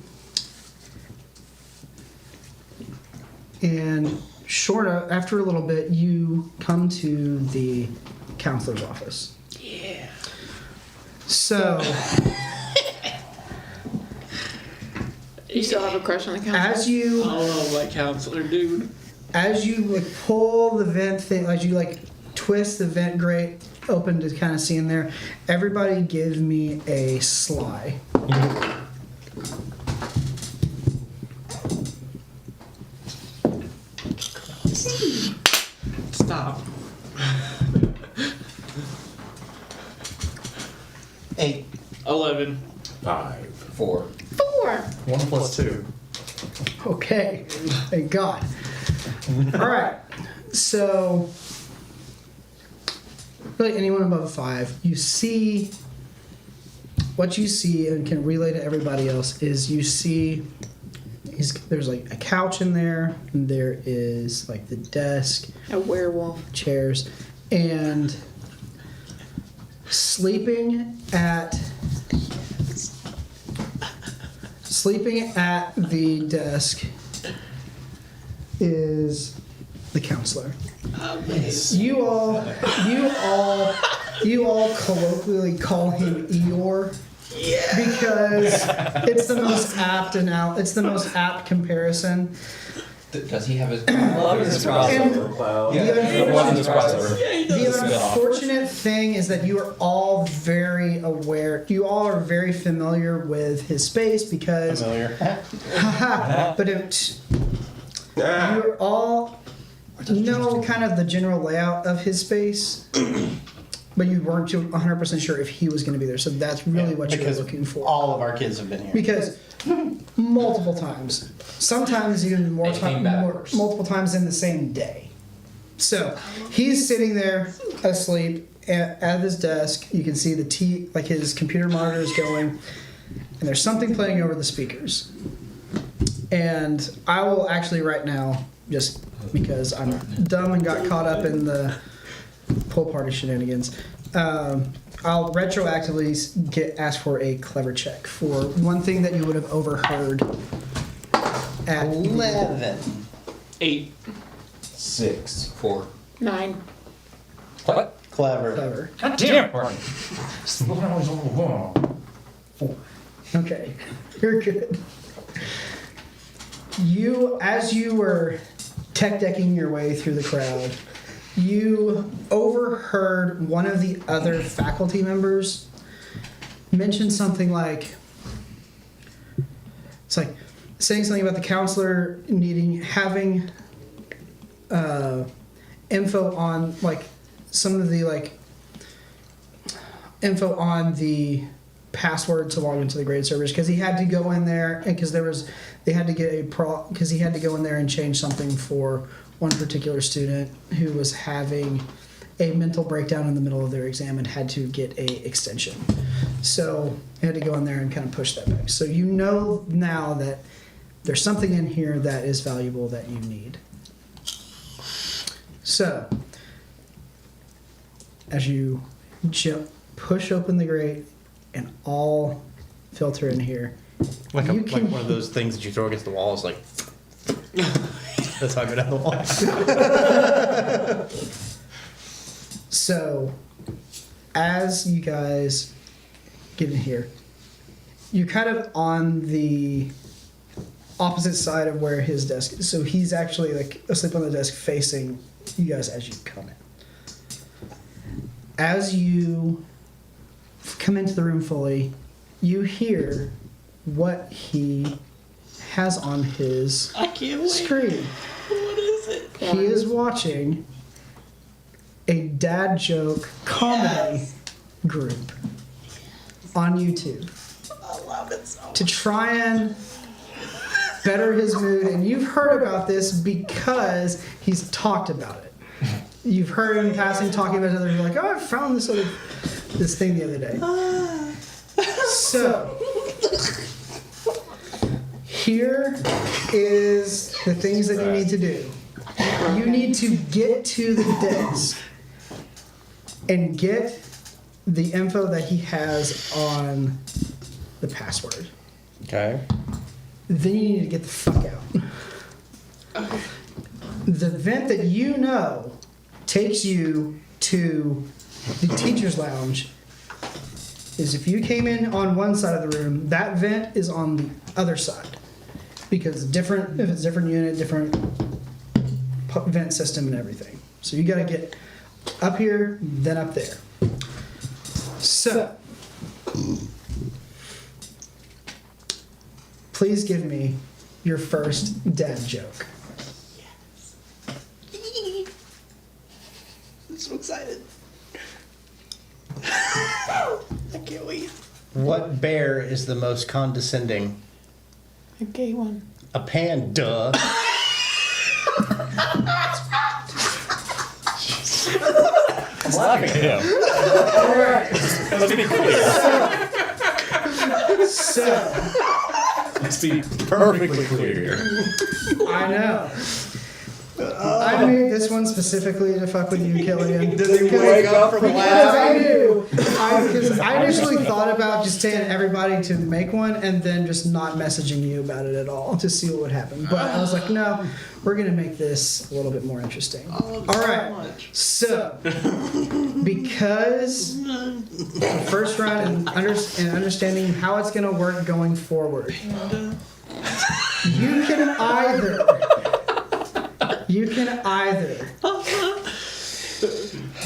Speaker 3: and after a little bit, you come to the counselor's office.
Speaker 6: Yeah.
Speaker 3: So
Speaker 5: You still have a crush on the counselor?
Speaker 6: I love my counselor, dude.
Speaker 3: as you like pull the vent thing, as you like twist the vent grate open to kind of see in there, everybody give me a sly.
Speaker 6: Stop.
Speaker 4: 8.
Speaker 6: 11.
Speaker 2: 5.
Speaker 7: 4.
Speaker 5: 4.
Speaker 1: 1 plus 2.
Speaker 3: Okay, thank God. All right, so really anyone above a 5, you see what you see and can relay to everybody else is you see there's like a couch in there, and there is like the desk,
Speaker 5: A werewolf.
Speaker 3: chairs, and sleeping at the desk is the counselor. You all colloquially call him Eeyore. Yeah. Because it's the most apt comparison.
Speaker 7: Does he have his?
Speaker 2: Love
Speaker 7: his
Speaker 3: crossover.
Speaker 2: Cloud.
Speaker 3: The unfortunate thing is that you are all very aware. You all are very familiar with his space because. But you all know kind of the general layout of his space, but you weren't 100% sure if he was going to be there. So that's really what you're looking for.
Speaker 4: All of our kids have been here.
Speaker 3: Because multiple times, sometimes even multiple times in the same day. So he's sitting there asleep at his desk. You can see his computer monitor is going, and there's something playing over the speakers. And I will actually right now, just because I'm dumb and got caught up in the pool party shenanigans, I'll retroactively ask for a clever check for one thing that you would have overheard at
Speaker 4: 11.
Speaker 6: 8.
Speaker 2: 6.
Speaker 7: 4.
Speaker 5: 9.
Speaker 1: What?
Speaker 4: Clever.
Speaker 3: clever.
Speaker 1: God damn it, Barney. Just looking always over the wall. 4.
Speaker 3: Okay, you're good. As you were tech decking your way through the crowd, you overheard one of the other faculty members mention something like, it's like saying something about the counselor having info on like some of the like info on the password to log into the grade servers, because he had to go in there and because they had to get because he had to go in there and change something for one particular student who was having a mental breakdown in the middle of their exam and had to get a extension. So he had to go in there and kind of push that back. So you know now that there's something in here that is valuable that you need. So as you push open the grate and all filter in here,
Speaker 4: Like
Speaker 3: you
Speaker 4: like one of those things that you throw against the wall. It's like that's how I go down the wall.
Speaker 3: So, as you guys get in here, you're kind of on the opposite side of where his desk is. So he's actually like asleep on the desk facing you guys as you come in. As you come into the room fully, you hear what he has on his
Speaker 6: I can't wait.
Speaker 3: screen.
Speaker 6: What is it?
Speaker 3: He is watching a dad joke comedy group on YouTube
Speaker 6: I love it so much.
Speaker 3: to try and better his mood. And you've heard about this because he's talked about it. You've heard him passing talking about it. Others. You're like, oh, I found this thing the other day. So here is the things that you need to do. You need to get to the desk and get the info that he has on the password.
Speaker 4: Okay.
Speaker 3: Then you need to get the fuck out. The vent that you know takes you to the teacher's lounge is if you came in on one side of the room, that vent is on the other side. Because if it's different unit, different vent system and everything. So you gotta get up here, then up there. So, please give me your first dad joke.
Speaker 6: I'm so excited. I can't wait.
Speaker 4: What bear is the most condescending?
Speaker 5: A gay one.
Speaker 4: A panda.
Speaker 7: I'm laughing at him.
Speaker 3: Alright,
Speaker 7: Let's be clear.
Speaker 3: so,
Speaker 7: Let's be perfectly clear here.
Speaker 3: I know. I made this one specifically to fuck with you, Killian.
Speaker 4: Does he wake up from
Speaker 3: Because I
Speaker 4: laughing?
Speaker 3: knew. Because I initially thought about just saying everybody to make one and then just not messaging you about it at all to see what would happen. But I was like, no, we're going to make this a little bit more interesting. All right. So, because the first round and understanding how it's going to work going forward, you can either,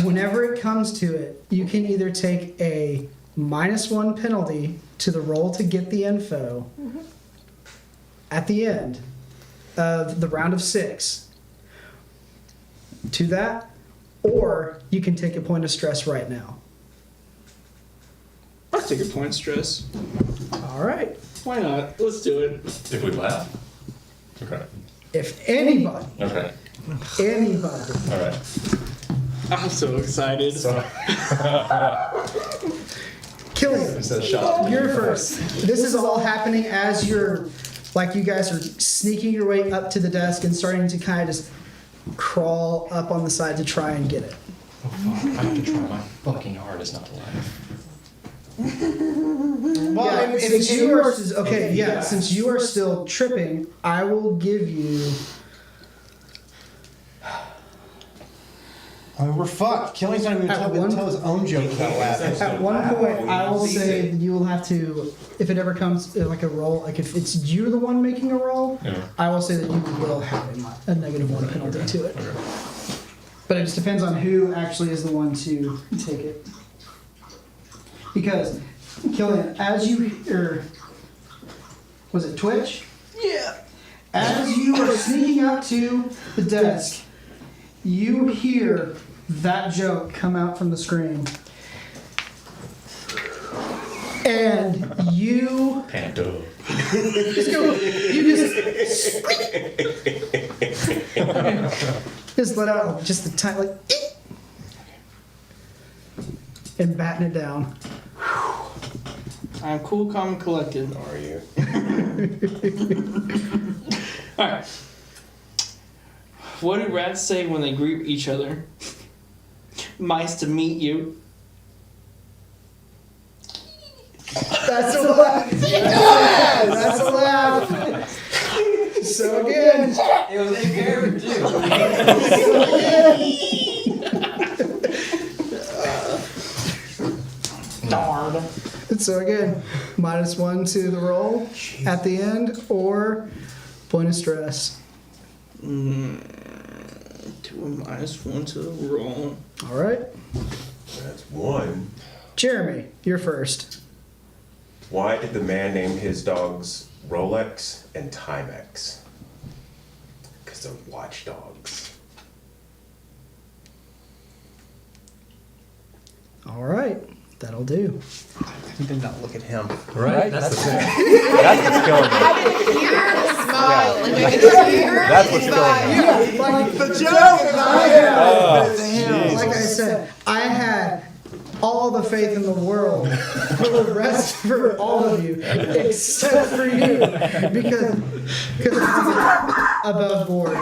Speaker 3: whenever it comes to it, you can either take a -1 penalty to the roll to get the info at the end of the round of 6 to that, or you can take a point of stress right now.
Speaker 6: I'll take a point stress.
Speaker 3: All right.
Speaker 6: Why not? Let's do it.
Speaker 7: If we laugh. Okay.
Speaker 3: If anybody,
Speaker 7: Okay.
Speaker 3: anybody
Speaker 7: All right.
Speaker 6: I'm so excited.
Speaker 3: Killian,
Speaker 7: It's a shot.
Speaker 3: you're first. This is all happening as you're, like, you guys are sneaking your way up to the desk and starting to kind of just crawl up on the side to try and get it.
Speaker 1: Oh fuck! I have to try my fucking hardest not to laugh.
Speaker 3: Yeah, since you are okay, yeah. Since you are still tripping, I will give you.
Speaker 4: I mean, we're fucked. Killing's not even
Speaker 3: At
Speaker 4: going
Speaker 3: one-
Speaker 4: to tell his own joke without laughing.
Speaker 3: At one point, I will say that you will have to, if it ever comes like a roll, like if it's you the one making a roll, I will say that you will have a -1 penalty to it. But it just depends on who actually is the one to take it. Because, Killian, as you, was it Twitch?
Speaker 6: Yeah.
Speaker 3: As you are sneaking up to the desk, you hear that joke come out from the screen. And you
Speaker 1: Panto.
Speaker 3: just go, just let out just the time, like, and batten it down.
Speaker 6: I'm cool, calm, and collected.
Speaker 2: How are you?
Speaker 6: Alright. What do rats say when they greet each other? Nice to meet you.
Speaker 3: That's a laugh. That's a laugh. So again.
Speaker 7: It was in character too.
Speaker 6: Darn.
Speaker 3: So again, -1 to the roll at the end, or point of stress.
Speaker 6: 2 -1 to the roll.
Speaker 3: All right,
Speaker 2: That's one.
Speaker 3: Jeremy, you're first.
Speaker 2: Why did the man name his dogs Rolex and Timex? Because they're watchdogs.
Speaker 3: All right, that'll do.
Speaker 4: You did not look at him.
Speaker 1: Right? That's the thing.
Speaker 9: That's what's killing me.
Speaker 5: I didn't hear the smile. Like, I could hear
Speaker 9: That's
Speaker 5: the
Speaker 9: what's killing me.
Speaker 5: smile.
Speaker 3: Like the joke. Like I said, I had all the faith in the world for the rest, for all of you, except for you, because it's above board.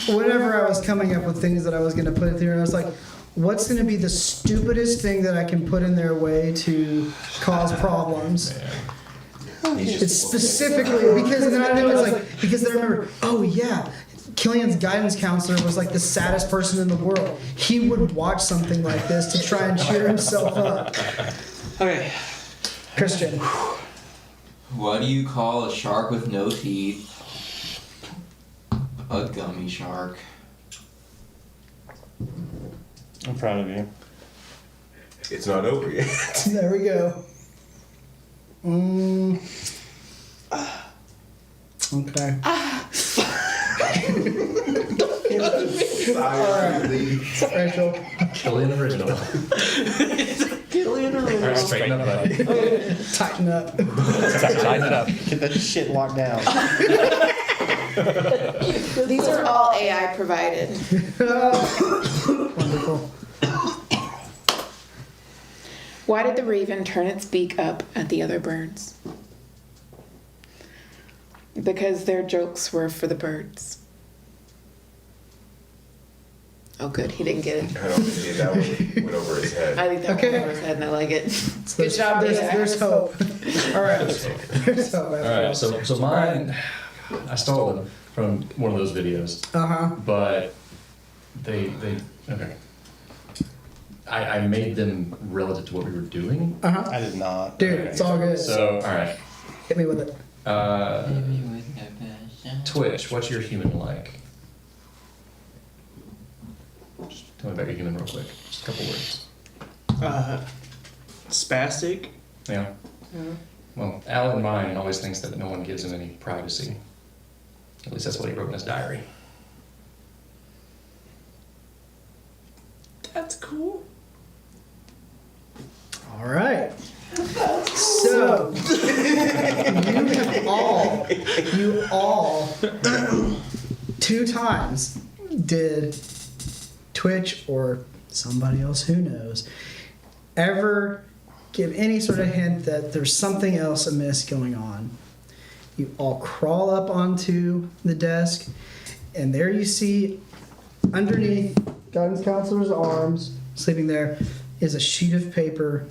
Speaker 3: Whenever I was coming up with things that I was going to put in there, I was like, what's going to be the stupidest thing that I can put in their way to cause problems? It's specifically because then I knew it's like, because then I remember, oh yeah, Killian's guidance counselor was like the saddest person in the world. He would watch something like this to try and cheer himself up.
Speaker 6: Okay.
Speaker 3: Christian.
Speaker 7: What do you call a shark with no teeth? A gummy shark.
Speaker 8: I'm proud of you.
Speaker 2: It's not over yet.
Speaker 3: There we go. Okay. Alright. Rachel.
Speaker 1: Killian original.
Speaker 6: Killian
Speaker 1: Alright,
Speaker 6: original.
Speaker 1: straighten up, buddy.
Speaker 3: Tighten up.
Speaker 9: Tighten it up.
Speaker 4: Get that shit locked down.
Speaker 5: These are all AI provided.
Speaker 3: Wonderful.
Speaker 5: Why did the raven turn its beak up at the other birds? Because their jokes were for the birds. Oh, good. He didn't get it.
Speaker 2: I don't think that one went over his head.
Speaker 5: I think that
Speaker 3: Okay.
Speaker 5: went over his head, and I like it.
Speaker 3: So
Speaker 5: Good job,
Speaker 3: There's
Speaker 5: AI.
Speaker 3: hope. All right. There's hope.
Speaker 1: All right, so mine, I stole them from one of those videos, but they okay. I made them relative to what we were doing.
Speaker 4: I did not.
Speaker 3: Dude, it's all good.
Speaker 1: So, all right.
Speaker 3: Hit me with it.
Speaker 1: Twitch, what's your human like? Just tell me about your human real quick. Just a couple words.
Speaker 6: Spastic.
Speaker 1: Yeah. Well, Alan mine always thinks that no one gives him any privacy. At least that's what he wrote in his diary.
Speaker 6: That's cool.
Speaker 3: All right. So you all 2 times did Twitch or somebody else who knows ever give any sort of hint that there's something else amiss going on. You all crawl up onto the desk, and there you see underneath guidance counselor's arms sleeping there is a sheet of paper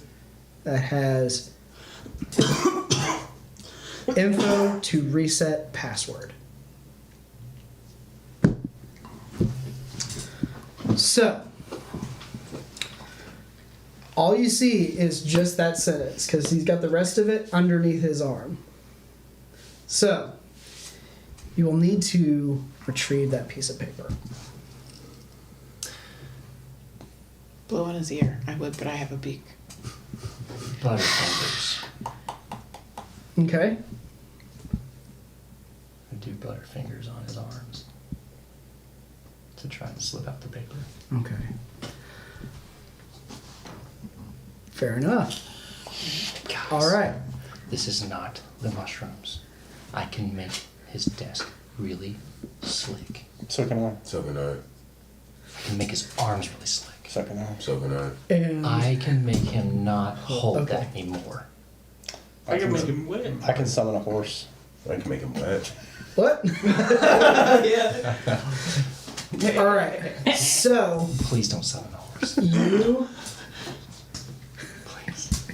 Speaker 3: that has info to reset password. So, all you see is just that sentence because he's got the rest of it underneath his arm. So, you will need to retrieve that piece of paper.
Speaker 5: Blow in his ear. I would, but I have a beak.
Speaker 1: Butterfingers.
Speaker 3: Okay?
Speaker 1: I do butterfingers on his arms to try and slip out the paper.
Speaker 3: Okay. Fair enough.
Speaker 1: Guys,
Speaker 3: All right.
Speaker 1: This is not the mushrooms. I can make his desk really slick.
Speaker 4: So can I.
Speaker 2: So can I.
Speaker 1: I can make his arms really slick.
Speaker 4: So can I.
Speaker 2: So can I.
Speaker 3: And
Speaker 1: I can make him not hold
Speaker 3: Okay.
Speaker 1: that anymore.
Speaker 6: I can make him win.
Speaker 4: I can summon a horse.
Speaker 2: I can make him wet.
Speaker 3: what?
Speaker 6: Yeah.
Speaker 3: All right. So
Speaker 1: Please don't summon a horse.
Speaker 3: you.
Speaker 1: Please.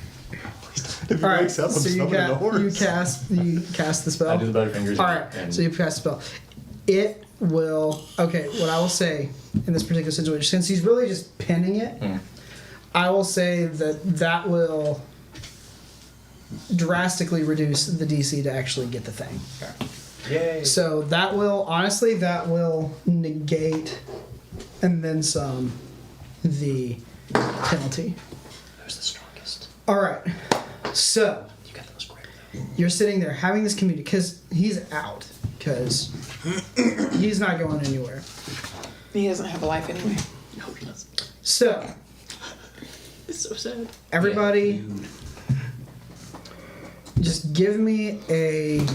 Speaker 1: Please don't.
Speaker 4: If he
Speaker 3: All right.
Speaker 4: wakes up, I'm
Speaker 3: So
Speaker 4: summoning a horse.
Speaker 3: you cast the spell.
Speaker 1: I do the butterfingers.
Speaker 3: All right.
Speaker 1: and-
Speaker 3: So you cast the spell. It will. Okay. What I will say in this particular situation, since he's really just pinning it, I will say that will drastically reduce the DC to actually get the thing.
Speaker 2: Yay.
Speaker 3: So that will negate and then some the penalty.
Speaker 1: Who's the strongest?
Speaker 3: All right. So
Speaker 1: You got the most great though.
Speaker 3: you're sitting there having this community because he's out because he's not going anywhere.
Speaker 5: He doesn't have a life anyway.
Speaker 6: No, he doesn't.
Speaker 3: So
Speaker 6: It's so sad.
Speaker 3: everybody, just give me a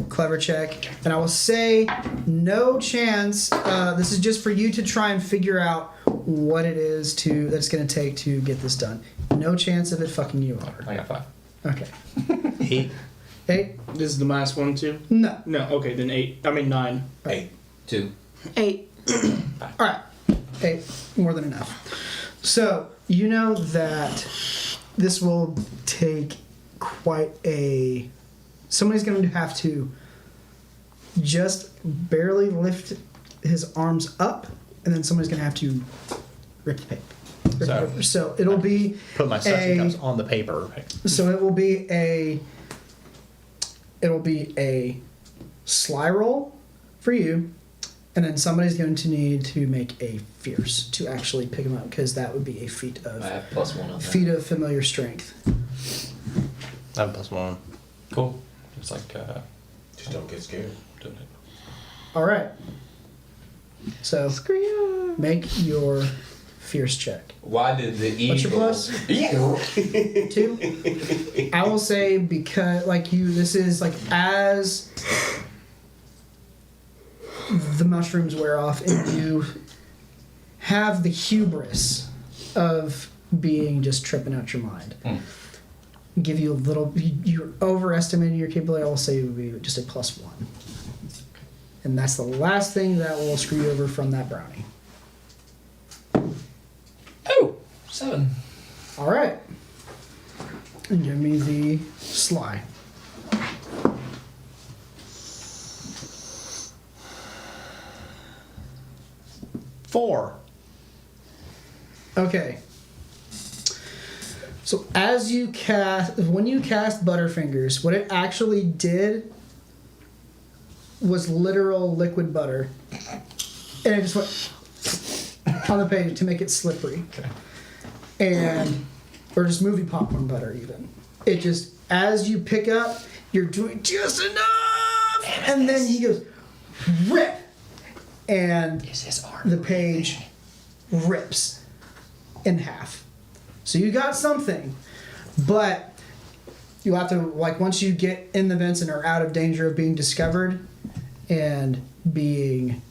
Speaker 3: clever check, and I will say no chance. This is just for you to try and figure out what it is that's going to take to get this done. No chance of it fucking you over.
Speaker 1: I got 5.
Speaker 3: Okay.
Speaker 4: 8.
Speaker 3: 8?
Speaker 6: This is the last one too.
Speaker 3: No.
Speaker 6: No. Okay, then 8. I mean 9.
Speaker 7: 2.
Speaker 5: 8.
Speaker 3: All right. 8. More than enough. So you know that this will take quite a. Somebody's going to have to just barely lift his arms up, and then somebody's going to have to rip the paper. Rip the
Speaker 4: So-
Speaker 3: paper. So it'll be
Speaker 4: Put my suction cups on the paper.
Speaker 3: so it will be a sly roll for you, and then somebody's going to need to make a fierce to actually pick him up because that would be a feat
Speaker 7: I
Speaker 3: of
Speaker 7: have +1 on that.
Speaker 3: feat of familiar strength.
Speaker 4: I have +1.
Speaker 1: Cool. It's like
Speaker 2: Just don't get scared.
Speaker 1: doing it.
Speaker 3: All right. So
Speaker 5: Screw you.
Speaker 3: make your fierce check.
Speaker 7: Why did the eagle...
Speaker 3: What's your plus? 2. I will say because this is like as the mushrooms wear off and you have the hubris of being just tripping out your mind. Give you a little. You're overestimating your capability. I will say it would be just a +1, and that's the last thing that will screw you over from that brownie.
Speaker 1: Oh, 7.
Speaker 3: All right. And give me the sly.
Speaker 4: Four.
Speaker 3: Okay. So when you cast Butterfingers, what it actually did was literal liquid butter, and it just went on the page to make it slippery, or just movie popcorn butter even. It just as you pick up, you're doing just enough, and then he goes rip, and
Speaker 1: Is his arm
Speaker 3: the page rips in half. So you got something, but you have to, once you get in the vents and are out of danger of being discovered and being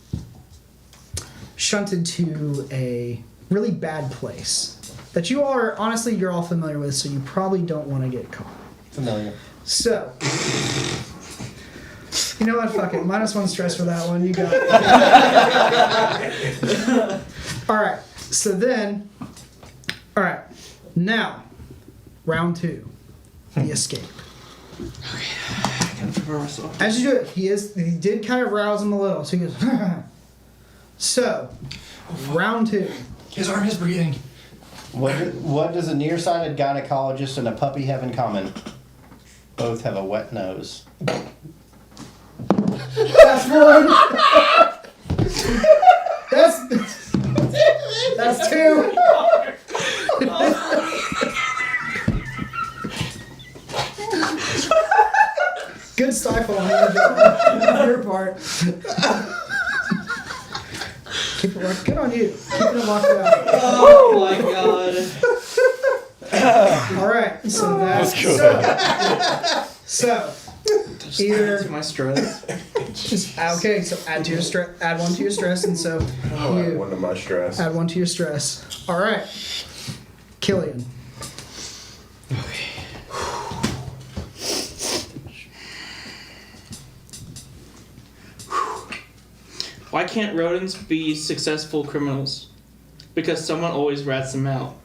Speaker 3: shunted to a really bad place that you're all familiar with, so you probably don't want to get caught.
Speaker 7: Familiar.
Speaker 3: So, you know what? Fuck it. -1 stress for that one. You got it. All right. So then, All right. Now, round 2, the escape.
Speaker 6: I gotta prepare myself.
Speaker 3: As you do it, he did kind of rouse him a little. So he goes. So, round 2.
Speaker 1: His arm is breathing.
Speaker 4: What does a nearsighted gynecologist and a puppy have in common? Both have a wet nose.
Speaker 3: That's one. That's 2. Good stifle on your part. Keep it locked. Good on you. Keeping it locked out.
Speaker 6: Oh my god.
Speaker 3: All right. So that's so either
Speaker 6: my stress.
Speaker 3: just okay. So add to your stress. Add 1 to your stress, and so you
Speaker 2: One of my stress.
Speaker 3: add 1 to your stress. All right, Killian.
Speaker 6: Why can't rodents be successful criminals? Because someone always rats them out.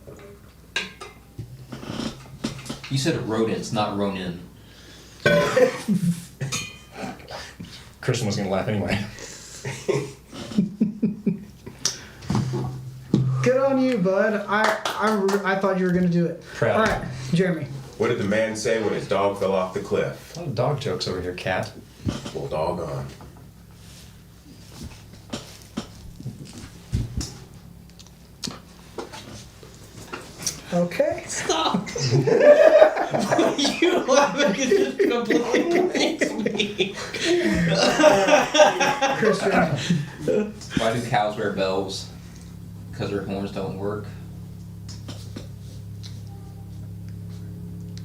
Speaker 7: You said rodents, not Ronin.
Speaker 1: Christian was gonna laugh anyway.
Speaker 3: Good on you, bud. I thought you were gonna do it.
Speaker 1: Proud.
Speaker 3: All right, Jeremy.
Speaker 2: What did the man say when his dog fell off the cliff?
Speaker 1: A lot of dog jokes over here, cat.
Speaker 2: Well, doggone.
Speaker 3: Okay.
Speaker 6: Stop! You laughing is just completely breaks me.
Speaker 3: Christian.
Speaker 7: Why do cows wear bells? Because their horns don't work.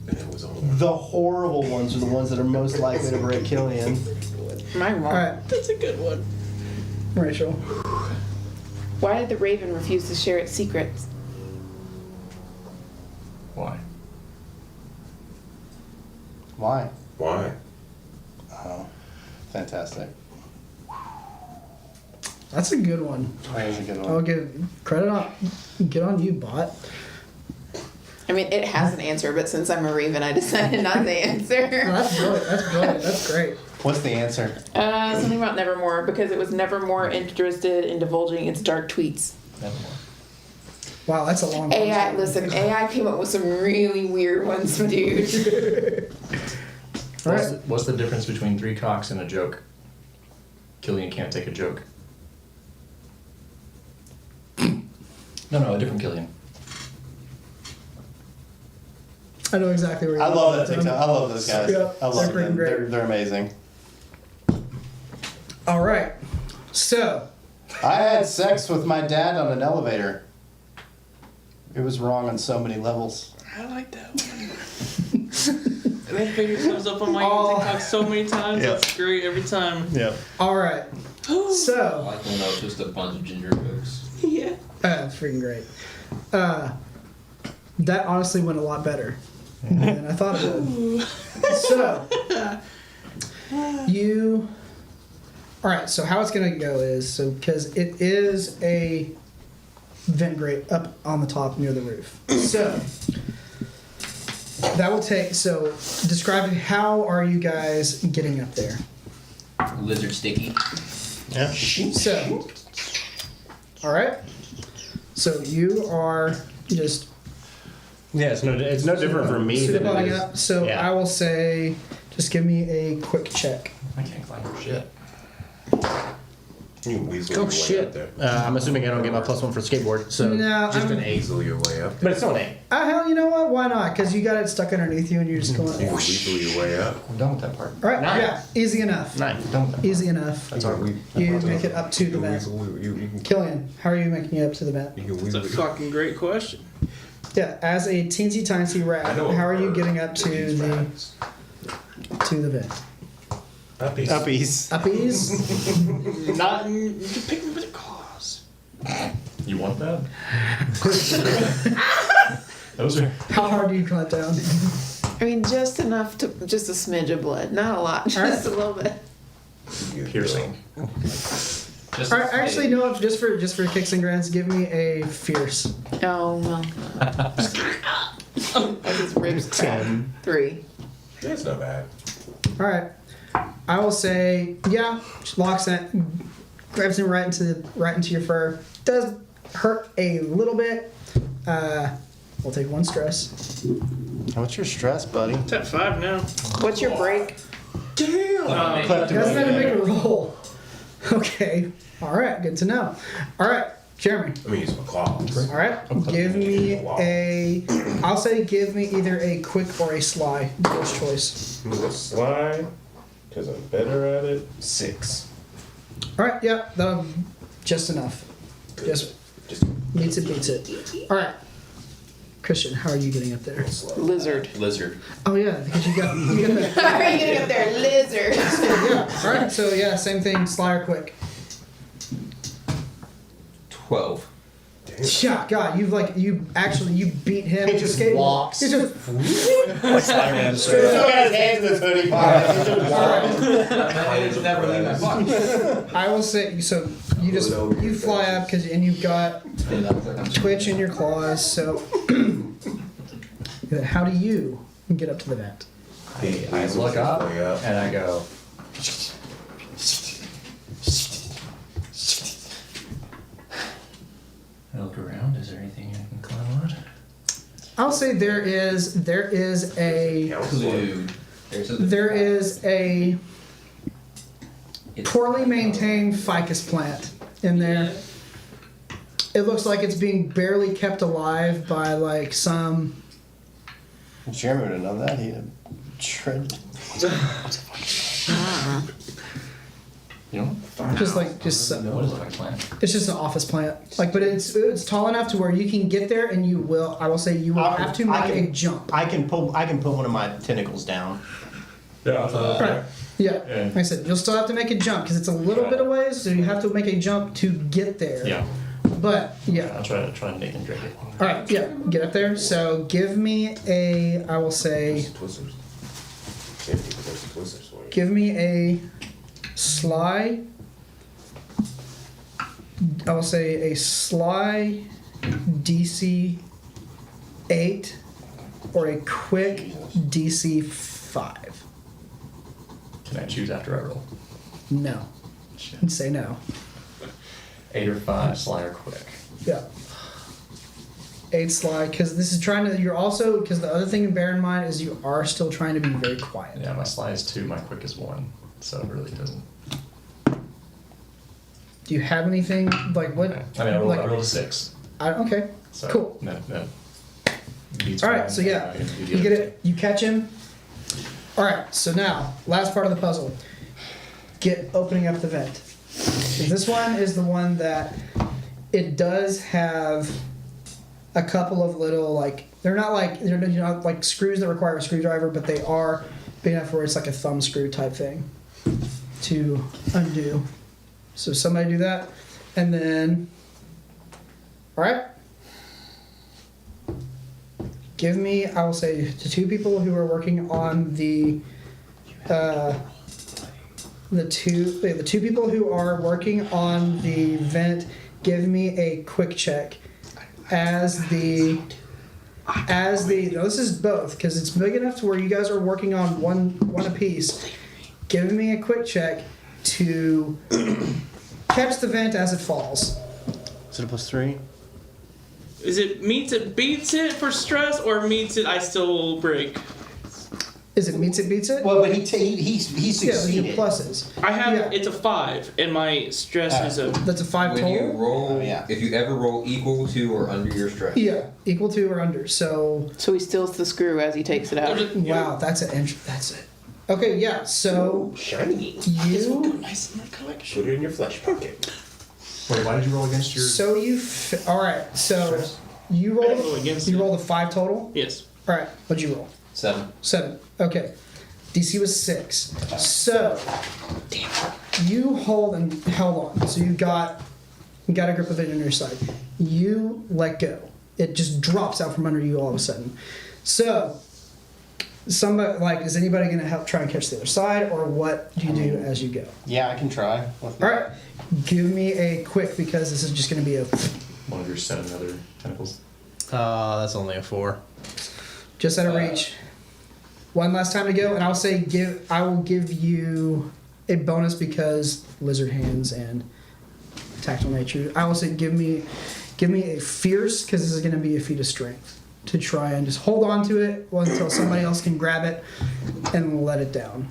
Speaker 2: And it was on.
Speaker 4: The horrible ones are the ones that are most likely to break Killian.
Speaker 5: Am I
Speaker 3: All
Speaker 5: wrong?
Speaker 3: right,
Speaker 6: That's a good one.
Speaker 3: Rachel.
Speaker 5: Why did the raven refuse to share its secrets?
Speaker 1: Why?
Speaker 4: Why?
Speaker 2: Why?
Speaker 4: Oh, fantastic.
Speaker 3: That's a good one.
Speaker 4: That is a good
Speaker 3: I'll
Speaker 4: one.
Speaker 3: give credit on. Get on you, bot.
Speaker 5: I mean, it has an answer, but since I'm a raven, I decided not to
Speaker 3: No,
Speaker 5: answer.
Speaker 3: that's brilliant. That's brilliant. That's great.
Speaker 4: What's the answer?
Speaker 5: Something about Nevermore, because it was Nevermore interested in divulging its dark tweets.
Speaker 1: Nevermore.
Speaker 3: Wow, that's a long.
Speaker 5: AI, listen, AI came up with some really weird ones, dude.
Speaker 3: All right.
Speaker 1: What's the difference between 3 cocks and a joke? Killian can't take a joke. No, a different Killian.
Speaker 3: I know exactly where you're
Speaker 4: I love that
Speaker 3: going.
Speaker 4: TikTok. I love those guys.
Speaker 3: Yeah,
Speaker 4: I love
Speaker 3: they're
Speaker 4: them.
Speaker 3: freaking great.
Speaker 4: They're amazing.
Speaker 3: All right. So,
Speaker 4: I had sex with my dad on an elevator. It was wrong on so many levels.
Speaker 6: I like that one. That video comes up on my
Speaker 3: Oh.
Speaker 6: TikTok so many times.
Speaker 4: Yeah.
Speaker 6: It's great every time.
Speaker 4: Yep.
Speaker 3: all right.
Speaker 7: I
Speaker 3: So,
Speaker 7: like when it's just a bunch of ginger jokes.
Speaker 6: Yeah.
Speaker 3: that's freaking great. That honestly went a lot better than I thought it would. So, you. All right. So how it's gonna go is because it is a vent grate up on the top near the roof. So that will take. So describing how are you guys getting up there?
Speaker 7: Lizard sticky.
Speaker 4: Yeah.
Speaker 3: So, all right. So you are just
Speaker 4: Yeah, it's no different for me than it
Speaker 3: sitting
Speaker 4: is.
Speaker 3: up. So
Speaker 4: Yeah.
Speaker 3: I will say, just give me a quick check.
Speaker 1: I can't climb for shit.
Speaker 2: You can weasel
Speaker 4: Oh
Speaker 2: your way
Speaker 4: shit!
Speaker 2: up there.
Speaker 4: I'm assuming I don't get my +1 for skateboard, so
Speaker 3: No,
Speaker 4: just
Speaker 3: I'm-
Speaker 4: an 8.
Speaker 2: Weasel your way up there.
Speaker 4: But it's still an 8.
Speaker 3: Hell, you know what? Why not? Because you got it stuck underneath you, and you're just going.
Speaker 2: You can weasel your way up.
Speaker 1: We're done with that part.
Speaker 3: All right.
Speaker 4: Nice.
Speaker 3: Yeah. Easy enough.
Speaker 4: 9.
Speaker 1: We're done with that
Speaker 3: Easy enough.
Speaker 1: That's our week.
Speaker 3: You make it up to the vent.
Speaker 2: You can
Speaker 3: Killian, how are you making it up to the vent?
Speaker 2: you can
Speaker 6: It's a
Speaker 2: weasel.
Speaker 6: fucking great question.
Speaker 3: Yeah, as a teensy tiny rat,
Speaker 2: I know.
Speaker 3: how are you getting up to
Speaker 2: These
Speaker 3: the
Speaker 2: rats.
Speaker 3: vent?
Speaker 2: Uppies.
Speaker 4: Uppies.
Speaker 3: Uppies.
Speaker 6: Not you can pick me with your claws.
Speaker 1: You want that? Those are.
Speaker 3: How hard do you climb down?
Speaker 5: I mean, just enough to, just a smidge of blood. Not a lot,
Speaker 3: All right.
Speaker 5: just a little bit.
Speaker 1: Piercing.
Speaker 7: Just
Speaker 3: All right, actually, no. Just for kicks and grins, give me a fierce.
Speaker 5: Oh, well. As his ribs crack. 3.
Speaker 2: That's not bad.
Speaker 3: All right. I will say, yeah, just locks it, grabs him right into your fur. Does hurt a little bit. We'll take 1 stress.
Speaker 4: What's your stress, buddy?
Speaker 6: It's at 5 now.
Speaker 5: What's your break?
Speaker 3: You guys had to make a roll. Okay. All right. Good to know. All right, Jeremy.
Speaker 2: Let me use my claws.
Speaker 3: All right. Give me a. I'll say give me either a quick or a sly. First choice.
Speaker 2: I'm gonna go slide, because I'm better at it. 6.
Speaker 3: All right. Yeah. That'll just enough. Just beats it. All right. Christian, how are you getting up there?
Speaker 5: Lizard.
Speaker 7: Lizard.
Speaker 3: Oh yeah, because you got the.
Speaker 5: How are you getting up there? Lizard.
Speaker 3: Yeah. All right. So yeah, same thing. Sly or quick.
Speaker 7: 12.
Speaker 3: Yeah. God, you beat him.
Speaker 4: He just
Speaker 3: escaped.
Speaker 4: walks.
Speaker 3: He just.
Speaker 9: Like Spider-Man.
Speaker 4: Still got his hands in his hoodie pocket. He just walks.
Speaker 7: I just never leave my box.
Speaker 3: I will say so. You fly up and you've got twitch in your claws. So how do you get up to the vent?
Speaker 1: I look up and I go. I look around. Is there anything I can climb on?
Speaker 3: I'll say there is a
Speaker 7: Clue.
Speaker 3: there is a poorly maintained ficus plant in there. It looks like it's being barely kept alive by like some.
Speaker 4: Jeremy would have known that. He'd have tread.
Speaker 1: You know?
Speaker 3: Just
Speaker 1: What is it, like plant?
Speaker 3: it's just an office plant. Like, but it's tall enough to where you can get there, and I will say you will have to make a jump.
Speaker 4: I can put one of my tentacles down.
Speaker 1: Yeah.
Speaker 3: Right. Yeah. Like I said, you'll still have to make a jump because it's a little bit of ways, so you have to make a jump to get there.
Speaker 1: Yeah.
Speaker 3: But yeah.
Speaker 1: I'll try and make him drink it.
Speaker 3: All right. Yeah. Get up there. So give me a. I will say.
Speaker 2: Twisters. Safety, but there's twisters for you.
Speaker 3: Give me a sly. I will say a sly DC 8 or a quick DC 5.
Speaker 1: Can I choose after I roll?
Speaker 3: No. Say no.
Speaker 1: 8 or 5, sly or quick.
Speaker 3: Yeah. 8 sly, because this is trying to. You're also because the other thing to bear in mind is you are still trying to be very quiet.
Speaker 1: Yeah, my sly is 2, my quick is 1, so it really doesn't.
Speaker 3: Do you have anything like what?
Speaker 1: Okay. I mean, I rolled
Speaker 3: like,
Speaker 1: a 6.
Speaker 3: Okay.
Speaker 1: So
Speaker 3: Cool.
Speaker 1: That beats
Speaker 3: All
Speaker 1: mine.
Speaker 3: right. So yeah,
Speaker 1: I can do the
Speaker 3: you
Speaker 1: other
Speaker 3: get it. You catch him. All right. So now, last part of the puzzle. Get opening up the vent. So this one is the one that it does have a couple of little like they're not like screws that require a screwdriver, but they are big enough where it's like a thumb screw type thing to undo. So somebody do that, and then all right. Give me, I will say, the 2 people who are working on the 2 people who are working on the vent. Give me a quick check as the. No, this is both because it's big enough to where you guys are working on one apiece. Give me a quick check to catch the vent as it falls.
Speaker 4: Is it a +3?
Speaker 6: Is it meets it beats it for stress or meets it I still break?
Speaker 3: Is it meets it beats it?
Speaker 4: Well, but he
Speaker 3: Yeah,
Speaker 4: succeeded.
Speaker 3: your pluses.
Speaker 6: I have
Speaker 3: Yeah.
Speaker 6: It's a 5 and my stress is a.
Speaker 3: That's a 5
Speaker 10: When you
Speaker 3: total.
Speaker 10: roll,
Speaker 4: Oh, yeah.
Speaker 10: if you ever roll equal to or under your stress.
Speaker 3: Yeah, equal to or under. So
Speaker 5: So he steals the screw as he takes it out.
Speaker 3: wow, that's it. Okay, yeah. So
Speaker 2: Shiny.
Speaker 3: you.
Speaker 6: Nice in my collection.
Speaker 2: Put it in your flesh pocket.
Speaker 1: Wait, why did you roll against your?
Speaker 3: So all right. So you
Speaker 6: I didn't roll
Speaker 3: rolled.
Speaker 6: against
Speaker 3: You
Speaker 6: it.
Speaker 3: rolled a 5 total.
Speaker 6: Yes.
Speaker 3: All right. What'd you roll?
Speaker 10: 7.
Speaker 3: 7. Okay. DC was 6. So you held on. So you got a grip of it on your side. You let go. It just drops out from under you all of a sudden. So somebody like, is anybody going to help try and catch the other side, or what do you do as you go?
Speaker 4: Yeah, I can try.
Speaker 3: All right, give me a quick because this is just going to be a.
Speaker 1: One of your 7 other tentacles.
Speaker 4: That's only a 4.
Speaker 3: Just out of reach. One last time to go, and I will give you a bonus because lizard hands and tactile nature. I will say give me a fierce, because this is going to be a feat of strength to try and just hold on to it until somebody else can grab it and let it down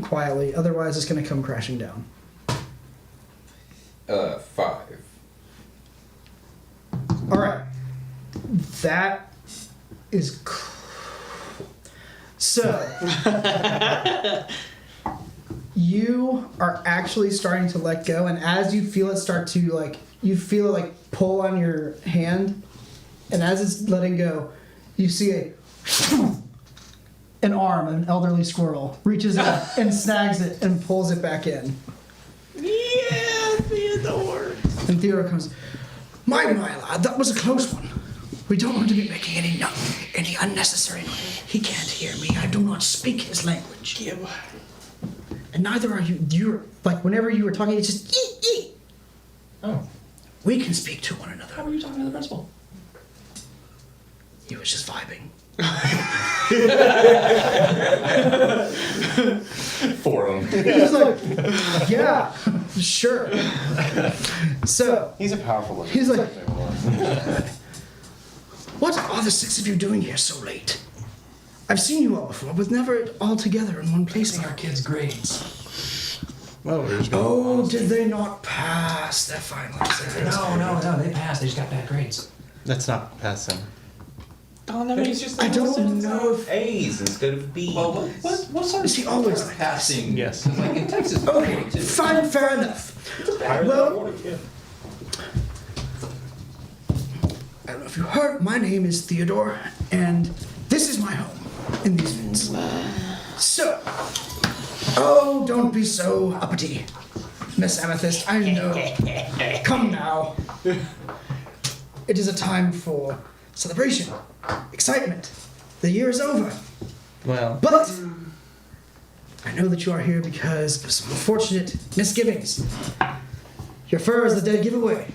Speaker 3: quietly. Otherwise, it's going to come crashing down.
Speaker 10: 5.
Speaker 3: All right, that is. So, you are actually starting to let go, and as you feel it start to you feel it pull on your hand, and as it's letting go, you see an arm, an elderly squirrel reaches out and snags it and pulls it back in.
Speaker 6: Yeah, Theodore.
Speaker 3: And Theodore comes, my lad, that was a close one. We don't want to be making any unnecessary noise. He can't hear me. I do not speak his language.
Speaker 6: Yeah.
Speaker 3: And neither are you. You're like, whenever you were talking, it's just eat.
Speaker 1: Oh.
Speaker 3: We can speak to one another.
Speaker 1: How were you talking to the principal?
Speaker 3: He was just vibing.
Speaker 1: For him.
Speaker 3: He was like, yeah, sure. So
Speaker 4: He's a powerful lizard.
Speaker 3: he's like, what are the 6 of you doing here so late? I've seen you all before, but never all together in one place.
Speaker 1: Our kids' grades.
Speaker 4: Well, we're just
Speaker 3: Oh, did they not pass their final exams?
Speaker 1: No, they passed. They just got bad grades.
Speaker 4: That's not passing.
Speaker 6: Oh, no, he's just.
Speaker 3: I don't know if.
Speaker 2: A's instead of B's.
Speaker 7: Well, what sort of
Speaker 3: Is he always like
Speaker 7: passing?
Speaker 4: Yes.
Speaker 7: Like in Texas.
Speaker 3: Okay, fine, fair enough. Well, I don't know if you heard, my name is Theodore, and this is my home in these vents. So, oh, don't be so uppity, Miss Amethyst. I know. Come now. It is a time for celebration, excitement. The year is over.
Speaker 4: Well,
Speaker 3: But I know that you are here because of some unfortunate misgivings. Your fur is the dead giveaway.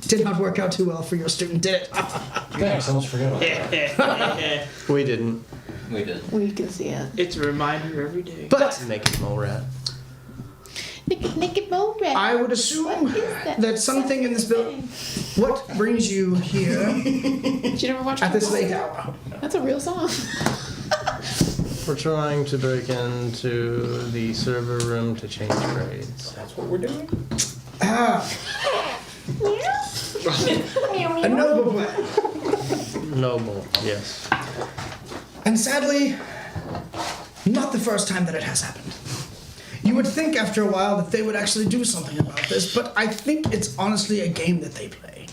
Speaker 3: Did not work out too well for your student, did it?
Speaker 1: Thanks, I almost forgot about that.
Speaker 4: we didn't.
Speaker 7: We did.
Speaker 5: We can see it.
Speaker 6: It's a reminder every day.
Speaker 3: But
Speaker 4: Naked mole rat.
Speaker 5: Naked mole rat.
Speaker 3: I would assume
Speaker 5: What is
Speaker 3: that something in this building. What brings you here
Speaker 5: Did you ever watch
Speaker 3: at this late hour?
Speaker 5: That's a real song.
Speaker 8: We're trying to break into the server room to change grades.
Speaker 2: That's what we're doing?
Speaker 3: Ah, a noble plan.
Speaker 8: Noble, yes.
Speaker 3: And sadly, not the first time that it has happened. You would think after a while that they would actually do something about this, but I think it's honestly a game that they play.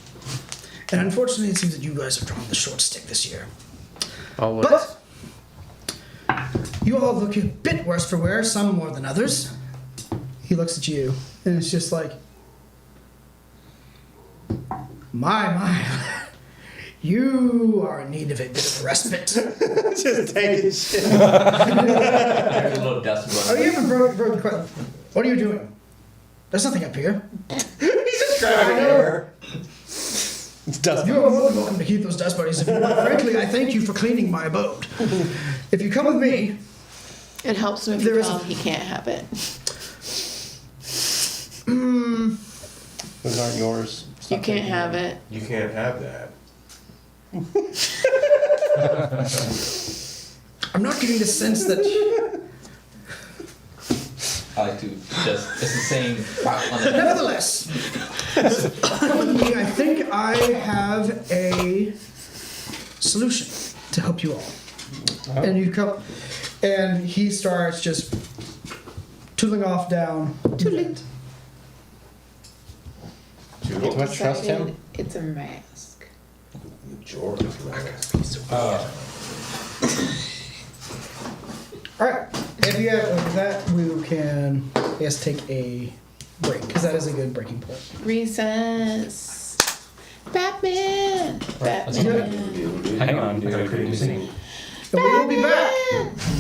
Speaker 3: And unfortunately, it seems that you guys have drawn the short stick this year.
Speaker 8: Always.
Speaker 3: But you all look a bit worse for wear, some more than others. He looks at you, and it's just like, my. You are in need of a bit of respite.
Speaker 4: Just take his shit.
Speaker 7: There's a little dust
Speaker 3: Oh, you haven't broken quite. What are you doing? There's nothing up here.
Speaker 4: He's just grabbing air. It's dust.
Speaker 3: You are more than welcome to keep those dust buddies if you want. Frankly, I thank you for cleaning my abode. If you come with me,
Speaker 5: It helps him if
Speaker 3: There
Speaker 5: you
Speaker 3: is
Speaker 5: tell
Speaker 3: a-
Speaker 5: him he can't have it.
Speaker 4: Those aren't yours.
Speaker 5: You can't have it.
Speaker 2: You can't have that.
Speaker 3: I'm not getting the sense that.
Speaker 7: I like to just, it's the same on the
Speaker 3: Nevertheless, come with me. I think I have a solution to help you all. And you come, and he starts just tootling off down.
Speaker 5: Tootling.
Speaker 4: Do I trust him?
Speaker 5: It's a mask.
Speaker 2: Jordan.
Speaker 3: All right. If you have with that, we can, I guess, take a break because that is a good breaking point.
Speaker 5: Recess. Batman. Batman.
Speaker 1: Hang on, dude.
Speaker 3: we will be back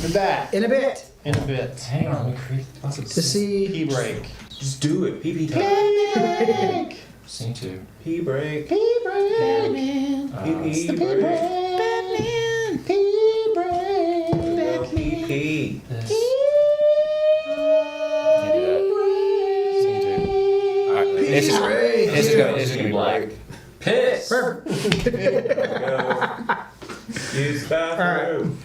Speaker 4: Be back
Speaker 3: in a bit
Speaker 4: in a bit.
Speaker 1: Hang on, we create lots of
Speaker 3: to see.
Speaker 4: Pee break.
Speaker 2: Just do it. Pee time.
Speaker 4: Pee break.
Speaker 1: Scene 2.
Speaker 2: Pee break.
Speaker 4: Pee break.
Speaker 5: Batman.
Speaker 2: Pee
Speaker 4: Pee
Speaker 2: break.
Speaker 4: break.
Speaker 5: Batman.
Speaker 4: Pee break.
Speaker 2: No, pee pee.
Speaker 1: This.
Speaker 4: Pee
Speaker 1: Can't do that. Scene 2. Alright, this is gonna be black.
Speaker 7: Piss!
Speaker 3: Perfect.
Speaker 2: Go. Use the bathroom.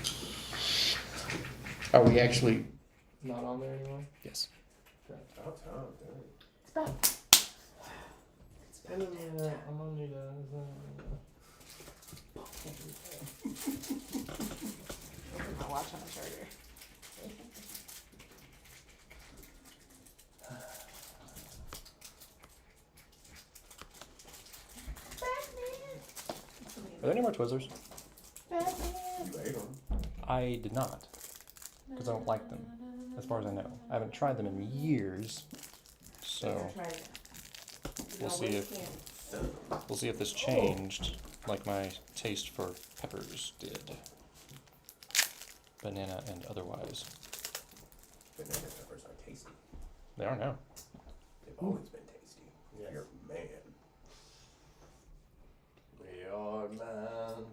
Speaker 4: Are we actually?
Speaker 6: Not on there anymore.
Speaker 1: Yes.
Speaker 6: It's been a minute. I'm on you guys.
Speaker 5: I'll watch on the charger.
Speaker 1: Are there any more Twizzlers?
Speaker 5: Batman.
Speaker 2: You ate 'em.
Speaker 1: I did not. Because I don't like them, as far as I know. I haven't tried them in years. So we'll see if this changed like my taste for peppers did. Banana and otherwise.
Speaker 2: Banana peppers are tasty.
Speaker 1: They are now.
Speaker 2: They've always been tasty.
Speaker 4: Yes.
Speaker 2: You're a man.
Speaker 4: Be a man.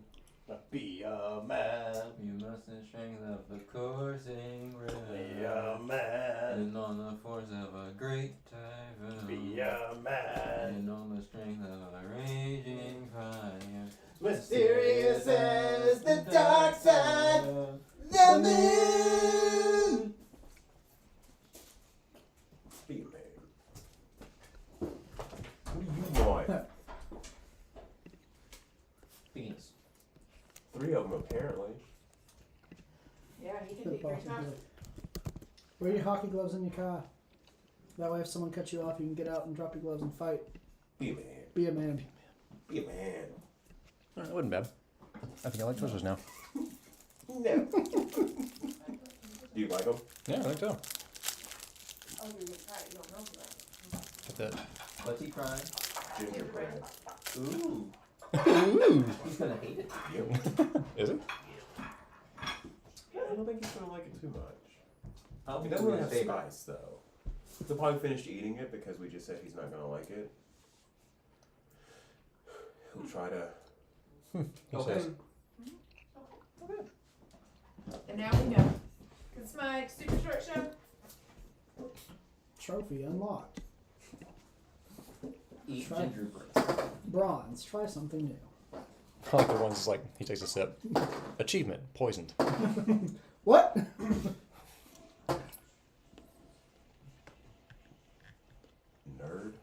Speaker 4: Be a man.
Speaker 7: You mustn't strength of the coursing
Speaker 4: Be
Speaker 7: river.
Speaker 4: a man.
Speaker 7: And on the force of a great typhoon.
Speaker 4: Be a man.
Speaker 7: And on the strength of a raging fire.
Speaker 4: Mysterious as the dark side. The moon.
Speaker 2: Be a man. What do you want?
Speaker 7: Penis.
Speaker 2: 3 of them apparently.
Speaker 5: Yeah, he
Speaker 3: Good bossy glove. Wear your hockey gloves in your car. That way, if someone cuts you off, you can get out and drop your gloves and fight.
Speaker 2: Be a man.
Speaker 3: Be a man.
Speaker 2: Be a man.
Speaker 1: It wasn't bad. I think I like Twizzlers now.
Speaker 2: No. Do you like them?
Speaker 1: Yeah, I think so.
Speaker 5: Oh, you're gonna try it. You don't know that.
Speaker 1: Get that.
Speaker 7: What's he crying?
Speaker 2: Gingerbread.
Speaker 7: Ooh.
Speaker 1: Ooh.
Speaker 7: He's gonna hate it.
Speaker 2: Yep.
Speaker 1: Is it?
Speaker 2: I don't think he's gonna like it too much.
Speaker 7: I'll
Speaker 2: He
Speaker 7: be
Speaker 2: doesn't really have
Speaker 7: favorite.
Speaker 2: spice though. He'll probably finish eating it because we just said he's not gonna like it. He'll try to.
Speaker 1: He
Speaker 7: Okay.
Speaker 1: says.
Speaker 5: And now we know. It's my super short show.
Speaker 3: Trophy unlocked.
Speaker 7: Eat
Speaker 3: Try-
Speaker 7: gingerbread.
Speaker 3: Bronze. Try something new.
Speaker 1: I like the ones like he takes a sip. Achievement poisoned.
Speaker 3: What?
Speaker 2: Nerd.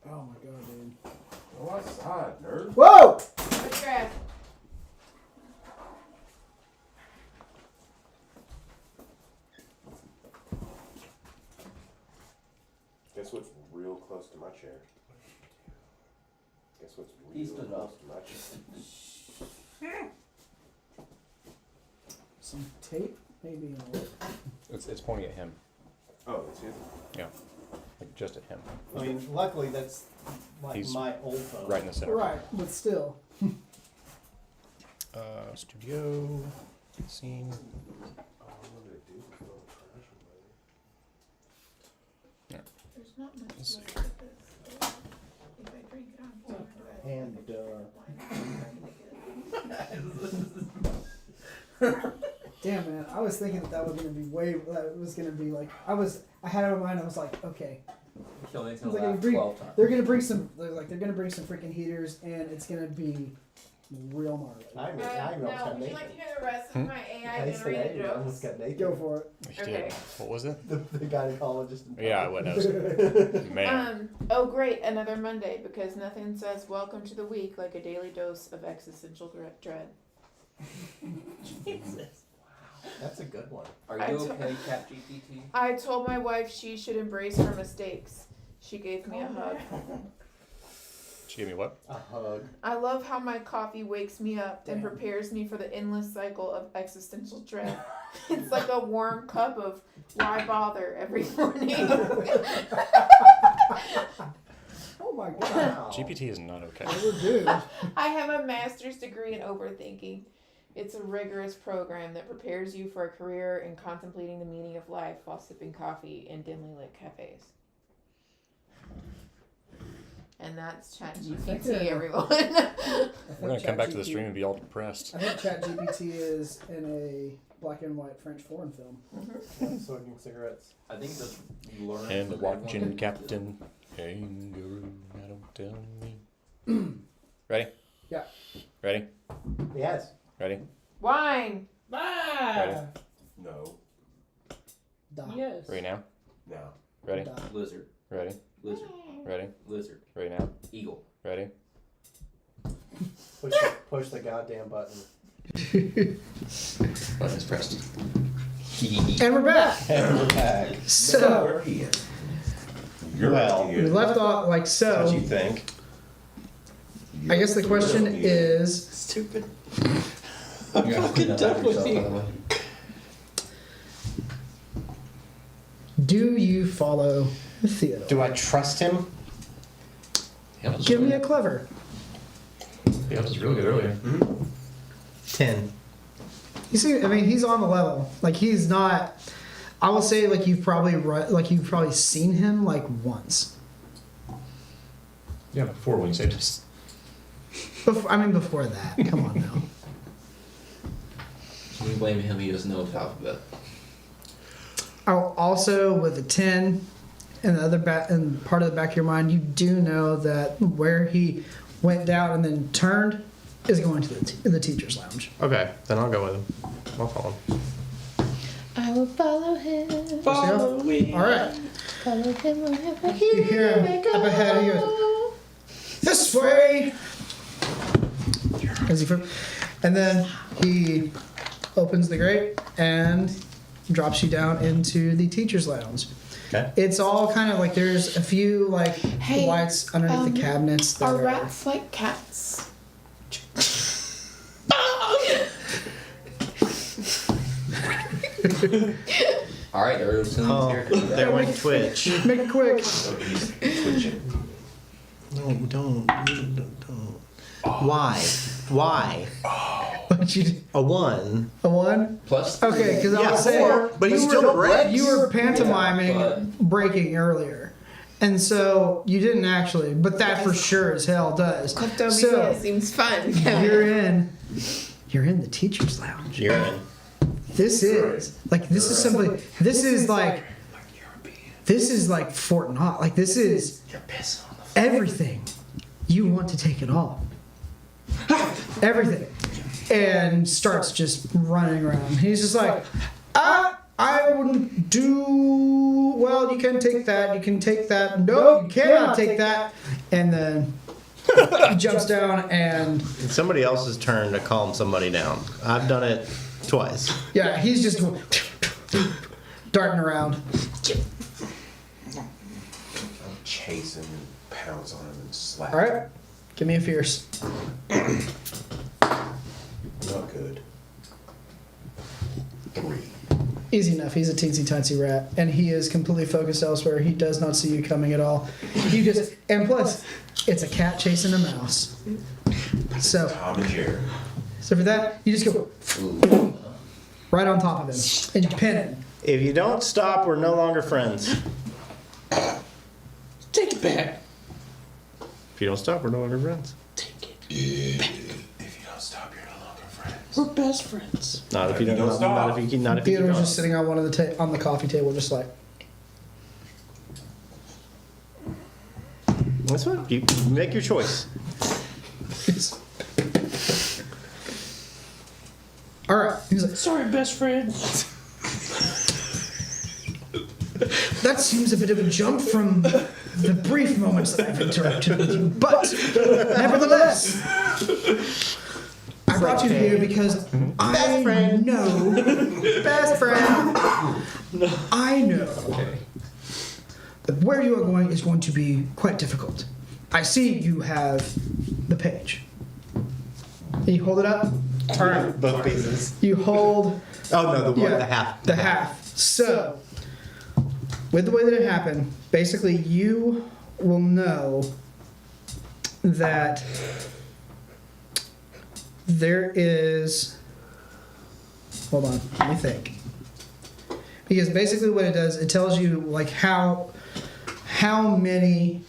Speaker 3: Oh my god, dude.
Speaker 2: Go outside, nerd.
Speaker 3: Whoa!
Speaker 5: Let's grab.
Speaker 2: Guess what's real close to my chair? Guess what's
Speaker 7: He
Speaker 2: real
Speaker 7: stood
Speaker 2: close
Speaker 7: up.
Speaker 2: to my chair?
Speaker 3: Some tape? Maybe.
Speaker 1: It's pointing at him.
Speaker 2: Oh, it's his.
Speaker 1: Yeah. Like just at him.
Speaker 4: I mean, luckily that's like
Speaker 1: He's
Speaker 4: my old phone.
Speaker 1: Right in the center.
Speaker 3: Right, but still.
Speaker 1: Studio. Scene.
Speaker 2: Oh, I'm gonna do this little trash
Speaker 5: There's not much
Speaker 1: Let's see.
Speaker 5: left of this. If I drink it, I'm going to
Speaker 4: And
Speaker 3: Damn, man. I was thinking that was gonna be that was gonna be like, I had it in mind, I was like, okay.
Speaker 7: Killing's
Speaker 3: It's
Speaker 7: gonna
Speaker 3: like
Speaker 7: laugh
Speaker 3: bring-
Speaker 7: 12 times.
Speaker 3: They're gonna bring some freaking heaters, and it's gonna be real gnarly.
Speaker 4: I mean, I
Speaker 5: now,
Speaker 4: almost got
Speaker 5: would you
Speaker 4: naked.
Speaker 5: like to hear the rest of my AI
Speaker 4: I said
Speaker 5: generated
Speaker 4: I almost
Speaker 5: jokes?
Speaker 4: got naked.
Speaker 3: Go for it.
Speaker 1: He
Speaker 5: Okay.
Speaker 1: did. What was it?
Speaker 4: The gynecologist. in
Speaker 1: Yeah,
Speaker 4: town.
Speaker 1: what knows. Man.
Speaker 5: Oh great, another Monday, because nothing says welcome to the week like a daily dose of existential dread.
Speaker 4: Jesus.
Speaker 11: That's a good one.
Speaker 7: Are
Speaker 5: I
Speaker 7: you
Speaker 5: t-
Speaker 7: okay, ChatGPT?
Speaker 5: I told my wife she should embrace her mistakes. She gave me a hug.
Speaker 1: She gave me what?
Speaker 11: A hug.
Speaker 5: I love how my coffee wakes me up and prepares me for the endless cycle of existential dread. It's like a warm cup of why bother every morning.
Speaker 3: Oh my god.
Speaker 11: Wow.
Speaker 1: GPT is not okay.
Speaker 3: Never do.
Speaker 5: I have a master's degree in overthinking. It's a rigorous program that prepares you for a career in contemplating the meaning of life while sipping coffee in dimly lit cafes. And that's ChatGPT, everyone.
Speaker 1: We're gonna come back to the stream and be all depressed.
Speaker 3: I think ChatGPT is in a black and white French foreign film.
Speaker 11: Smoking cigarettes.
Speaker 10: I think that's learn.
Speaker 1: And watching Captain Kangaroo, I don't tell me. Ready?
Speaker 3: Yeah.
Speaker 1: Ready?
Speaker 4: Yes.
Speaker 1: Ready?
Speaker 5: Wine.
Speaker 1: Ready?
Speaker 2: No.
Speaker 3: Da.
Speaker 5: Yes.
Speaker 1: Ready now?
Speaker 2: No.
Speaker 1: Ready?
Speaker 3: Da.
Speaker 10: Lizard.
Speaker 1: Ready?
Speaker 10: Lizard.
Speaker 1: Ready?
Speaker 10: Lizard.
Speaker 1: Ready now?
Speaker 10: Eagle.
Speaker 1: Ready?
Speaker 11: Push the goddamn button.
Speaker 1: Button is pressed.
Speaker 3: And we're back.
Speaker 4: And we're back.
Speaker 3: So
Speaker 4: Well,
Speaker 3: we left off like so.
Speaker 4: What you think?
Speaker 3: I guess the question is,
Speaker 6: Stupid.
Speaker 7: I'm
Speaker 6: fucking done with you.
Speaker 3: do you follow Theodore?
Speaker 4: Do I trust him?
Speaker 3: Give me a clever.
Speaker 1: Yeah, that was really good earlier.
Speaker 4: 10.
Speaker 3: You see, I mean, he's on the level. Like he's not. I will say, like you've probably seen him like once.
Speaker 1: Yeah, before when you saved us.
Speaker 3: Before that. Come on now.
Speaker 7: We blame him, he doesn't know his alphabet.
Speaker 3: Oh, also with a 10 and the other and part of the back of your mind, you do know that where he went down and then turned is going to the teacher's lounge.
Speaker 8: Okay, then I'll go with him. I'll follow him.
Speaker 5: I will follow him.
Speaker 6: Follow me.
Speaker 3: All right.
Speaker 5: Follow him wherever
Speaker 3: You hear him up ahead. He goes, "This way." And then he opens the grate and drops you down into the teacher's lounge.
Speaker 4: Okay.
Speaker 3: It's all kind of like there's a few like
Speaker 5: Hey,
Speaker 3: lights underneath the cabinets. That
Speaker 5: Are rats like cats?
Speaker 7: Alright, everyone's gonna be scared.
Speaker 4: They went Twitch.
Speaker 3: Make it quick.
Speaker 2: So he's twitching.
Speaker 4: No, don't. Why? Why?
Speaker 3: What'd you do?
Speaker 4: A 1.
Speaker 3: A 1?
Speaker 7: Plus,
Speaker 3: Okay, because I
Speaker 4: Yeah,
Speaker 3: was saying,
Speaker 4: 4, but he's still breaks.
Speaker 3: you were pantomiming
Speaker 7: Yeah,
Speaker 3: breaking earlier. And so you didn't actually, but that for sure as hell does. So
Speaker 5: seems fun.
Speaker 3: you're in the teacher's lounge.
Speaker 4: You're in.
Speaker 3: This is like Fort Knox. Like this is everything. You want to take it all. Everything. And starts just running around. He's just like, I wouldn't do well, you can take that, you can take that. No, you cannot take that. And then he jumps down and
Speaker 4: It's somebody else's turn to calm somebody down. I've done it twice.
Speaker 3: yeah, he's just darting around.
Speaker 2: I'm chasing and pounce on him and slap
Speaker 3: All
Speaker 2: him.
Speaker 3: right, give me a fierce.
Speaker 2: Not good. 3.
Speaker 3: Easy enough. He's a teensy tiny rat, and he is completely focused elsewhere. He does not see you coming at all. You just and plus, it's a cat chasing a mouse. So
Speaker 2: Tom and Jerry.
Speaker 3: for that, you just go right on top of him and you pin him.
Speaker 4: If you don't stop, we're no longer friends.
Speaker 6: Take it back.
Speaker 4: If you don't stop, we're no longer friends.
Speaker 6: Take it back.
Speaker 2: If you don't stop, you're no longer friends.
Speaker 6: We're best friends.
Speaker 4: Not if you don't
Speaker 2: stop.
Speaker 4: Not if you keep. Not if you keep
Speaker 3: Theodore's
Speaker 4: going.
Speaker 3: just sitting on one of the on the coffee table, just like.
Speaker 4: That's fine. You make your choice.
Speaker 3: All right. He's like,
Speaker 6: Sorry, best friends.
Speaker 3: that seems a bit of a jump from the brief moments that I've interacted with you, but nevertheless, I brought you here because I know, best friend, I know that where you are going is going to be quite difficult. I see you have the page. Can you hold it up?
Speaker 4: All right, both pieces.
Speaker 3: You hold.
Speaker 4: Oh no, the one,
Speaker 3: Yeah,
Speaker 4: the half.
Speaker 3: The half. So, with the way that it happened, basically you will know that there is Hold on, let me think. Because basically what it does, it tells you like how many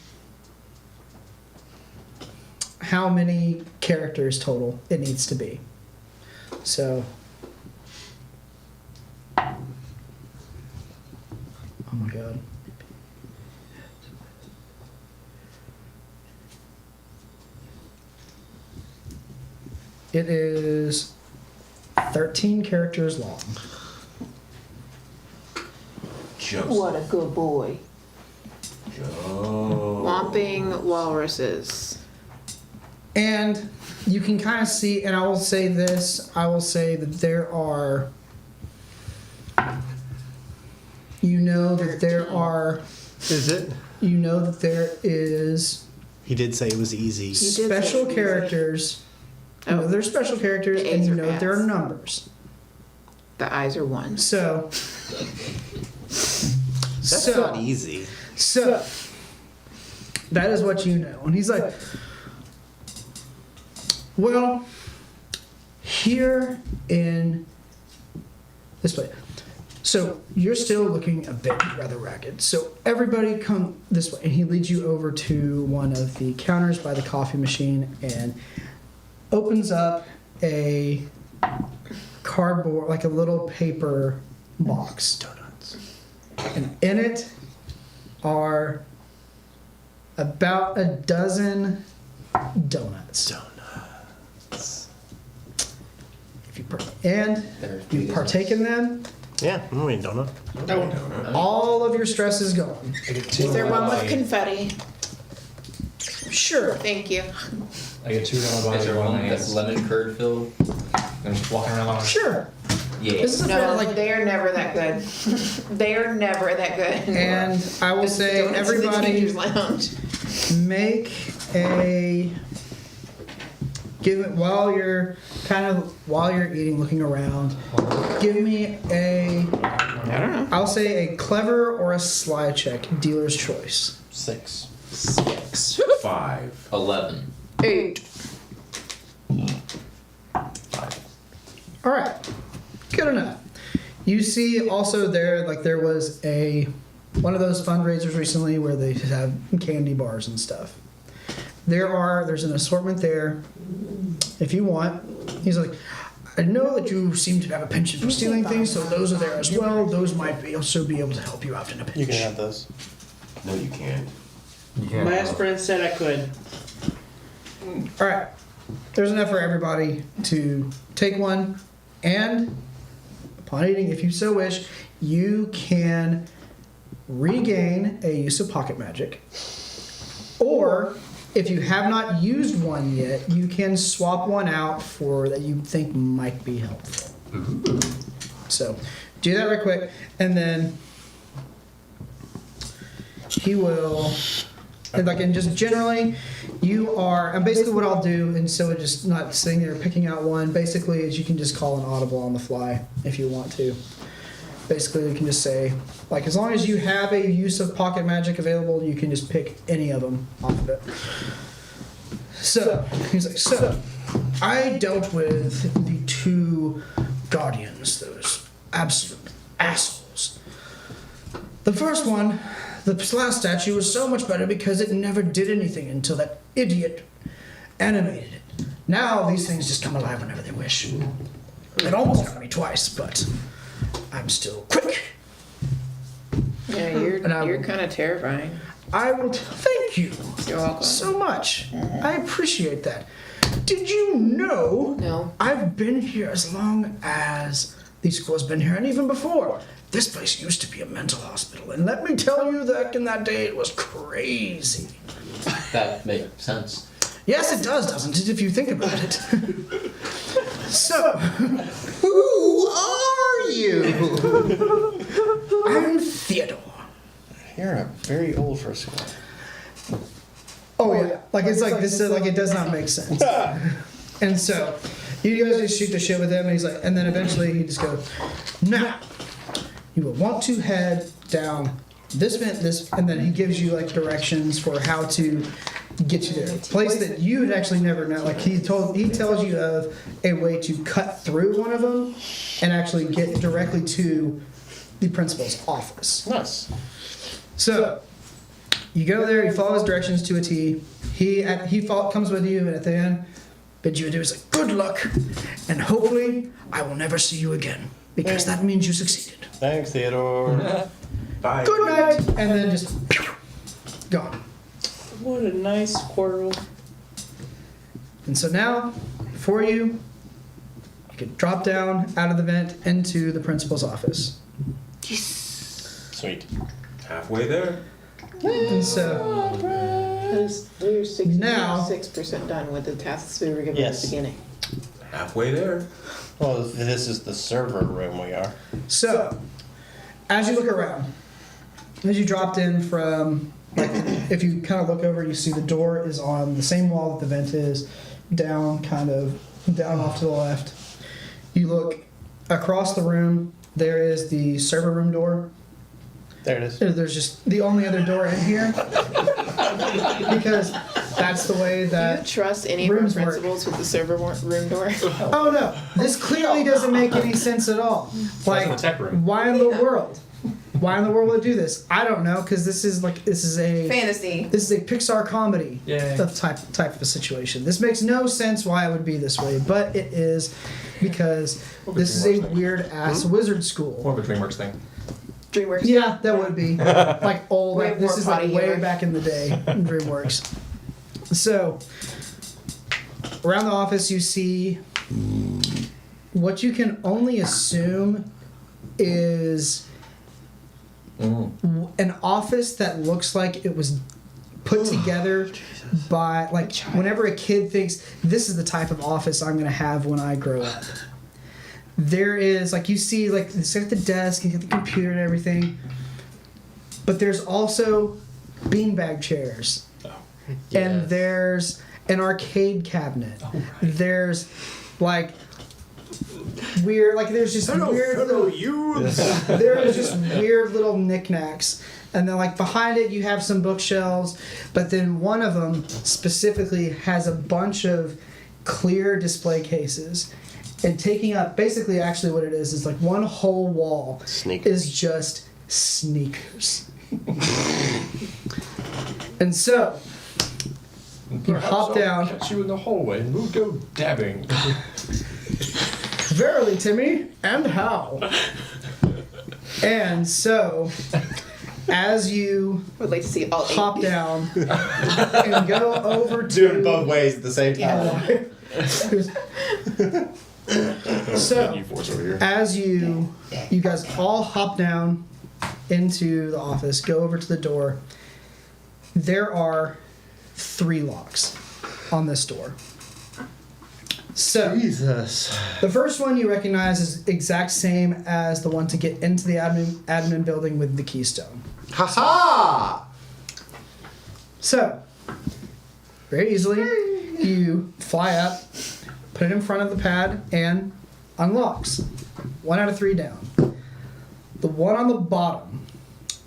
Speaker 3: characters total it needs to be. So, oh my god. It is 13 characters long.
Speaker 2: Joseph.
Speaker 5: What a good boy.
Speaker 2: Joe.
Speaker 5: Whomping walruses.
Speaker 3: And you can kind of see, and I will say this, I will say that there are, you know that there are,
Speaker 4: Is it?
Speaker 3: you know that there is
Speaker 4: He did say it was easy.
Speaker 5: did say
Speaker 3: special
Speaker 5: it was
Speaker 3: characters. You know, there's special characters,
Speaker 5: The
Speaker 3: and
Speaker 5: A's
Speaker 3: you
Speaker 5: are
Speaker 3: know that there are
Speaker 5: ass.
Speaker 3: numbers.
Speaker 5: The eyes are ones.
Speaker 3: So,
Speaker 4: That's
Speaker 3: so,
Speaker 4: not easy.
Speaker 3: so, that is what you know. And he's like, well, here in this place. So you're still looking a bit rather ragged. So everybody come this way. And he leads you over to one of the counters by the coffee machine and opens up a cardboard, like a little paper box.
Speaker 4: Donuts.
Speaker 3: And in it are about a dozen donuts. If you and you partake in them,
Speaker 4: Yeah, I'm eating donut.
Speaker 3: all of your stress is gone.
Speaker 5: Is there one with confetti?
Speaker 3: Sure.
Speaker 5: Thank you.
Speaker 1: I get 2
Speaker 10: Is
Speaker 1: dollars
Speaker 10: there
Speaker 1: on
Speaker 10: one
Speaker 1: my
Speaker 10: that's
Speaker 1: hands.
Speaker 10: lemon curd filled?
Speaker 1: I'm just walking around.
Speaker 3: Sure.
Speaker 10: Yeah.
Speaker 3: This is a
Speaker 5: No,
Speaker 3: fair, like,
Speaker 5: they are never that good. They are never that good.
Speaker 3: and I will
Speaker 5: This is
Speaker 3: say,
Speaker 5: donuts in the
Speaker 3: everybody
Speaker 5: Teachers Lounge.
Speaker 3: make a give it while you're eating, looking around. Give me a,
Speaker 5: I don't know.
Speaker 3: I'll say a clever or a sly check, dealer's choice.
Speaker 4: 6.
Speaker 2: 5.
Speaker 10: 11.
Speaker 5: 8.
Speaker 3: All right, good enough. You see also there was one of those fundraisers recently where they have candy bars and stuff. There's an assortment there if you want. He's like, I know that you seem to have a penchant for stealing things, so those are there as well. Those might also be able to help you out in a pinch.
Speaker 11: You can have those.
Speaker 2: No, you can't.
Speaker 6: My best friend said I could.
Speaker 3: All right, there's enough for everybody to take one, and upon eating, if you so wish, you can regain a use of pocket magic. Or, if you have not used one yet, you can swap one out for that you think might be helpful. So, do that real quick, and then he will. And just generally, you are, and basically what I'll do, and so it's just not sitting there picking out one, basically is you can just call an audible on the fly if you want to. Basically, you can just say, like, as long as you have a use of pocket magic available, you can just pick any of them off of it. So, he's like, so, I dealt with the 2 guardians, those absolute assholes. The first one, the last statue, was so much better because it never did anything until that idiot animated it. Now these things just come alive whenever they wish. It almost got me twice, but I'm still quick.
Speaker 5: Yeah,
Speaker 3: And I
Speaker 5: you're
Speaker 3: will-
Speaker 5: kind of terrifying.
Speaker 3: I will thank you
Speaker 5: You're welcome.
Speaker 3: so much. I appreciate that. Did you know
Speaker 5: No.
Speaker 3: I've been here as long as the school's been here, and even before. This place used to be a mental hospital, and let me tell you that in that day it was crazy.
Speaker 7: That makes sense.
Speaker 3: Yes, it does, doesn't it, if you think about it? So,
Speaker 4: Who are you?
Speaker 3: I'm Theodore.
Speaker 11: You're very old for a school.
Speaker 3: Oh yeah, like it's like this. Like it does not make sense. And so, you guys just shoot the shit with him, and he's like, and then eventually he just goes, now, you will want to head down this vent, this, and then he gives you like directions for how to get you there. A place that you would actually never know. Like he tells you of a way to cut through one of them and actually get directly to the principal's office.
Speaker 4: Nice.
Speaker 3: So you go there, you follow his directions to a T. He comes with you, and at the end, bids you adieu. He's like, "Good luck, and hopefully I will never see you again, because that means you succeeded.
Speaker 4: Thanks, Theodore.
Speaker 2: Bye.
Speaker 3: Good night," and then just gone.
Speaker 8: What a nice squirrel.
Speaker 3: And so now, for you can drop down out of the vent into the principal's office.
Speaker 4: Sweet.
Speaker 2: Halfway there.
Speaker 3: And so
Speaker 5: We're
Speaker 3: Now-
Speaker 5: 6% done with the tasks we were given
Speaker 4: Yes.
Speaker 5: at the beginning.
Speaker 2: Halfway there.
Speaker 4: Well, this is the server room we are.
Speaker 3: So, as you look around, as you dropped in from, like, if you kind of look over, you see the door is on the same wall that the vent is, down off to the left. You look across the room, there is the server room door.
Speaker 4: There it is.
Speaker 3: There's just the only other door in here. Because that's the way
Speaker 5: Do you
Speaker 3: that.
Speaker 5: trust any of our
Speaker 3: rooms work.
Speaker 5: principals with the server room door?
Speaker 3: Oh no, this clearly doesn't make any sense at all. Like,
Speaker 1: in the tech room.
Speaker 3: why in the world? Why in the world would it do this? I don't know, because this is a
Speaker 5: Fantasy.
Speaker 3: this is a Pixar comedy
Speaker 1: Yay.
Speaker 3: type of a situation. This makes no sense why it would be this way, but it is because this is a weird ass wizard school.
Speaker 1: More of a DreamWorks thing.
Speaker 5: DreamWorks.
Speaker 3: Yeah, that would be like old.
Speaker 5: We
Speaker 3: Like,
Speaker 5: have
Speaker 3: this
Speaker 5: more
Speaker 3: is like
Speaker 5: potty
Speaker 3: way
Speaker 5: humor.
Speaker 3: back in the day in DreamWorks. So around the office, you see what you can only assume is an office that looks like it was put together by, like, whenever a kid thinks this is the type of office I'm going to have when I grow up. There is, like, you see, like, it's got the desk and you got the computer and everything, but there's also beanbag chairs. And there's an arcade cabinet. There's, like, weird, like, there's just weird little there's just weird little knickknacks. And then, like, behind it you have some bookshelves, but then one of them specifically has a bunch of clear display cases. And taking up, basically, actually what it is like one whole wall
Speaker 4: Sneakers.
Speaker 3: is just sneakers. And so you hop down.
Speaker 1: Catch you in the hallway and we'll go dabbing.
Speaker 3: Verily, Timmy, and how? And so, as you
Speaker 5: Would like to see all 8.
Speaker 3: hop down and go over to
Speaker 4: Do it both ways at the same time.
Speaker 3: So,
Speaker 1: You force over here.
Speaker 3: as you guys all hop down into the office, go over to the door. There are 3 locks on this door. So,
Speaker 4: Jesus.
Speaker 3: the first one you recognize is exact same as the one to get into the admin building with the keystone.
Speaker 4: Ha-ha!
Speaker 3: So, very easily, you fly up, put it in front of the pad, and unlocks. 1 out of 3 down. The one on the bottom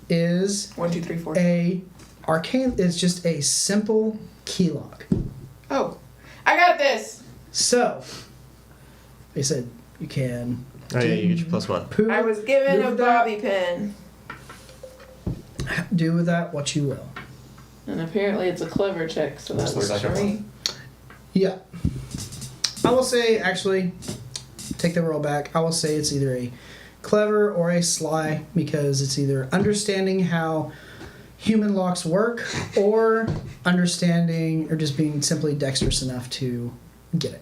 Speaker 3: is
Speaker 5: 1, 2, 3, 4.
Speaker 3: a arcane. It's just a simple key lock.
Speaker 5: Oh, I got this.
Speaker 3: So, they said you can
Speaker 8: Oh yeah, you get your +1.
Speaker 3: poo,
Speaker 5: I was given
Speaker 3: do
Speaker 5: a
Speaker 3: with that-
Speaker 5: bobby pin.
Speaker 3: do with that what you will.
Speaker 5: And apparently it's a clever check, so that's
Speaker 1: Looks like a
Speaker 5: 3.
Speaker 3: Yeah. I will say, actually, take the roll back. I will say it's either a clever or a sly, because it's either understanding how human locks work or understanding or just being simply dexterous enough to get it.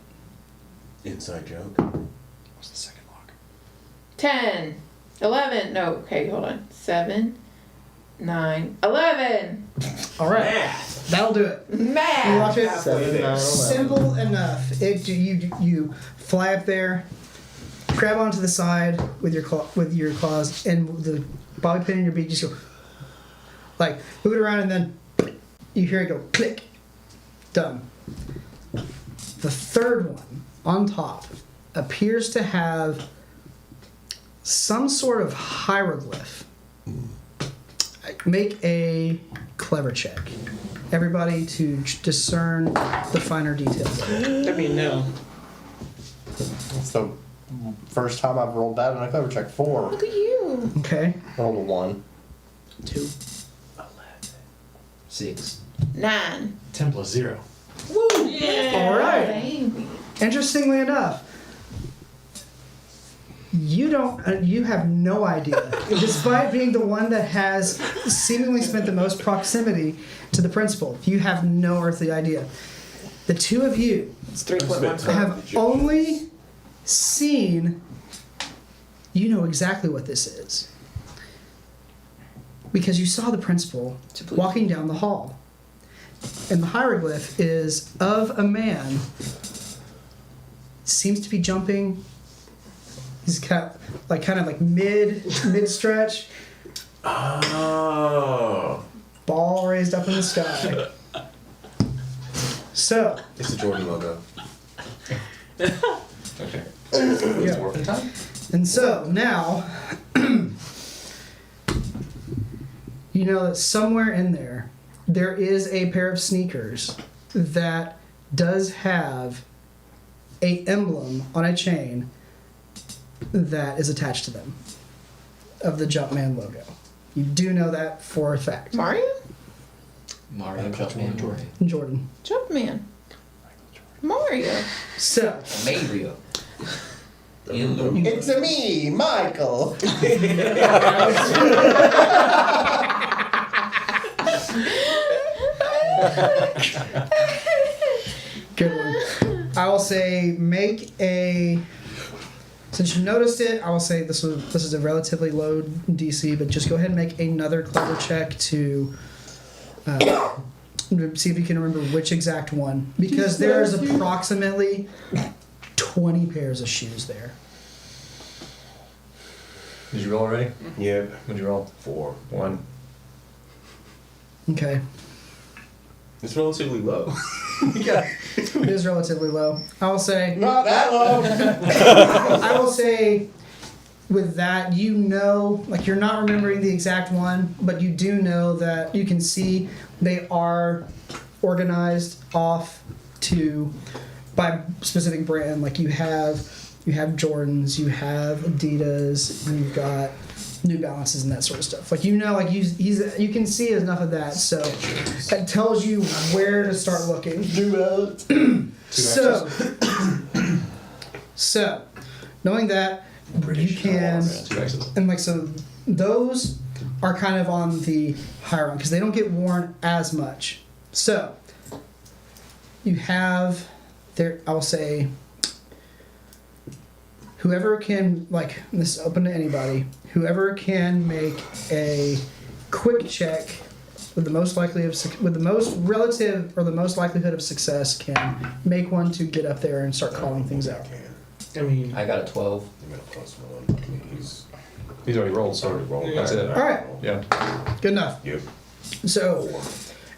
Speaker 2: Inside joke.
Speaker 1: What's the second lock?
Speaker 5: 10, 11. No, okay, hold on. 7, 9, 11.
Speaker 3: All right. That'll do it. You watch
Speaker 5: Math.
Speaker 3: it.
Speaker 4: 7, 9, 11.
Speaker 3: Simple enough. You fly up there, grab onto the side with your claws, and with the bobby pin in your beak, just go like move it around, and then you hear it go click. Done. The third one on top appears to have some sort of hieroglyph. Make a clever check. everybody to discern the finer details.
Speaker 6: I mean, no.
Speaker 4: It's the first time I've rolled that in a clever check. 4.
Speaker 5: Look at you.
Speaker 3: Okay.
Speaker 4: Rolled a 1.
Speaker 3: 2.
Speaker 7: 6.
Speaker 5: 9.
Speaker 1: 10 plus 0.
Speaker 5: Woo! Yeah.
Speaker 3: All right.
Speaker 5: Baby.
Speaker 3: Interestingly enough, you have no idea, despite being the one that has seemingly spent the most proximity to the principal. You have no earthly idea. The two of you
Speaker 6: It's 3.1.
Speaker 3: have only seen. You know exactly what this is because you saw the principal walking down the hall, and the hieroglyph is of a man. Seems to be jumping. He's kind of like mid stretch.
Speaker 2: Oh.
Speaker 3: Ball raised up in the sky. So.
Speaker 2: It's the Jordan logo.
Speaker 1: Okay.
Speaker 3: Yeah.
Speaker 1: Morphin time?
Speaker 3: And so now, you know that somewhere in there is a pair of sneakers that does have a emblem on a chain that is attached to them of the Jumpman logo. You do know that for a fact.
Speaker 5: Mario?
Speaker 7: Mario Jumpman
Speaker 3: Jordan.
Speaker 5: Jumpman. Mario.
Speaker 3: So.
Speaker 7: Mario.
Speaker 4: It's me, Michael.
Speaker 3: Good one. I will say make a. Since you noticed it, I will say this is a relatively low DC, but just go ahead and make another clever check to see if you can remember which exact one, because there's approximately 20 pairs of shoes there.
Speaker 1: Did you roll already?
Speaker 2: Yep.
Speaker 1: What'd you roll?
Speaker 2: 4.
Speaker 1: 1.
Speaker 3: Okay.
Speaker 2: It's relatively low.
Speaker 1: Yeah.
Speaker 3: It is relatively low. I will say.
Speaker 4: Not that low.
Speaker 3: I will say, with that, you know, like you're not remembering the exact one, but you do know that you can see they are organized off to by specific brand. Like you have Jordans, you have Adidas, and you've got New Balances and that sort of stuff. Like you know, like you can see enough of that, so that tells you where to start looking. So, knowing that, you can, and like so, those are kind of on the higher end because they don't get worn as much. So, you have there. I will say, whoever can, like, this is open to anybody. Whoever can make a quick check with the most likelihood of success can make one to get up there and start calling things out.
Speaker 6: I mean,
Speaker 7: I got a 12.
Speaker 2: I'm gonna plus 1. I mean,
Speaker 1: He's already rolled, so that's it.
Speaker 3: All right,
Speaker 1: Yeah.
Speaker 3: good enough.
Speaker 2: Yep.
Speaker 3: So,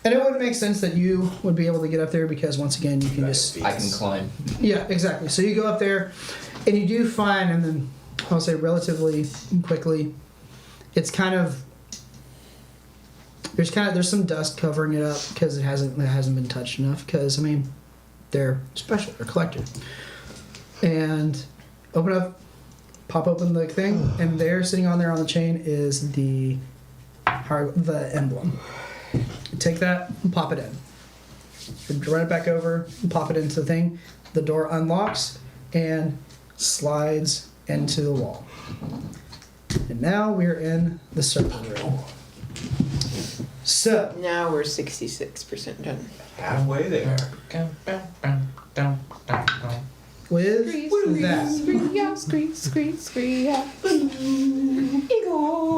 Speaker 3: and it would make sense that you would be able to get up there because once again you can just
Speaker 7: I can climb.
Speaker 3: yeah, exactly. So you go up there, and you do find, and then I'll say relatively quickly, it's kind of there's some dust covering it up because it hasn't been touched enough. Because I mean, they're special, they're collected. And pop open the thing, and there, sitting on there on the chain, is the emblem. You take that and pop it in. You run it back over and pop it into the thing. The door unlocks and slides into the wall. And now we're in the server room. So
Speaker 5: Now we're 66% done.
Speaker 2: Halfway there.
Speaker 3: with that,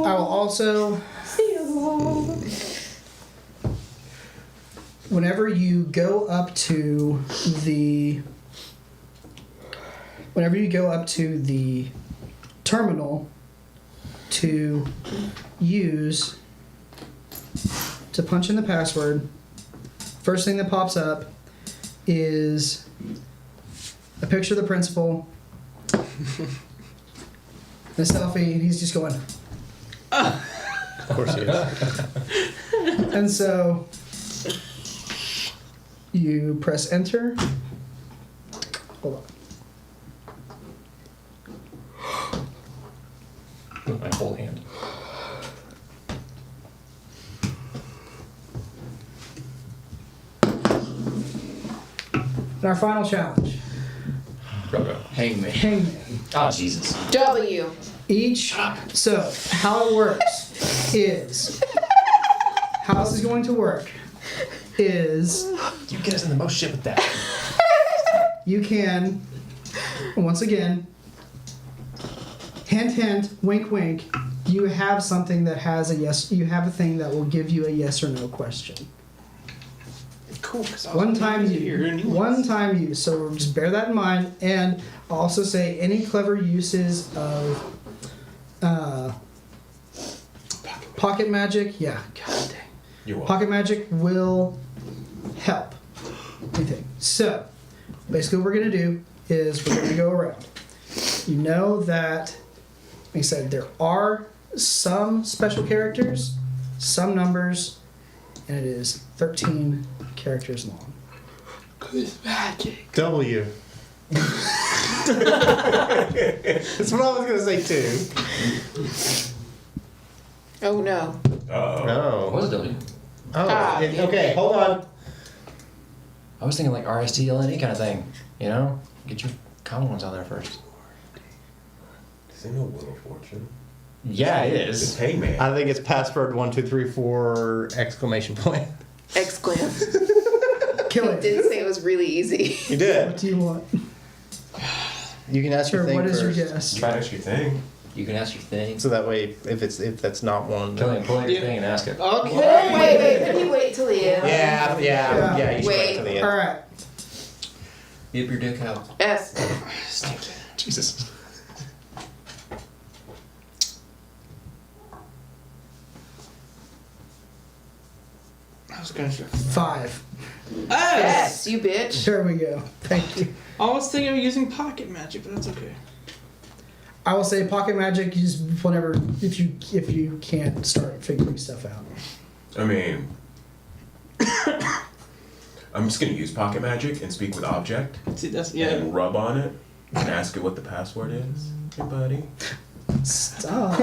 Speaker 3: I will also, whenever you go up to the terminal to punch in the password, first thing that pops up is a picture of the principal, a selfie, and he's just going.
Speaker 8: Of course he is.
Speaker 3: And so You press enter. Hold on.
Speaker 1: With my whole hand.
Speaker 3: And our final challenge.
Speaker 1: Hangman.
Speaker 3: Hangman.
Speaker 1: Oh, Jesus.
Speaker 5: W.
Speaker 3: So, how it works is, how this is going to work is,
Speaker 1: You get us in the most shit with that.
Speaker 3: you can, once again, hint, hint, wink, wink, you have something that has a yes, you have a thing that will give you a yes or no question.
Speaker 6: Cool. 'Cause I was
Speaker 3: One time
Speaker 6: here and
Speaker 3: use. One time use. So just bear that in mind. And I'll also say any clever uses of pocket magic. Yeah, god dang.
Speaker 2: You're welcome.
Speaker 3: Pocket magic will help. Anything. So basically what we're going to do is we're going to go around. You know that, like I said, there are some special characters, some numbers, and it is 13 characters long.
Speaker 5: Good magic.
Speaker 4: W. That's what I was gonna say too.
Speaker 5: Oh no.
Speaker 2: Uh-oh.
Speaker 1: What was it, W?
Speaker 4: Okay, hold on.
Speaker 1: I was thinking like RSTLNE kind of thing. You know? Get your common ones out there first.
Speaker 2: This ain't no Wheel of Fortune.
Speaker 1: Yeah, it
Speaker 2: It's
Speaker 1: is.
Speaker 2: Hangman.
Speaker 4: I think it's password 1 2 3 4 exclamation point.
Speaker 5: Exclam.
Speaker 3: Kill
Speaker 5: He
Speaker 3: it.
Speaker 5: did say it was really easy.
Speaker 4: You did.
Speaker 3: What do you want?
Speaker 4: You can ask
Speaker 3: Sure,
Speaker 4: your thing
Speaker 3: what is your
Speaker 4: first.
Speaker 3: guess?
Speaker 2: Try to ask your thing.
Speaker 7: You can ask your thing.
Speaker 4: So that way, if that's not one.
Speaker 1: Killing, pull out your thing and ask it.
Speaker 6: Okay.
Speaker 5: Wait, can you wait till the end?
Speaker 4: Yeah. You should wait till the end.
Speaker 3: All right.
Speaker 7: Whip your dick out.
Speaker 5: S.
Speaker 1: Jesus.
Speaker 6: I was gonna say
Speaker 3: 5.
Speaker 5: S, you bitch.
Speaker 3: There we go. Thank you.
Speaker 6: I was thinking of using pocket magic, but that's okay.
Speaker 3: I will say pocket magic. You just whenever if you can't start figuring stuff out.
Speaker 2: I mean, I'm just gonna use pocket magic and speak with object
Speaker 6: See, that's
Speaker 2: and rub on it and ask it what the password is. Hey, buddy.
Speaker 3: Stop.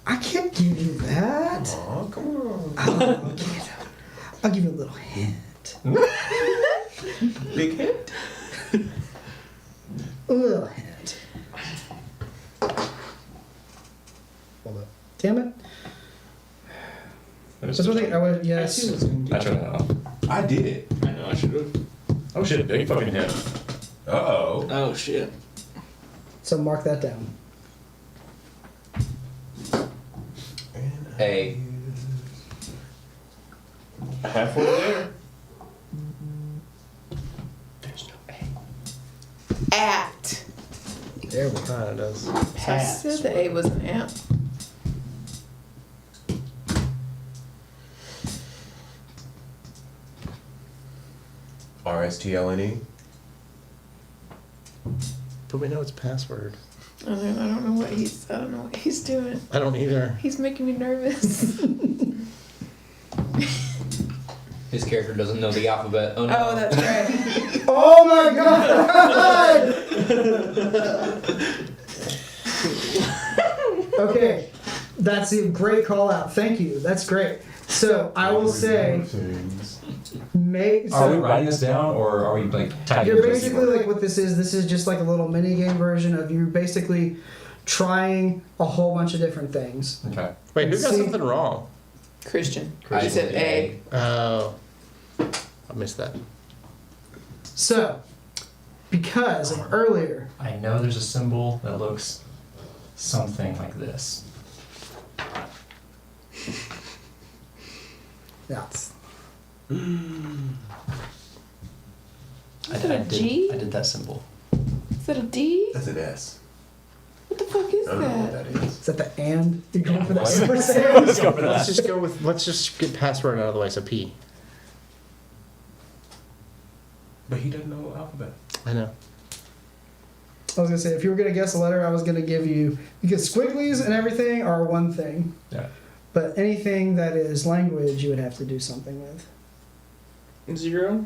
Speaker 3: I can't give you that.
Speaker 2: Aw, come on.
Speaker 3: I'll give you a little hint.
Speaker 2: Big hit.
Speaker 3: A little hint. Hold up. Damn it. That's one thing I would. Yes.
Speaker 6: I
Speaker 1: I turned that off.
Speaker 2: I did it.
Speaker 6: I know I should have.
Speaker 1: Oh shit, big fucking hit.
Speaker 2: Uh-oh.
Speaker 6: Oh shit.
Speaker 3: So mark that down.
Speaker 7: A.
Speaker 2: Halfway there.
Speaker 1: There's no A.
Speaker 5: At.
Speaker 3: There we go.
Speaker 4: Ah, it does.
Speaker 5: I said the A was an at.
Speaker 2: RSTLNE.
Speaker 4: But we know it's password.
Speaker 5: I don't know what he's doing.
Speaker 4: I don't either.
Speaker 5: He's making me nervous.
Speaker 7: His character doesn't know the alphabet. Oh no.
Speaker 5: Oh, that's right.
Speaker 3: Oh my god! Okay, that's a great call out. Thank you. That's great. So I will say, make.
Speaker 1: Are we
Speaker 3: So
Speaker 1: writing this down or are we like typing
Speaker 3: you're
Speaker 1: it?
Speaker 3: basically like what this is. This is just like a little mini game version of you basically trying a whole bunch of different things.
Speaker 1: Okay.
Speaker 4: Wait, who got
Speaker 3: See-
Speaker 4: something wrong?
Speaker 5: Christian.
Speaker 7: I
Speaker 5: He said A.
Speaker 4: Oh. I missed that.
Speaker 3: So, because of earlier,
Speaker 1: I know there's a symbol that looks something like this.
Speaker 3: yeah.
Speaker 5: Is that a G?
Speaker 1: I did that symbol.
Speaker 5: Is that a D?
Speaker 2: That's an S.
Speaker 5: What the fuck is
Speaker 2: I don't know what
Speaker 5: that?
Speaker 2: that is.
Speaker 3: Is that the and? You're going for that
Speaker 1: Let's
Speaker 3: super
Speaker 1: go for that.
Speaker 4: Let's just get password out of the way. So P.
Speaker 2: But he doesn't know alphabet.
Speaker 4: I know.
Speaker 3: I was gonna say if you were gonna guess a letter, I was gonna give you because squigglies and everything are one thing,
Speaker 1: Yeah.
Speaker 3: But anything that is language, you would have to do something with.
Speaker 6: 0.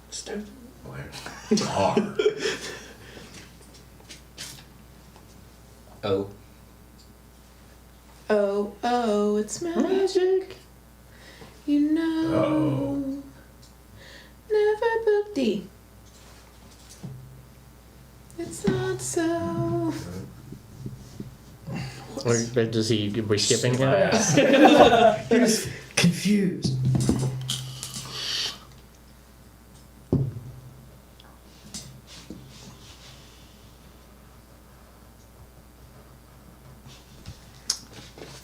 Speaker 6: Stupid.
Speaker 2: R.
Speaker 10: O.
Speaker 5: Oh, oh, it's magic. You know.
Speaker 2: Oh.
Speaker 5: Never book D. It's not so.
Speaker 8: Or does he? We're skipping him.
Speaker 3: He was confused.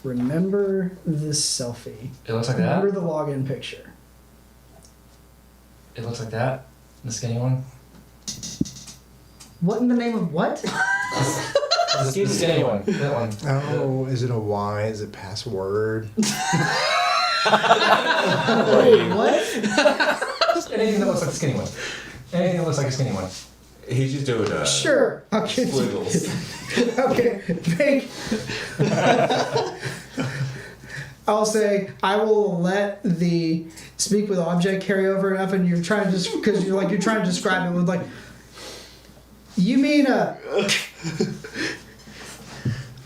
Speaker 3: Remember this selfie.
Speaker 1: It looks like that.
Speaker 3: Remember the login picture.
Speaker 1: It looks like that. The skinny one.
Speaker 3: What in the name of what?
Speaker 1: The skinny one. That one.
Speaker 11: Oh, is it a Y? Is it password?
Speaker 3: Wait, what?
Speaker 1: Just anything that looks like a skinny one. Anything that looks like a skinny one.
Speaker 2: He's just doing
Speaker 3: Sure, I'll give you.
Speaker 2: squiggles.
Speaker 3: Okay, I'll say I will let the speak with object carry over enough, and you're trying to just because you're trying to describe it with like. You mean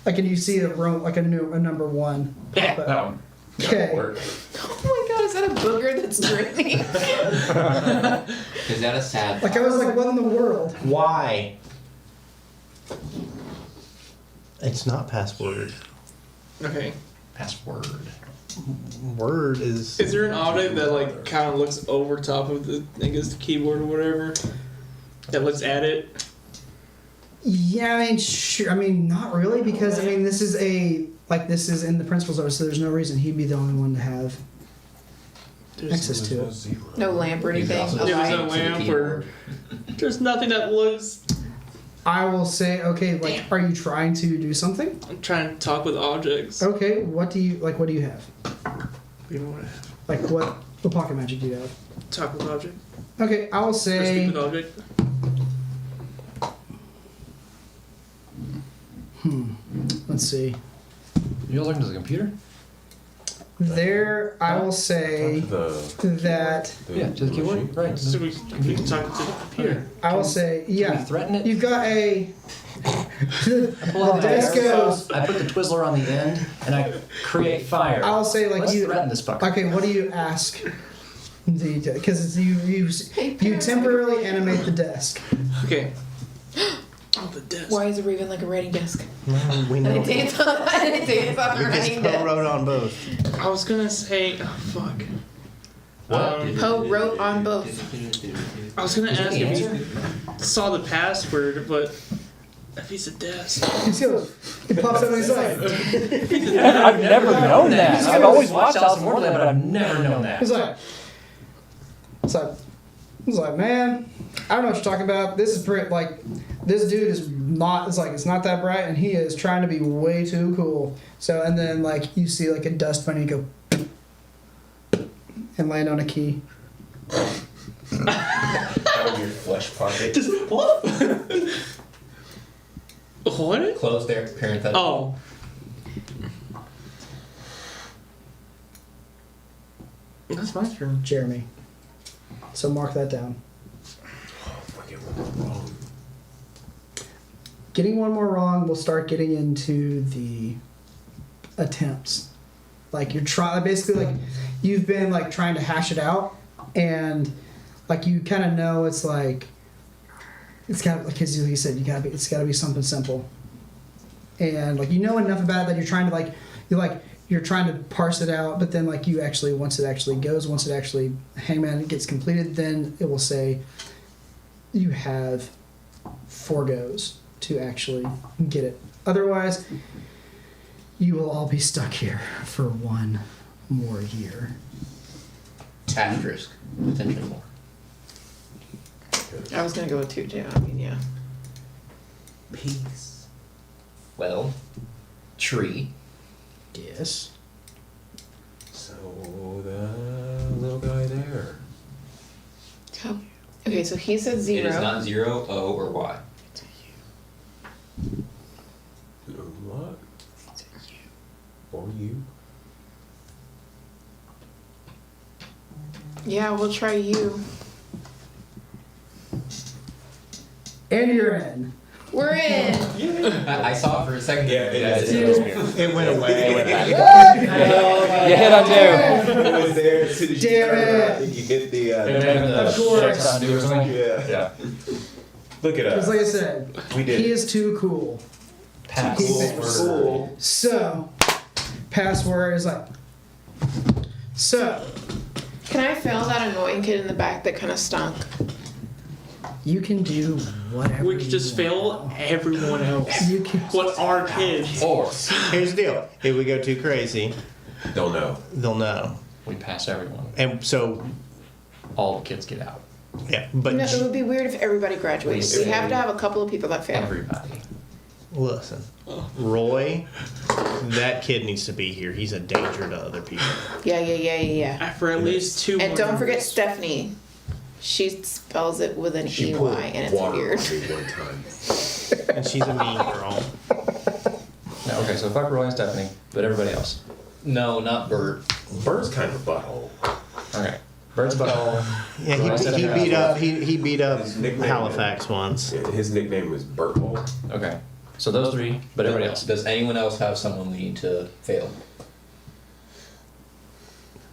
Speaker 3: like, and you see a number 1.
Speaker 1: Yeah, that one.
Speaker 3: Okay.
Speaker 5: Oh my god, is that a booger that's dreaming?
Speaker 10: Is that a sad?
Speaker 3: Like I was like, what in the world?
Speaker 4: Why? It's not password.
Speaker 6: Okay.
Speaker 1: Password.
Speaker 11: Word is.
Speaker 6: Is there an object that like kind of looks over top of the, I guess, the keyboard or whatever? That looks at it?
Speaker 3: Yeah, I mean, sure. I mean, not really, because I mean, this is in the principal's office, so there's no reason he'd be the only one to have access to it.
Speaker 5: No lamp or anything.
Speaker 6: There was no lamp or. There's nothing that looks.
Speaker 3: I will say, okay, like, are you trying to do something?
Speaker 6: I'm trying to talk with objects.
Speaker 3: Okay, what do you have?
Speaker 6: You know what I have?
Speaker 3: Like, what pocket magic do you have?
Speaker 6: Talk with object.
Speaker 3: Okay, I will
Speaker 6: Or
Speaker 3: say.
Speaker 6: speak with object.
Speaker 3: Let's see.
Speaker 1: You're looking to the computer?
Speaker 3: There, I will say that.
Speaker 1: Yeah, to the keyboard. Right.
Speaker 6: So we can talk to the computer.
Speaker 3: I will say,
Speaker 1: Can
Speaker 3: yeah.
Speaker 1: we threaten it?
Speaker 3: You've got a.
Speaker 1: Well,
Speaker 3: the desk goes.
Speaker 1: I put the Twizzler on the end, and I create fire.
Speaker 3: I'll say, like,
Speaker 1: Let's
Speaker 3: you.
Speaker 1: threaten this fucker.
Speaker 3: Okay, what do you ask? Because you temporarily animate the desk.
Speaker 6: Okay. Oh, the desk.
Speaker 5: Why is it even like a writing desk?
Speaker 4: No, we know.
Speaker 5: I didn't dance on a writing
Speaker 4: Poe
Speaker 5: desk.
Speaker 4: wrote on both.
Speaker 6: I was gonna say, oh fuck.
Speaker 1: What?
Speaker 5: Poe wrote on both.
Speaker 6: I was gonna
Speaker 1: Is that
Speaker 6: ask
Speaker 1: the
Speaker 6: if
Speaker 1: answer?
Speaker 6: you saw the password, but if he's a desk.
Speaker 3: It pops up on his side.
Speaker 9: I've never known that. I've always watched Alice in Wonderland, but I've never known that.
Speaker 3: It's like, man, I don't know what you're talking about. This is pretty, like, this dude is not, it's not that bright, and he is trying to be way too cool. So, and then, like, you see, like, a dust bunny go and land on a key.
Speaker 2: Out of your flesh pocket.
Speaker 6: Just what? What?
Speaker 10: Close there, parenthetical.
Speaker 6: Oh. That's my turn.
Speaker 3: Jeremy. So mark that down.
Speaker 2: Oh, if I get one more wrong.
Speaker 3: Getting one more wrong, we'll start getting into the attempts. Like, you're trying, basically, like, you've been, like, trying to hash it out, and, like, you kind of know it's like, it's got, like you said, it's got to be something simple. And, like, you know enough about it that you're trying to, you're trying to parse it out, but then, like, once it actually hangman, it gets completed, then it will say you have 4 goes to actually get it. Otherwise, you will all be stuck here for 1 more year.
Speaker 10: Asterisk. Potentially more.
Speaker 5: I was gonna go with 2 too. I mean, yeah.
Speaker 10: Peace. Well, tree.
Speaker 3: Yes.
Speaker 2: So the little guy there.
Speaker 5: How? Okay, so he said 0.
Speaker 10: It is not 0, O, or Y.
Speaker 2: Or you.
Speaker 5: Yeah, we'll try you.
Speaker 3: And you're in.
Speaker 5: We're in.
Speaker 10: I saw it for a second.
Speaker 2: Yeah,
Speaker 4: It went away.
Speaker 9: You hit undo.
Speaker 2: It was there as soon as you
Speaker 3: Damn
Speaker 2: turned
Speaker 3: it.
Speaker 2: around and you hit the.
Speaker 3: Of course.
Speaker 1: Undo or something?
Speaker 2: Yeah. Look at
Speaker 3: Because
Speaker 2: us.
Speaker 3: like I said,
Speaker 2: We did.
Speaker 3: he is too cool.
Speaker 1: Pass.
Speaker 3: Keep it.
Speaker 2: Cool.
Speaker 3: So, password is like. So,
Speaker 5: Can I fail that annoying kid in the back that kind of stunk?
Speaker 3: you can do whatever.
Speaker 6: We could just
Speaker 3: you
Speaker 6: fail
Speaker 3: want.
Speaker 6: everyone else.
Speaker 3: You can.
Speaker 6: What our kids?
Speaker 10: Or
Speaker 4: Here's the deal. If we go too crazy,
Speaker 2: Don't know.
Speaker 4: they'll know.
Speaker 1: We pass everyone.
Speaker 4: And so,
Speaker 1: All the kids get out.
Speaker 4: yeah. But
Speaker 5: No, it would be weird if everybody graduated. We have to have a couple of people that fail.
Speaker 1: Everybody.
Speaker 4: listen, Roy, that kid needs to be here. He's a danger to other people.
Speaker 5: Yeah.
Speaker 6: For at least 2
Speaker 5: And
Speaker 6: more
Speaker 5: don't forget
Speaker 6: years.
Speaker 5: Stephanie. She spells it with an
Speaker 2: She
Speaker 5: EY,
Speaker 2: poured
Speaker 5: and it's
Speaker 2: water
Speaker 5: weird.
Speaker 2: on me one time.
Speaker 4: And she's a mean girl.
Speaker 1: No, okay, so fuck Roy and Stephanie, but everybody else.
Speaker 10: no, not Bert.
Speaker 2: Bird's kind of a butthole.
Speaker 1: Okay. Bird's butthole.
Speaker 4: Yeah,
Speaker 1: Roy and Stephanie
Speaker 4: he
Speaker 1: are
Speaker 4: beat
Speaker 1: out.
Speaker 4: up he beat up
Speaker 2: His nickname-
Speaker 4: Halifax once.
Speaker 2: Yeah, his nickname was Burthole.
Speaker 1: Okay. So those three, but everybody else.
Speaker 10: Does anyone else have someone we need to fail?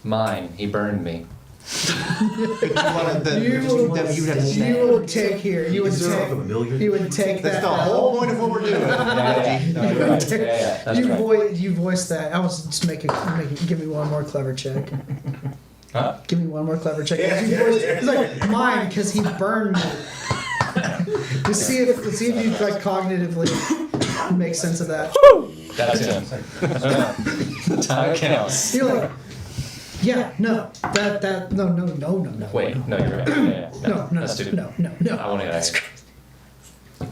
Speaker 1: Mine. He burned me.
Speaker 3: You will take here. You would take. You would take
Speaker 4: That's
Speaker 3: that.
Speaker 4: the whole point of what we're doing.
Speaker 1: That's
Speaker 3: You
Speaker 1: right.
Speaker 3: you voiced that. I was just making. Give me one more clever check.
Speaker 1: Huh?
Speaker 3: Give me one more clever check. It's like mine because he burned me. To see if you like cognitively make sense of that.
Speaker 1: That's it. The time counts.
Speaker 3: You're like, yeah, no, that no.
Speaker 1: Wait, no, you're right. Yeah.
Speaker 3: No,
Speaker 1: That's stupid.
Speaker 3: no.
Speaker 1: I want to get out of here.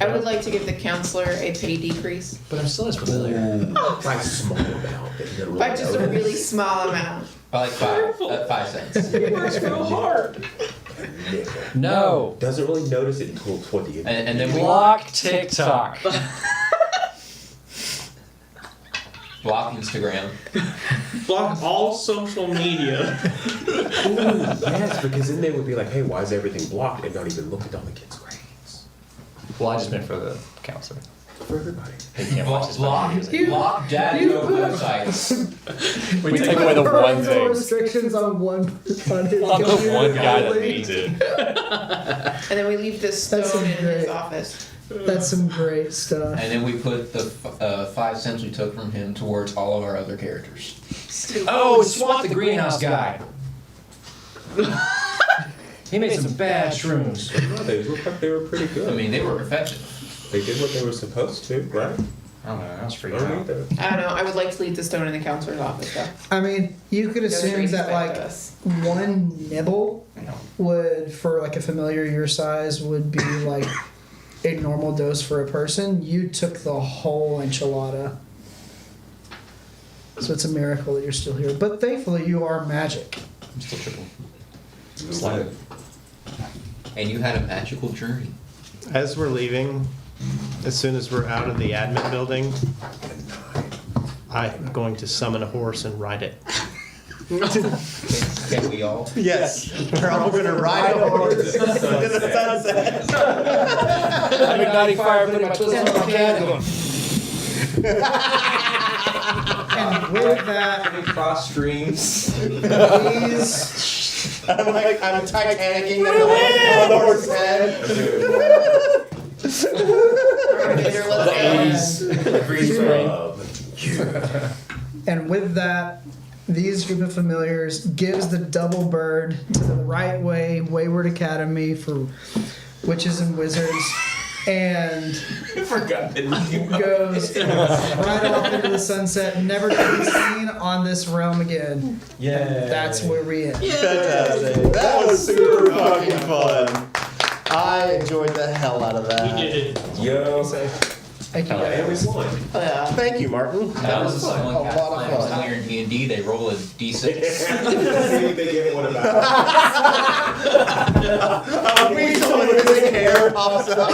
Speaker 5: I would like to give the counselor a pay decrease.
Speaker 1: But I'm still as familiar.
Speaker 2: Like small amount. That you
Speaker 5: By just a really small amount.
Speaker 10: By like 5 cents.
Speaker 6: It works real hard.
Speaker 1: No.
Speaker 2: Doesn't really notice it until toward the end.
Speaker 10: And then we
Speaker 1: Block TikTok.
Speaker 10: block Instagram.
Speaker 6: Block all social media.
Speaker 2: Ooh, yes, because then they would be like, hey, why is everything blocked? And not even look at all the kids' grades.
Speaker 1: Well, I just meant for the counselor.
Speaker 2: For everybody.
Speaker 1: He can't watch this
Speaker 10: Block dad joke websites.
Speaker 1: We take away the one
Speaker 3: parental
Speaker 1: thing.
Speaker 3: restrictions on one. On his
Speaker 1: On the one guy that needs it.
Speaker 5: And then we leave this
Speaker 3: That's
Speaker 5: stone in his
Speaker 3: great.
Speaker 5: office.
Speaker 3: That's some great stuff.
Speaker 10: And then we put the 5 cents we took from him towards all of our other characters.
Speaker 1: Oh, swap the greenhouse guy. He made some bad shrooms.
Speaker 2: No, they looked like they were pretty good.
Speaker 10: I mean, they were perfection.
Speaker 2: They did what they were supposed to, right?
Speaker 1: I don't know. I was
Speaker 2: I
Speaker 1: freaking
Speaker 2: don't
Speaker 1: out.
Speaker 2: either.
Speaker 5: I don't know. I would like to leave the stone in the counselor's office, though.
Speaker 3: I mean, you could assume
Speaker 5: Tracy's
Speaker 3: that
Speaker 5: back
Speaker 3: like
Speaker 5: with us.
Speaker 3: one nibble would, for like a familiar your size, would be like a normal dose for a person. You took the whole enchilada. So it's a miracle that you're still here. But thankfully, you are magic.
Speaker 1: I'm still tripping.
Speaker 2: Slide.
Speaker 10: And you had a magical journey.
Speaker 4: As we're leaving, as soon as we're out of the admin building, I'm going to summon a horse and ride it.
Speaker 10: Can we all?
Speaker 4: Yes, we're all going to ride a horse into the sunset.
Speaker 9: I'm igniting fire, putting my twist on my cat.
Speaker 3: And with that,
Speaker 10: Cross streams.
Speaker 3: please.
Speaker 4: I'm Titanicing the horse's head.
Speaker 3: And with that, these group of familiars gives the double bird to the Right Way Wayward Academy for Witches and Wizards, and goes right off into the sunset, never to be seen on this realm again.
Speaker 1: Yeah.
Speaker 3: That's where we end.
Speaker 4: Fantastic. That was super fucking fun. I enjoyed the hell out of that.
Speaker 6: We did it.
Speaker 2: Yo.
Speaker 3: Thank you
Speaker 2: And we
Speaker 3: guys.
Speaker 2: won.
Speaker 4: Thank you, Martin.
Speaker 10: That was
Speaker 4: fun.
Speaker 10: one
Speaker 4: A lot of
Speaker 10: cast
Speaker 4: fun.
Speaker 10: when you're in D&D, they roll a D6.
Speaker 2: See what they give one about.
Speaker 4: A weasel with his hair pops up.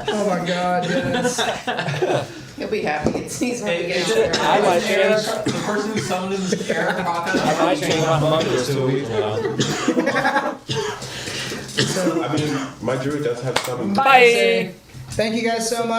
Speaker 3: Oh my god, yes.
Speaker 5: It He'll be happy. He's when we
Speaker 7: Hey,
Speaker 5: get
Speaker 7: is
Speaker 5: out
Speaker 7: it,
Speaker 5: there.
Speaker 9: I might change.
Speaker 7: the person who summoned him is Aaron Crockett?
Speaker 9: I might change my homunculus to a week now.
Speaker 2: I mean, my druid does have some.
Speaker 9: Bye.
Speaker 3: Thank you guys so much.